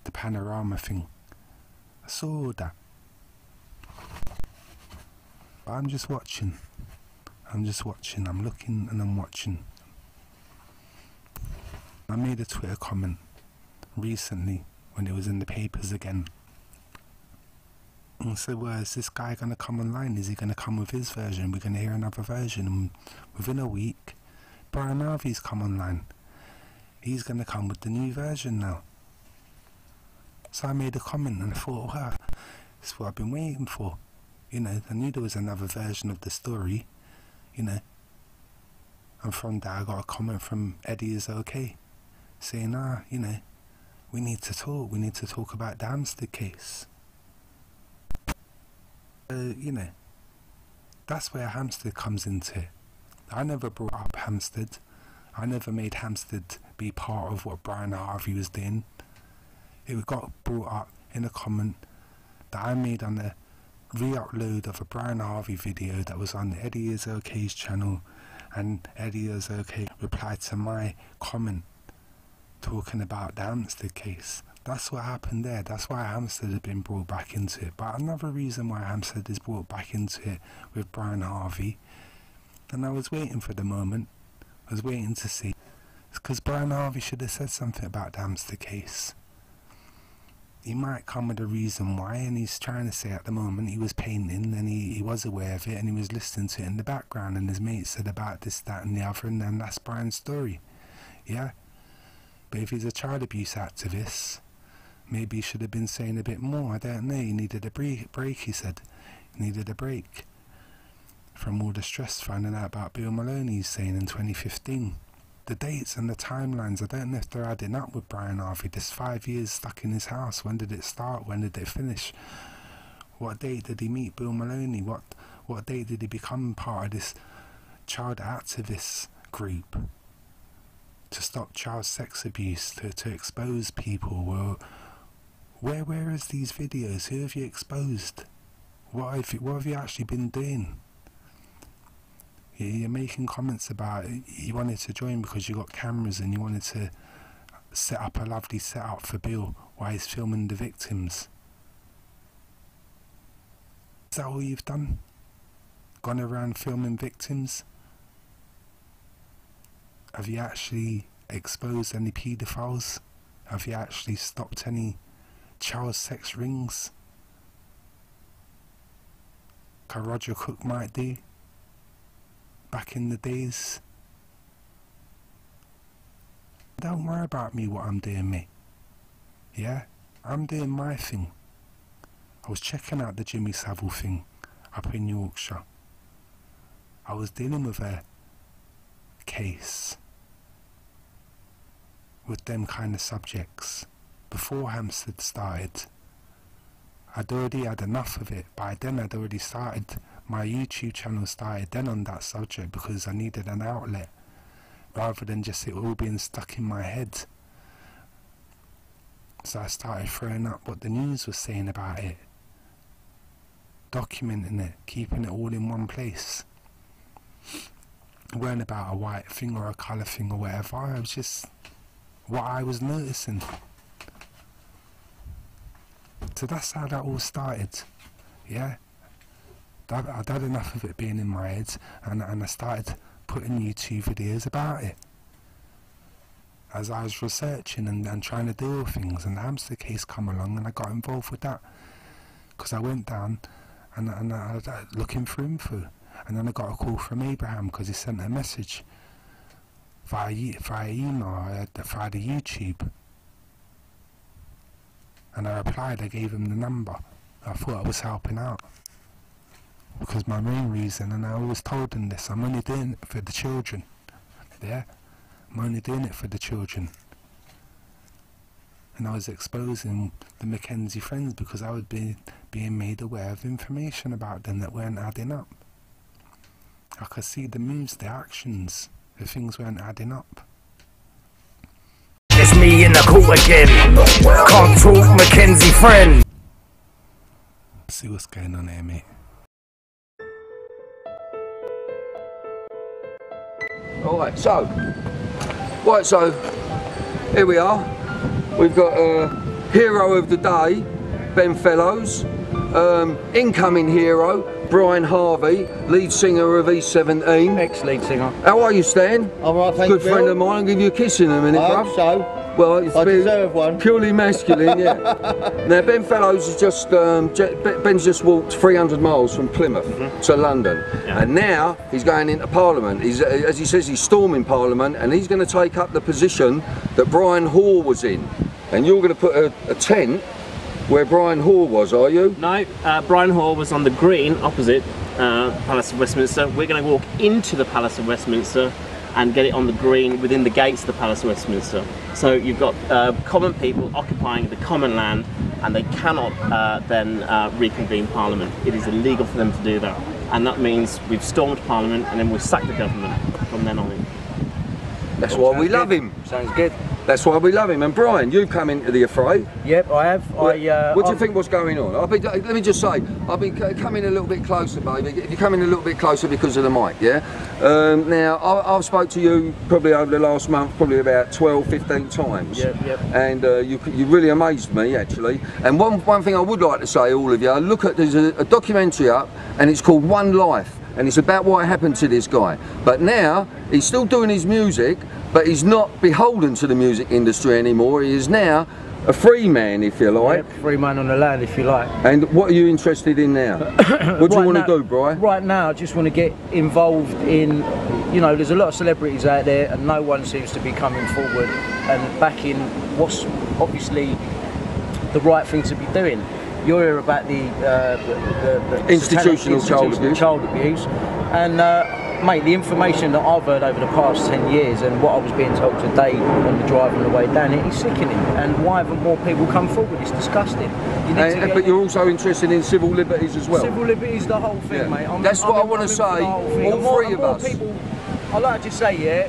The panorama thing. I saw all that. But I'm just watching. I'm just watching. I'm looking and I'm watching. I made a Twitter comment recently when it was in the papers again. And so, is this guy going to come online? Is he going to come with his version? We're going to hear another version. And within a week, Brian Harvey's come online. He's going to come with the new version now. So I made a comment and I thought, wow, this is what I've been waiting for. You know, I knew there was another version of the story, you know. And from that I got a comment from Eddie Is Okay, saying, you know, we need to talk about the Hampstead case. You know, that's where Hampstead comes into it. I never brought up Hampstead. I never made Hampstead be part of what Brian Harvey was doing. It got brought up in a comment that I made on a re-upload of a Brian Harvey video that was on Eddie Is OK's channel, and Eddie Is OK replied to my comment talking about the Hampstead case. That's what happened there. That's why Hampstead had been brought back into it. But another reason why Hampstead is brought back into it with Brian Harvey, and I was waiting for the moment, I was waiting to see, it's because Brian Harvey should have said something about the Hampstead case. He might come with a reason why, and he's trying to say at the moment he was painting and he was aware of it and he was listening to it in the background, and his mate said about this, that and the other, and then that's Brian's story. Yeah? But if he's a child abuse activist, maybe he should have been saying a bit more. I don't know. He needed a break, he said. He needed a break from all the stress finding out about Bill Maloney, he's saying, in 2015. The dates and the timelines, I don't know if they're adding up with Brian Harvey. This 5 years stuck in his house. When did it start? When did it finish? What date did he meet Bill Maloney? What date did he become part of this child activist group to stop child sex abuse, to expose people? Well, where is these videos? Who have you exposed? What have you actually been doing? You're making comments about you wanted to join because you got cameras and you wanted to set up a lovely setup for Bill while he's filming the victims. Is that all you've done? Gone around filming victims? Have you actually exposed any paedophiles? Have you actually stopped any child sex rings? Like Roger Cook might do back in the days. Don't worry about me, what I'm doing, mate. Yeah? I'm doing my thing. I was checking out the Jimmy Savile thing up in Yorkshire. I was dealing with a case with them kind of subjects before Hampstead started. I'd already had enough of it. By then I'd already started, my YouTube channel started then on that subject because I needed an outlet rather than just it all being stuck in my head. So I started throwing up what the news was saying about it, documenting it, keeping it all in one place. It weren't about a white thing or a colour thing or whatever, it was just what I was noticing. So that's how that all started, yeah. I'd had enough of it being in my head, and I started putting YouTube videos about it. As I was researching and trying to deal with things, and the Hampstead case come along, and I got involved with that. Because I went down and I was looking for info, and then I got a call from Abraham because he sent a message via email, via the YouTube. And I replied, I gave him the number. I thought I was helping out. Because my main reason, and I always told him this, I'm only doing it for the children. Yeah? I'm only doing it for the children. And I was exposing the Mackenzie friends because I was being made aware of information about them that weren't adding up. I could see the moves, the actions, the things weren't adding up. It's me in the court again. Can't talk, Mackenzie friend. Let's see what's going on here, mate. Alright, so here we are. We've got hero of the day, Ben Fellows, incoming hero, Brian Harvey, lead singer of E17. Ex-lead singer. How are you, Stan? I'm right, thank you. Good friend of mine, I'll give you a kiss in a minute, bruv. I hope so. Well, it's I deserve one. Purely masculine, yeah. Now, Ben Fellows has just, Ben's just walked 300 miles from Plymouth to London. Yeah. And now he's going into Parliament. He's, as he says, he's storming Parliament, and he's going to take up the position that Brian Hoare was in. And you're going to put a tent where Brian Hoare was, are you? No, Brian Hoare was on the green opposite Palace of Westminster. We're going to walk into the Palace of Westminster and get it on the green within the gates of the Palace of Westminster. So you've got common people occupying the common land, and they cannot then reconvene Parliament. It is illegal for them to do that. And that means we've stormed Parliament, and then we've sacked the government from then on in. That's why we love him. Sounds good. That's why we love him. And Brian, you've come into the affray. Yep, I have. What do you think what's going on? Let me just say, I've been coming a little bit closer, baby. If you're coming a little bit closer because of the mic, yeah? Now, I've spoke to you probably over the last month, probably about 12, 15 times. Yep. And you really amazed me, actually. And one thing I would like to say, all of you, there's a documentary up, and it's called One Life. And it's about what happened to this guy. But now, he's still doing his music, but he's not beholden to the music industry anymore. He is now a free man, if you like. Yep, free man on the land, if you like. And what are you interested in now? What do you want to do, Brian? Right now, I just want to get involved in, you know, there's a lot of celebrities out there, and no one seems to be coming forward and backing what's obviously the right thing to be doing. You hear about the institutional child abuse, and mate, the information that I've heard over the past 10 years and what I was being told today on the drive on the way down, it is sickening. And why haven't more people come forward? It's disgusting. But you're also interested in civil liberties as well. Civil liberties, the whole thing, mate. That's what I want to say. All three of us. People, I like to say, yeah,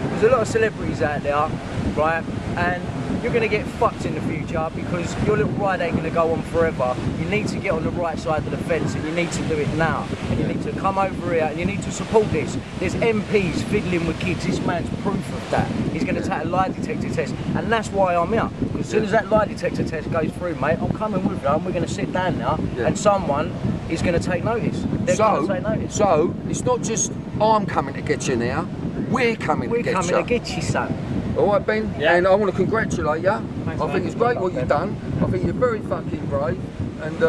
there's a lot of celebrities out there, right? And you're going to get fucked in the future because your little ride ain't going to go on forever. You need to get on the right side of the fence, and you need to do it now. And you need to come over here and you need to support this. There's MPs fiddling with kids. This man's proof of that. He's going to take a lie detector test, and that's why I'm here. Because as soon as that lie detector test goes through, mate, I'm coming with you, and we're going to sit down now, and someone is going to take notice. They're going to take notice. So it's not just I'm coming to get you now. We're coming to get you. We're coming to get you, son. All right, Ben, and I want to congratulate you. I think it's great what you've done. I think you're very fucking brave, and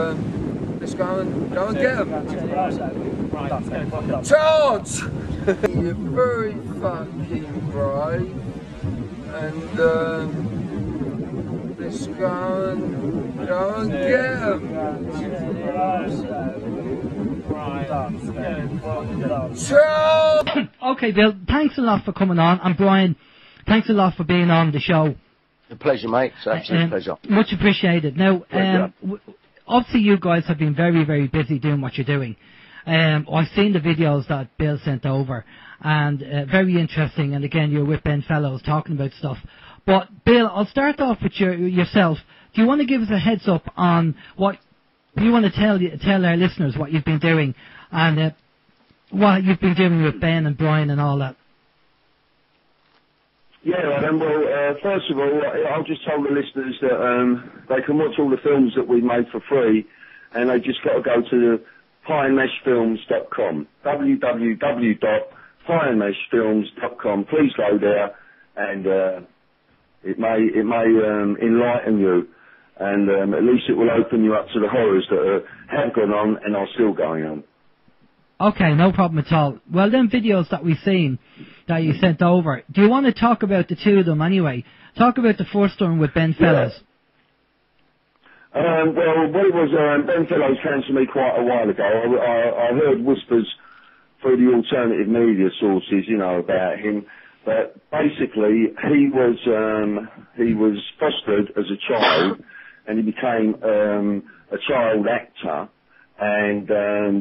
let's go and get them. Charge! You're very fucking brave, and let's go and get them. Charge! Okay, Bill, thanks a lot for coming on, and Brian, thanks a lot for being on the show. A pleasure, mate. It's an absolute pleasure. Much appreciated. Now, obviously you guys have been very, very busy doing what you're doing. I've seen the videos that Bill sent over, and very interesting, and again, you're with Ben Fellows talking about stuff. But Bill, I'll start off with yourself. Do you want to give us a heads up on what you want to tell our listeners what you've been doing and what you've been doing with Ben and Brian and all that? Yeah, Adam, well, first of all, I'll just tell the listeners that they can watch all the films that we've made for free, and they just got to go to pinemeshfilms.com, www.pinemeshfilms.com. Please go there, and it may enlighten you, and at least it will open you up to the horrors that have gone on and are still going on. Okay, no problem at all. Well, them videos that we've seen that you sent over, do you want to talk about the two of them anyway? Talk about the first one with Ben Fellows. Well, what it was, Ben Fellows came to me quite a while ago. I heard whispers through the alternative media sources, you know, about him. But basically, he was fostered as a child, and he became a child actor. And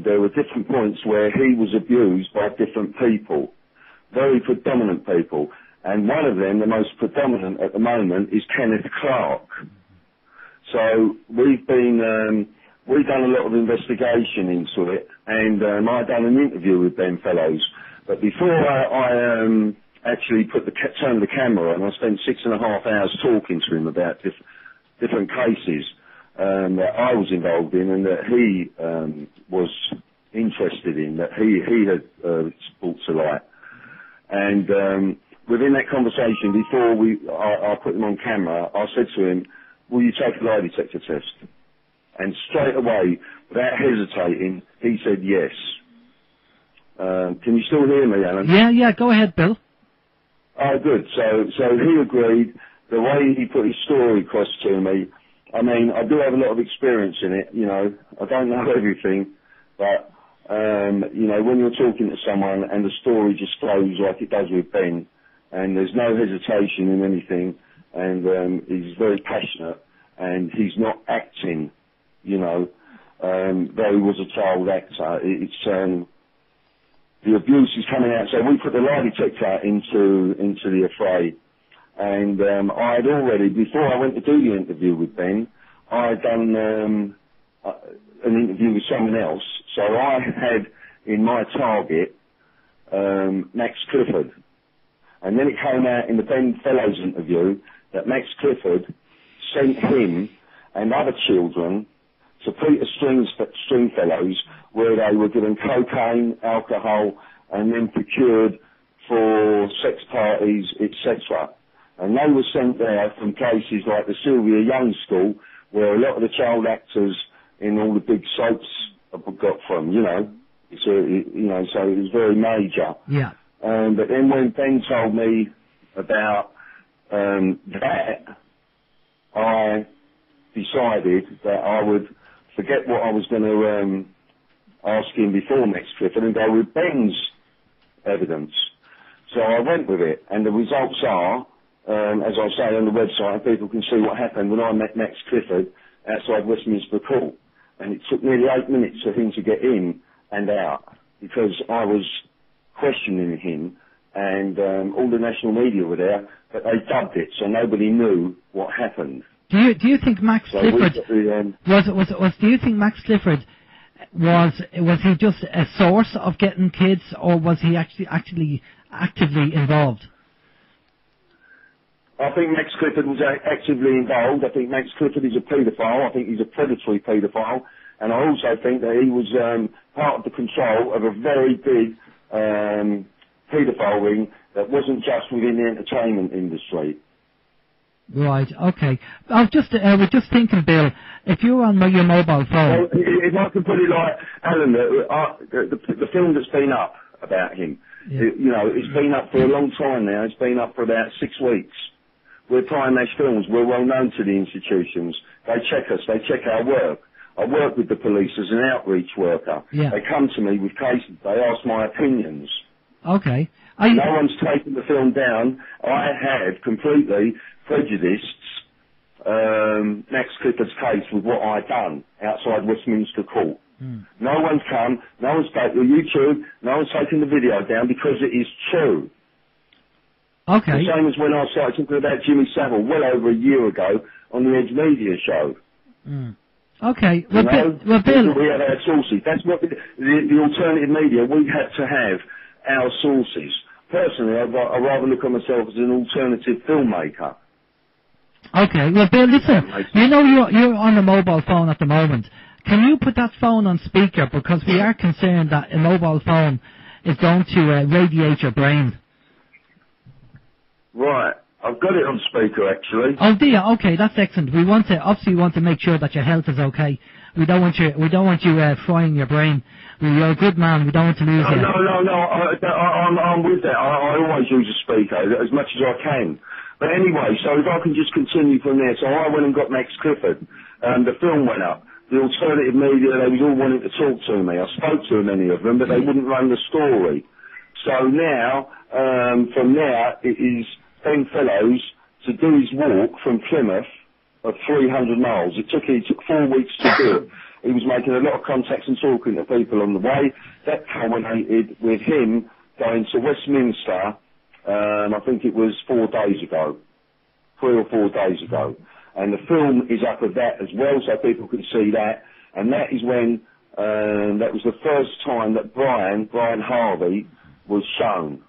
there were different points where he was abused by different people, very predominant people. And one of them, the most predominant at the moment, is Kenneth Clark. So we've done a lot of investigation into it, and I've done an interview with Ben Fellows. But before I actually turned the camera on, I spent 6.5 hours talking to him about different cases that I was involved in and that he was interested in, that he had brought to light. And within that conversation, before I put him on camera, I said to him, will you take a lie detector test? And straight away, without hesitating, he said yes. Can you still hear me, Alan? Yeah, go ahead, Bill. Oh, good. So he agreed. The way he put his story across to me, I mean, I do have a lot of experience in it, you know. I don't know everything, but, you know, when you're talking to someone and the story just flows like it does with Ben, and there's no hesitation in anything, and he's very passionate, and he's not acting, you know, though he was a child actor. It's the abuse is coming out. So we put the lie detector into the affray. And I had already, before I went to do the interview with Ben, I had done an interview with someone else. So I had in my target Max Clifford. And then it came out in the Ben Fellows interview that Max Clifford sent him and other children to Peter Stringfellow's, where they were given cocaine, alcohol, and then procured for sex parties, etc. And they were sent there from places like the Sylvia Young School, where a lot of the child actors in all the big soaps got from, you know. So it was very major. Yeah. But then when Ben told me about that, I decided that I would forget what I was going to ask him before Max Clifford and go with Ben's evidence. So I went with it, and the results are, as I say on the website, and people can see what happened when I met Max Clifford outside Westminster Court. And it took nearly 8 minutes for him to get in and out, because I was questioning him, and all the national media were there, but they dubbed it, so nobody knew what happened. Do you think Max Clifford do you think Max Clifford was he just a source of getting kids, or was he actually actively involved? I think Max Clifford was actively involved. I think Max Clifford is a paedophile. I think he's a predatory paedophile. And I also think that he was part of the control of a very big paedophile ring that wasn't just within the entertainment industry. Right, okay. I was just thinking, Bill, if you were on your mobile phone... Well, if I could put it like, Alan, the film that's been up about him, it's been up for a long time now. It's been up for about 6 weeks. We're Prime Mesh Films. We're well known to the institutions. They check us. They check our work. I work with the police as an outreach worker. Yeah. They come to me with cases. They ask my opinions. Okay. No one's taken the film down. I had completely prejudiced Max Clifford's case with what I'd done outside Westminster Court. No one's come, no one's taken the YouTube, no one's taken the video down, because it is true. Okay. The same as when I started talking about Jimmy Savile well over a year ago on the Edge Media show. Mm. Okay. You Well, know, Bill. we have our sources. That's what the alternative media, we had to have our sources. Personally, I rather look at myself as an alternative filmmaker. Okay. Well, Bill, listen. You know you're on a mobile phone at the moment. Can you put that phone on speaker, because we are concerned that a mobile phone is going to radiate your brain. Right. I've got it on speaker, actually. Oh dear. Okay, that's excellent. We want to make sure that your health is okay. We don't want you frying your brain. You're a good man. We don't want to lose you. No. I'm with that. I always use a speaker as much as I can. But anyway, so if I can just continue from there. So I went and got Max Clifford. The film went up. The alternative media, they was all wanting to talk to me. I spoke to many of them, but they wouldn't run the story. So now, from there, it is Ben Fellows to do his walk from Plymouth of 300 miles. He took 4 weeks to do it. He was making a lot of contacts and talking to people on the way. That culminated with him going to Westminster, I think it was 4 days ago, 3 or 4 days ago. And the film is up of that as well, so people can see that. And that is when, that was the first time that Brian Harvey was shown.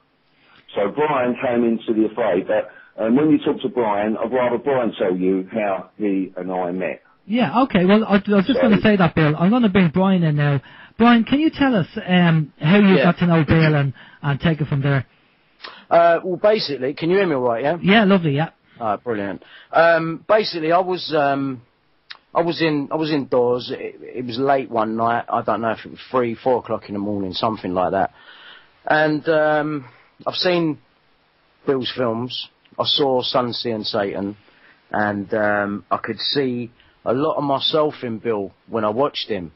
So Brian came into the affray, but when you talk to Brian, I'd rather Brian tell you how he and I met. Yeah, okay. Well, I was just going to say that, Bill. I'm going to bring Brian in now. Brian, can you tell us how you got to know Bill and take it from there? Well, basically, can you hear me all right, yeah? Yeah, lovely, yeah. Brilliant. Basically, I was indoors. It was late one night. I don't know if it was 3, 4 o'clock in the morning, something like that. And I've seen Bill's films. I saw Sun, Sea and Satan, and I could see a lot of myself in Bill when I watched him.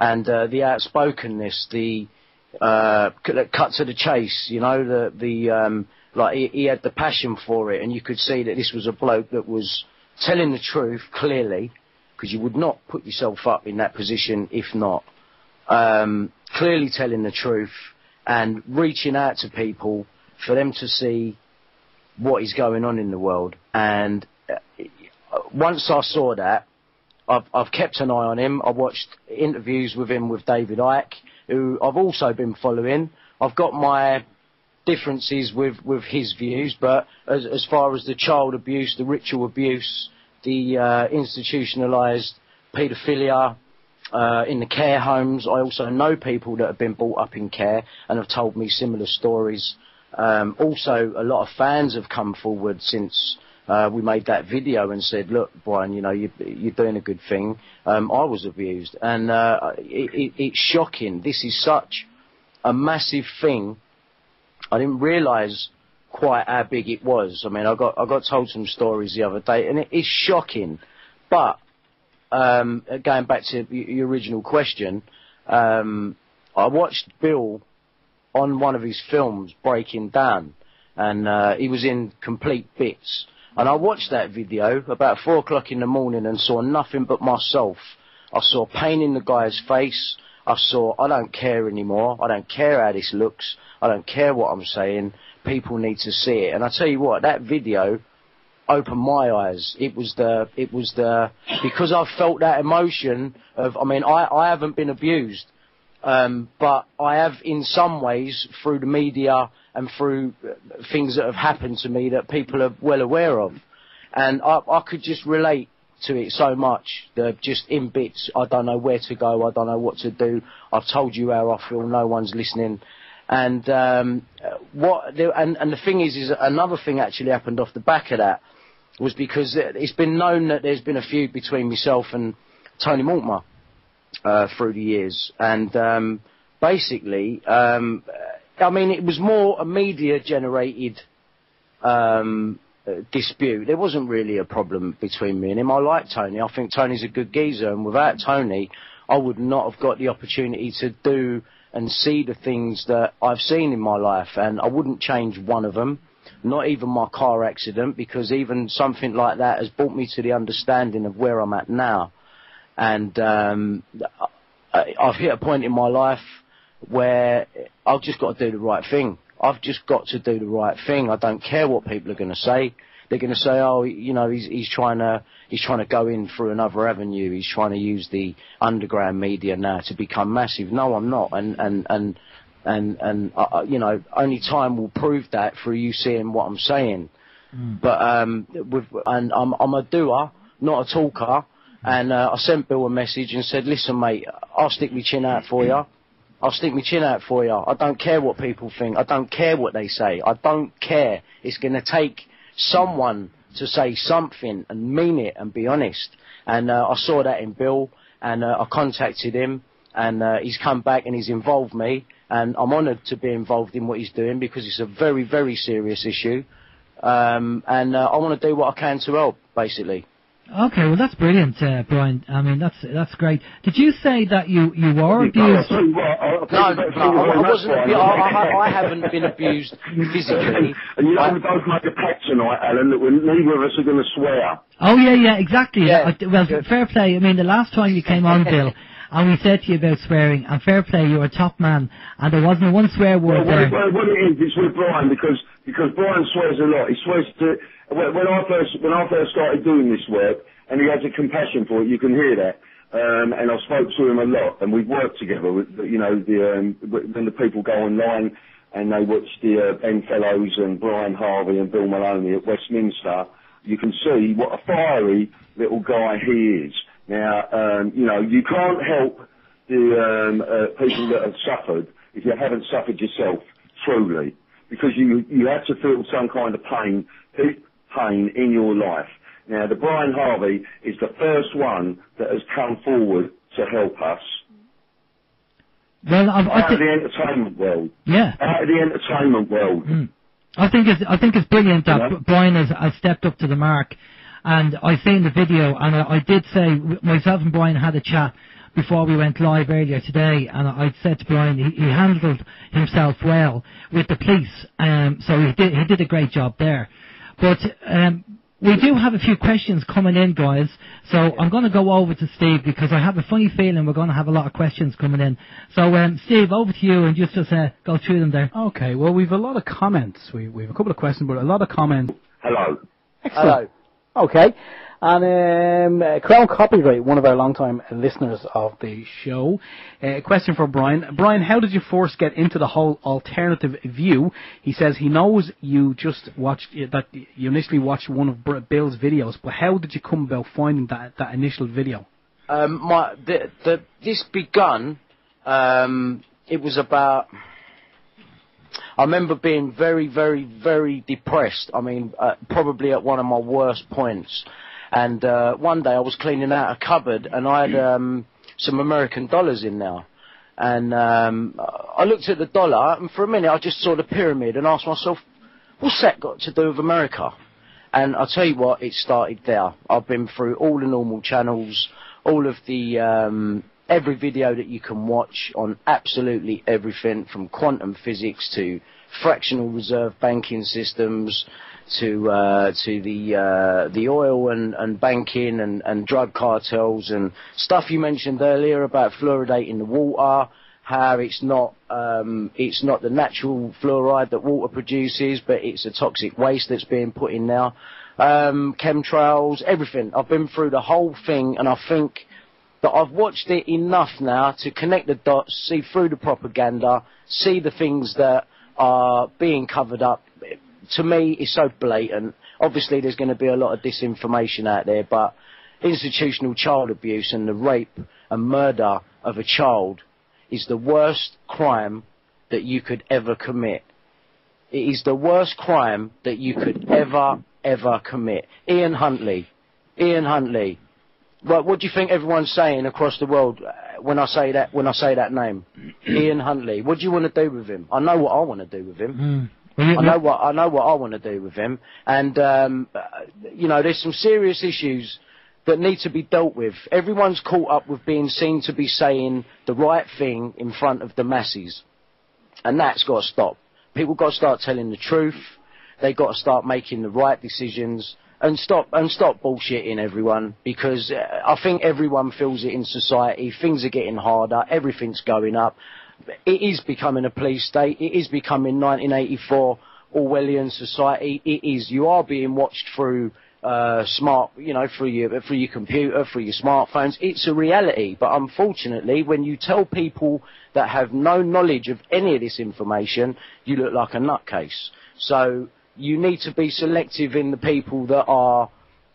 And the outspokenness, the cut to the chase, you know, like he had the passion for it, and you could see that this was a bloke that was telling the truth clearly, because you would not put yourself up in that position if not. Clearly telling the truth and reaching out to people for them to see what is going on in the world. And once I saw that, I've kept an eye on him. I watched interviews with him with David Icke, who I've also been following. I've got my differences with his views, but as far as the child abuse, the ritual abuse, the institutionalised paedophilia in the care homes, I also know people that have been brought up in care and have told me similar stories. Also, a lot of fans have come forward since we made that video and said, look, Brian, you know, you're doing a good thing. I was abused, and it's shocking. This is such a massive thing. I didn't realise quite how big it was. I mean, I got told some stories the other day, and it is shocking. But going back to your original question, I watched Bill on one of his films, Breaking Down, and he was in complete bits. And I watched that video about 4 o'clock in the morning and saw nothing but myself. I saw pain in the guy's face. I saw, I don't care anymore. I don't care how this looks. I don't care what I'm saying. People need to see it. And I tell you what, that video opened my eyes. It was because I felt that emotion of, I mean, I haven't been abused. But I have in some ways through the media and through things that have happened to me that people are well aware of. And I could just relate to it so much, just in bits. I don't know where to go, I don't know what to do. I've told you how I feel, no one's listening. And and the thing is another thing actually happened off the back of that, was because it's been known that there's been a feud between myself and Tony Mortimer through the years, and basically, I mean, it was more a media-generated dispute. There wasn't really a problem between me and him. I like Tony. I think Tony's a good geezer, and without Tony, I would not have got the opportunity to do and see the things that I've seen in my life, and I wouldn't change one of them, not even my car accident, because even something like that has brought me to the understanding of where I'm at now. And I've hit a point in my life where I've just got to do the right thing. I've just got to do the right thing. I don't care what people are going to say. They're going to say, oh, you know, he's trying to go in through another avenue. He's trying to use the underground media now to become massive. No, I'm not. And you know, only time will prove that through you seeing what I'm saying. But I'm a doer, not a talker. And I sent Bill a message and said, listen, mate, I'll stick my chin out for you. I'll stick my chin out for you. I don't care what people think. I don't care what they say. I don't care. It's going to take someone to say something and mean it and be honest. And I saw that in Bill, and I contacted him, and he's come back and he's involved me, and I'm honoured to be involved in what he's doing because it's a very, very serious issue. And I want to do what I can to help, basically. Okay, well that's brilliant, Brian. I mean, that's great. Did you say that you were abused? No, I wasn't abused. I haven't been abused physically. And you know, we both make a pact tonight, Alan, that neither of us are going to swear. Oh yeah, exactly. Yeah. Well, fair play. I mean, the last time you came on, Bill, and we said to you about swearing, and fair play, you're a top man, and there wasn't one swear word there. Well, what it is, it's with Brian, because Brian swears a lot. He swears to... When I first started doing this work, and he has a compassion for it, you can hear that. And I spoke to him a lot, and we've worked together. With, you know, when the people go online and they watch the Ben Fellows and Brian Harvey and Bill Maloney at Westminster, you can see what a fiery little guy he is. Now, you know, you can't help the people that have suffered if you haven't suffered yourself, truly, because you have to feel some kind of pain, deep pain in your life. Now, the Brian Harvey is the first one that has come forward to help us. Well, out of the entertainment world. Yeah. Out of the entertainment world. I think it's brilliant that Brian has stepped up to the mark. And I seen the video, and I did say, myself and Brian had a chat before we went live earlier today, and I said to Brian, he handled himself well with the police, so he did a great job there. But we do have a few questions coming in, guys, so I'm going to go over to Steve, because I have a funny feeling we're going to have a lot of questions coming in. So, Steve, over to you, and just go through them there. Okay, well, we've a lot of comments. We've a couple of questions, but a lot of comments. Hello. Excellent. Hello. Okay. And Crown Copyright, one of our long-time listeners of the show. Question for Brian. Brian, how did you first get into the whole alternative view? He says he knows you just watched, that you initially watched one of Bill's videos, but how did you come about finding that initial video? This begun, it was about... I remember being very, very, very depressed. I mean, probably at one of my worst points. And one day I was cleaning out a cupboard, and I had some American dollars in there. And I looked at the dollar, and for a minute I just saw the pyramid and asked myself, what's that got to do with America? And I'll tell you what, it started there. I've been through all the normal channels, all of the... every video that you can watch on absolutely everything, from quantum physics to fractional reserve banking systems to the oil and banking and drug cartels and stuff you mentioned earlier about fluoridating the water, how it's not the natural fluoride that water produces, but it's a toxic waste that's being put in now. Chemtrails, everything. I've been through the whole thing, and I think that I've watched it enough now to connect the dots, see through the propaganda, see the things that are being covered up. To me, it's so blatant. Obviously, there's going to be a lot of disinformation out there, but institutional child abuse and the rape and murder of a child is the worst crime that you could ever commit. It is the worst crime that you could ever commit. Ian Huntley. Well, what do you think everyone's saying across the world when I say that name? Ian Huntley. What do you want to do with him? I know what I want to do with him. I know what I want to do with him. And you know, there's some serious issues that need to be dealt with. Everyone's caught up with being seen to be saying the right thing in front of the masses, and that's got to stop. People got to start telling the truth. They got to start making the right decisions. And stop bullshitting everyone, because I think everyone feels it in society. Things are getting harder. Everything's going up. it is becoming a police state. It is becoming 1984 Orwellian society. It is. You are being watched through smart, you know, through your computer, through your smartphones. It's a reality. But unfortunately, when you tell people that have no knowledge of any of this information, you look like a nutcase. So you need to be selective in the people that are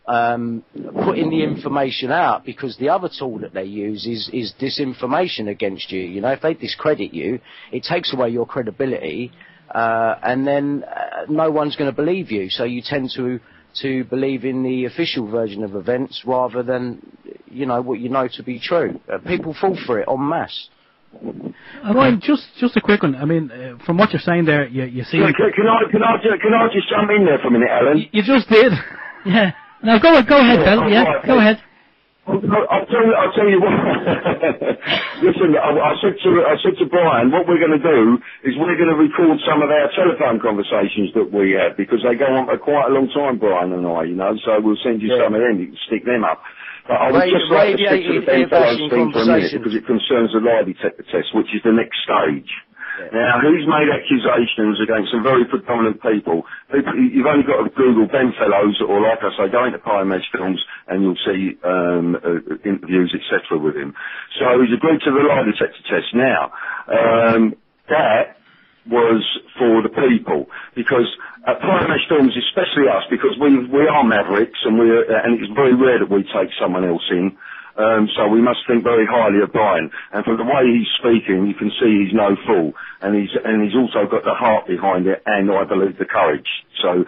putting the information out, because the other tool that they use is disinformation against you. You know, if they discredit you, it takes away your credibility, and then no one's going to believe you. So you tend to believe in the official version of events rather than, you know, what you know to be true. People fall for it en masse. Ryan, just a quick one. I mean, from what you're saying there, you see. Can I just jump in there for a minute, Alan? You just did. Yeah. Now go ahead, Bill. Yeah, right, go ahead. I'll tell you what. Listen, I said to Brian, what we're going to do is we're going to record some of our telephone conversations that we have, because they go on for quite a long time, Brian and I, you know. So we'll send you some of them. You can stick them up. But I would just like to stick to the Ben Fellows thing for a minute, because it concerns the lie detector test, which is the next stage. Now, he's made accusations against some very predominant people. You've only got to Google Ben Fellows, or like I say, go into Pyramid Films, and you'll see interviews, etc. with him. So he's agreed to the lie detector test. Now, that was for the people, because at Pyramid Films, especially us, because we are mavericks, and it's very rare that we take someone else in. So we must think very highly of Brian. And from the way he's speaking, you can see he's no fool. And he's also got the heart behind it, and I believe the courage. So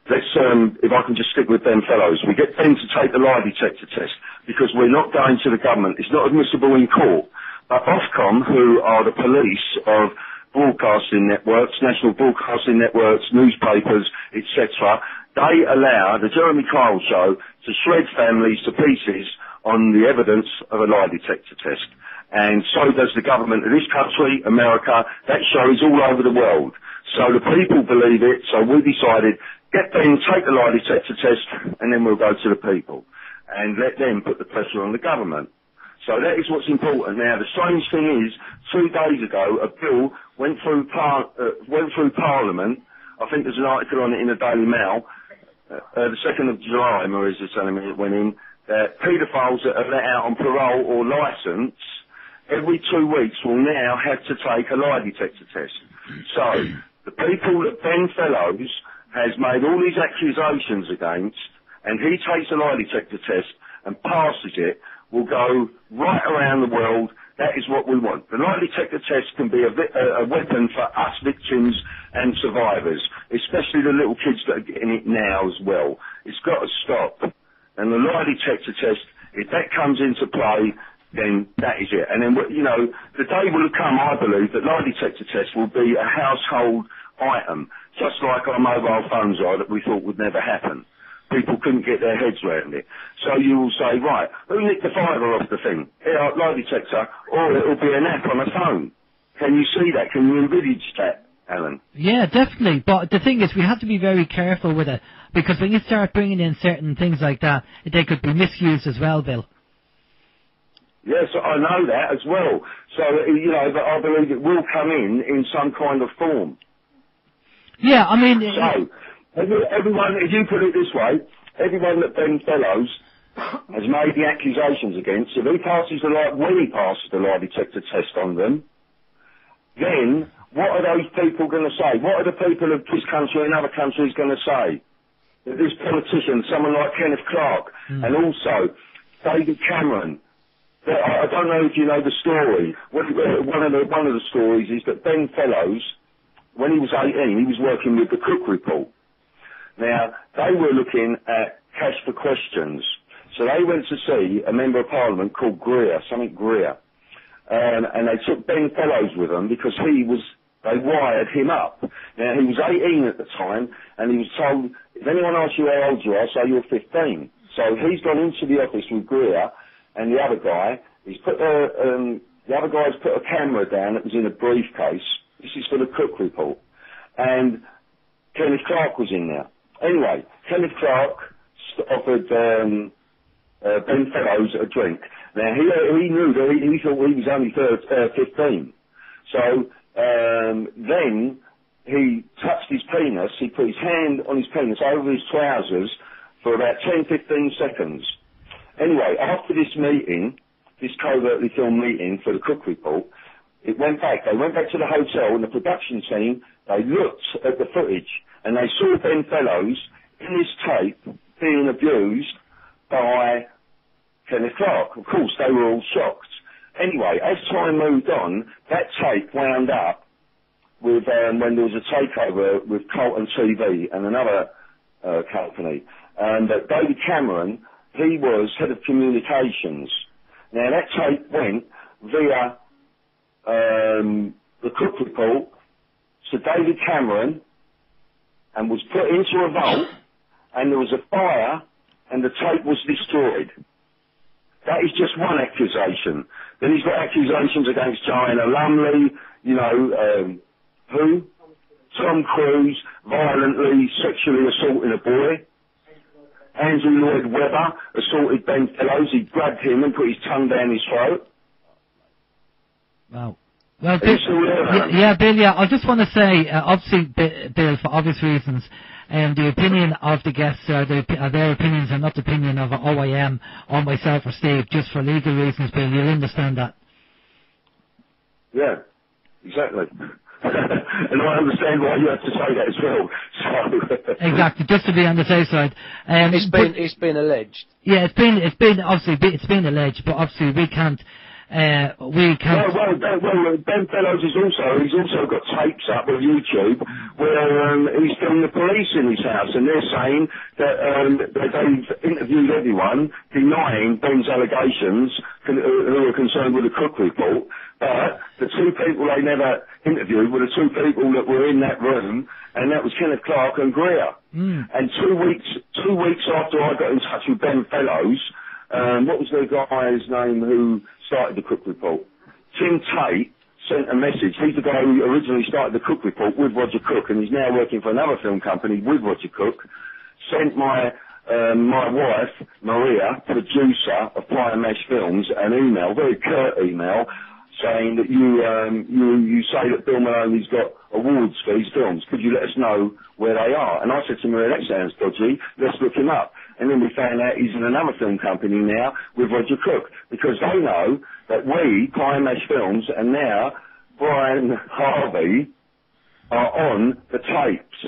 let's, if I can just stick with Ben Fellows, we get Ben to take the lie detector test, because we're not going to the government. It's not admissible in court. But Ofcom, who are the police of broadcasting networks, national broadcasting networks, newspapers, etc., they allow the Jeremy Kyle show to shred families to pieces on the evidence of a lie detector test. And so does the government of this country, America. That show is all over the world. So the people believe it, so we decided, get them, take the lie detector test, and then we'll go to the people. And let them put the pressure on the government. So that is what's important. Now, the strange thing is, 2 days ago, a bill went through Parliament. I think there's an article on it in the Daily Mail. The 2nd of July, Marisa's telling me it went in. Paedophiles that are let out on parole or licence every 2 weeks will now have to take a lie detector test. So, the people that Ben Fellows has made all these accusations against, and he takes a lie detector test and passes it, will go right around the world. That is what we want. The lie detector test can be a weapon for us victims and survivors, especially the little kids that are getting it now as well. It's got to stop. And the lie detector test, if that comes into play, then that is it. And then, you know, the day will come, I believe, that lie detector test will be a household item, just like our mobile phones are, that we thought would never happen. People couldn't get their heads around it. So you will say, right, who nicked the fiver off the thing? Yeah, lie detector, or it'll be an app on a phone. Can you see that? Can you envisage that, Alan? Yeah, definitely. But the thing is, we have to be very careful with it, because when you start bringing in certain things like that, they could be misused as well, Bill. Yes, I know that as well. So, you know, but I believe it will come in some kind of form. Yeah, I mean... So, everyone, if you put it this way, everyone that Ben Fellows has made the accusations against, if he passes when he passes the lie detector test on them, then what are those people going to say? What are the people of this country and other countries going to say? That this politician, someone like Kenneth Clarke, and also David Cameron, I don't know if you know the story. One of the stories is that Ben Fellows, when he was 18, he was working with the Cook Report. Now, they were looking at cash for questions. So they went to see a member of Parliament called Greer, and they took Ben Fellows with them because they wired him up. Now, he was 18 at the time, and he was told, if anyone asks you how old you are, say you're 15. So he's gone into the office with Greer and the other guy. He's put the other guy's put a camera down that was in a briefcase. This is for the Cook Report. And Kenneth Clarke was in there. Anyway, Kenneth Clarke offered Ben Fellows a drink. Now, he knew that he thought he was only 15. So then he touched his penis. He put his hand on his penis over his trousers for about 10-15 seconds. Anyway, after this meeting, this covertly filmed meeting for the Cook Report, it went back. They went back to the hotel, and the production team, they looked at the footage, and they saw Ben Fellows in this tape being abused by Kenneth Clark. Of course, they were all shocked. Anyway, as time moved on, that tape wound up with when there was a takeover with Colton TV and another company. And David Cameron, he was head of communications. Now, that tape went via the Cook Report to David Cameron and was put into a vault, and there was a fire, and the tape was destroyed. That is just one accusation. Then he's got accusations against Joanna Lumley, you know, who? Tom Cruise violently sexually assaulting a boy. Andrew Lloyd Webber assaulted Ben Fellows. He grabbed him and put his tongue down his throat. Wow. Well, Bill, Bill, yeah, I just want to say, obviously, Bill, for obvious reasons, the opinion of the guests their opinions are not the opinion of OIM or myself or Steve, just for legal reasons, Bill. You'll understand that. Yeah, exactly. And I understand why you have to say that as well. So exactly, just to be on the safe side. It's been alleged. Yeah, it's been obviously it's been alleged, but obviously we can't. Well, Ben Fellows he's also got tapes up with YouTube where he's filmed the police in his house, and they're saying that they've interviewed everyone denying Ben's allegations who are concerned with the Cook Report, but the two people they never interviewed were the two people that were in that room, and that was Kenneth Clark and Greer. And 2 weeks after I got in touch with Ben Fellows, what was the guy's name who started the Cook Report? Tim Tate sent a message. He's the guy who originally started the Cook Report with Roger Cook, and he's now working for another film company with Roger Cook. Sent my wife, Maria, producer of Fly and Mash Films, an email, very curt email, saying that you say that Bill Maloney's got awards for his films. Could you let us know where they are? And I said to Maria, that sounds dodgy. Let's look him up. And then we found out he's in another film company now with Roger Cook, because they know that we, Fly and Mash Films, and now Brian Harvey are on the tapes.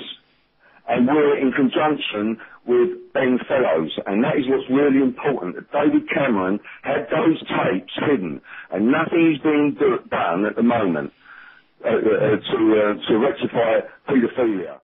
And we're in conjunction with Ben Fellows, and that is what's really important. That David Cameron had those tapes hidden, and nothing is being done at the moment to rectify paedophilia.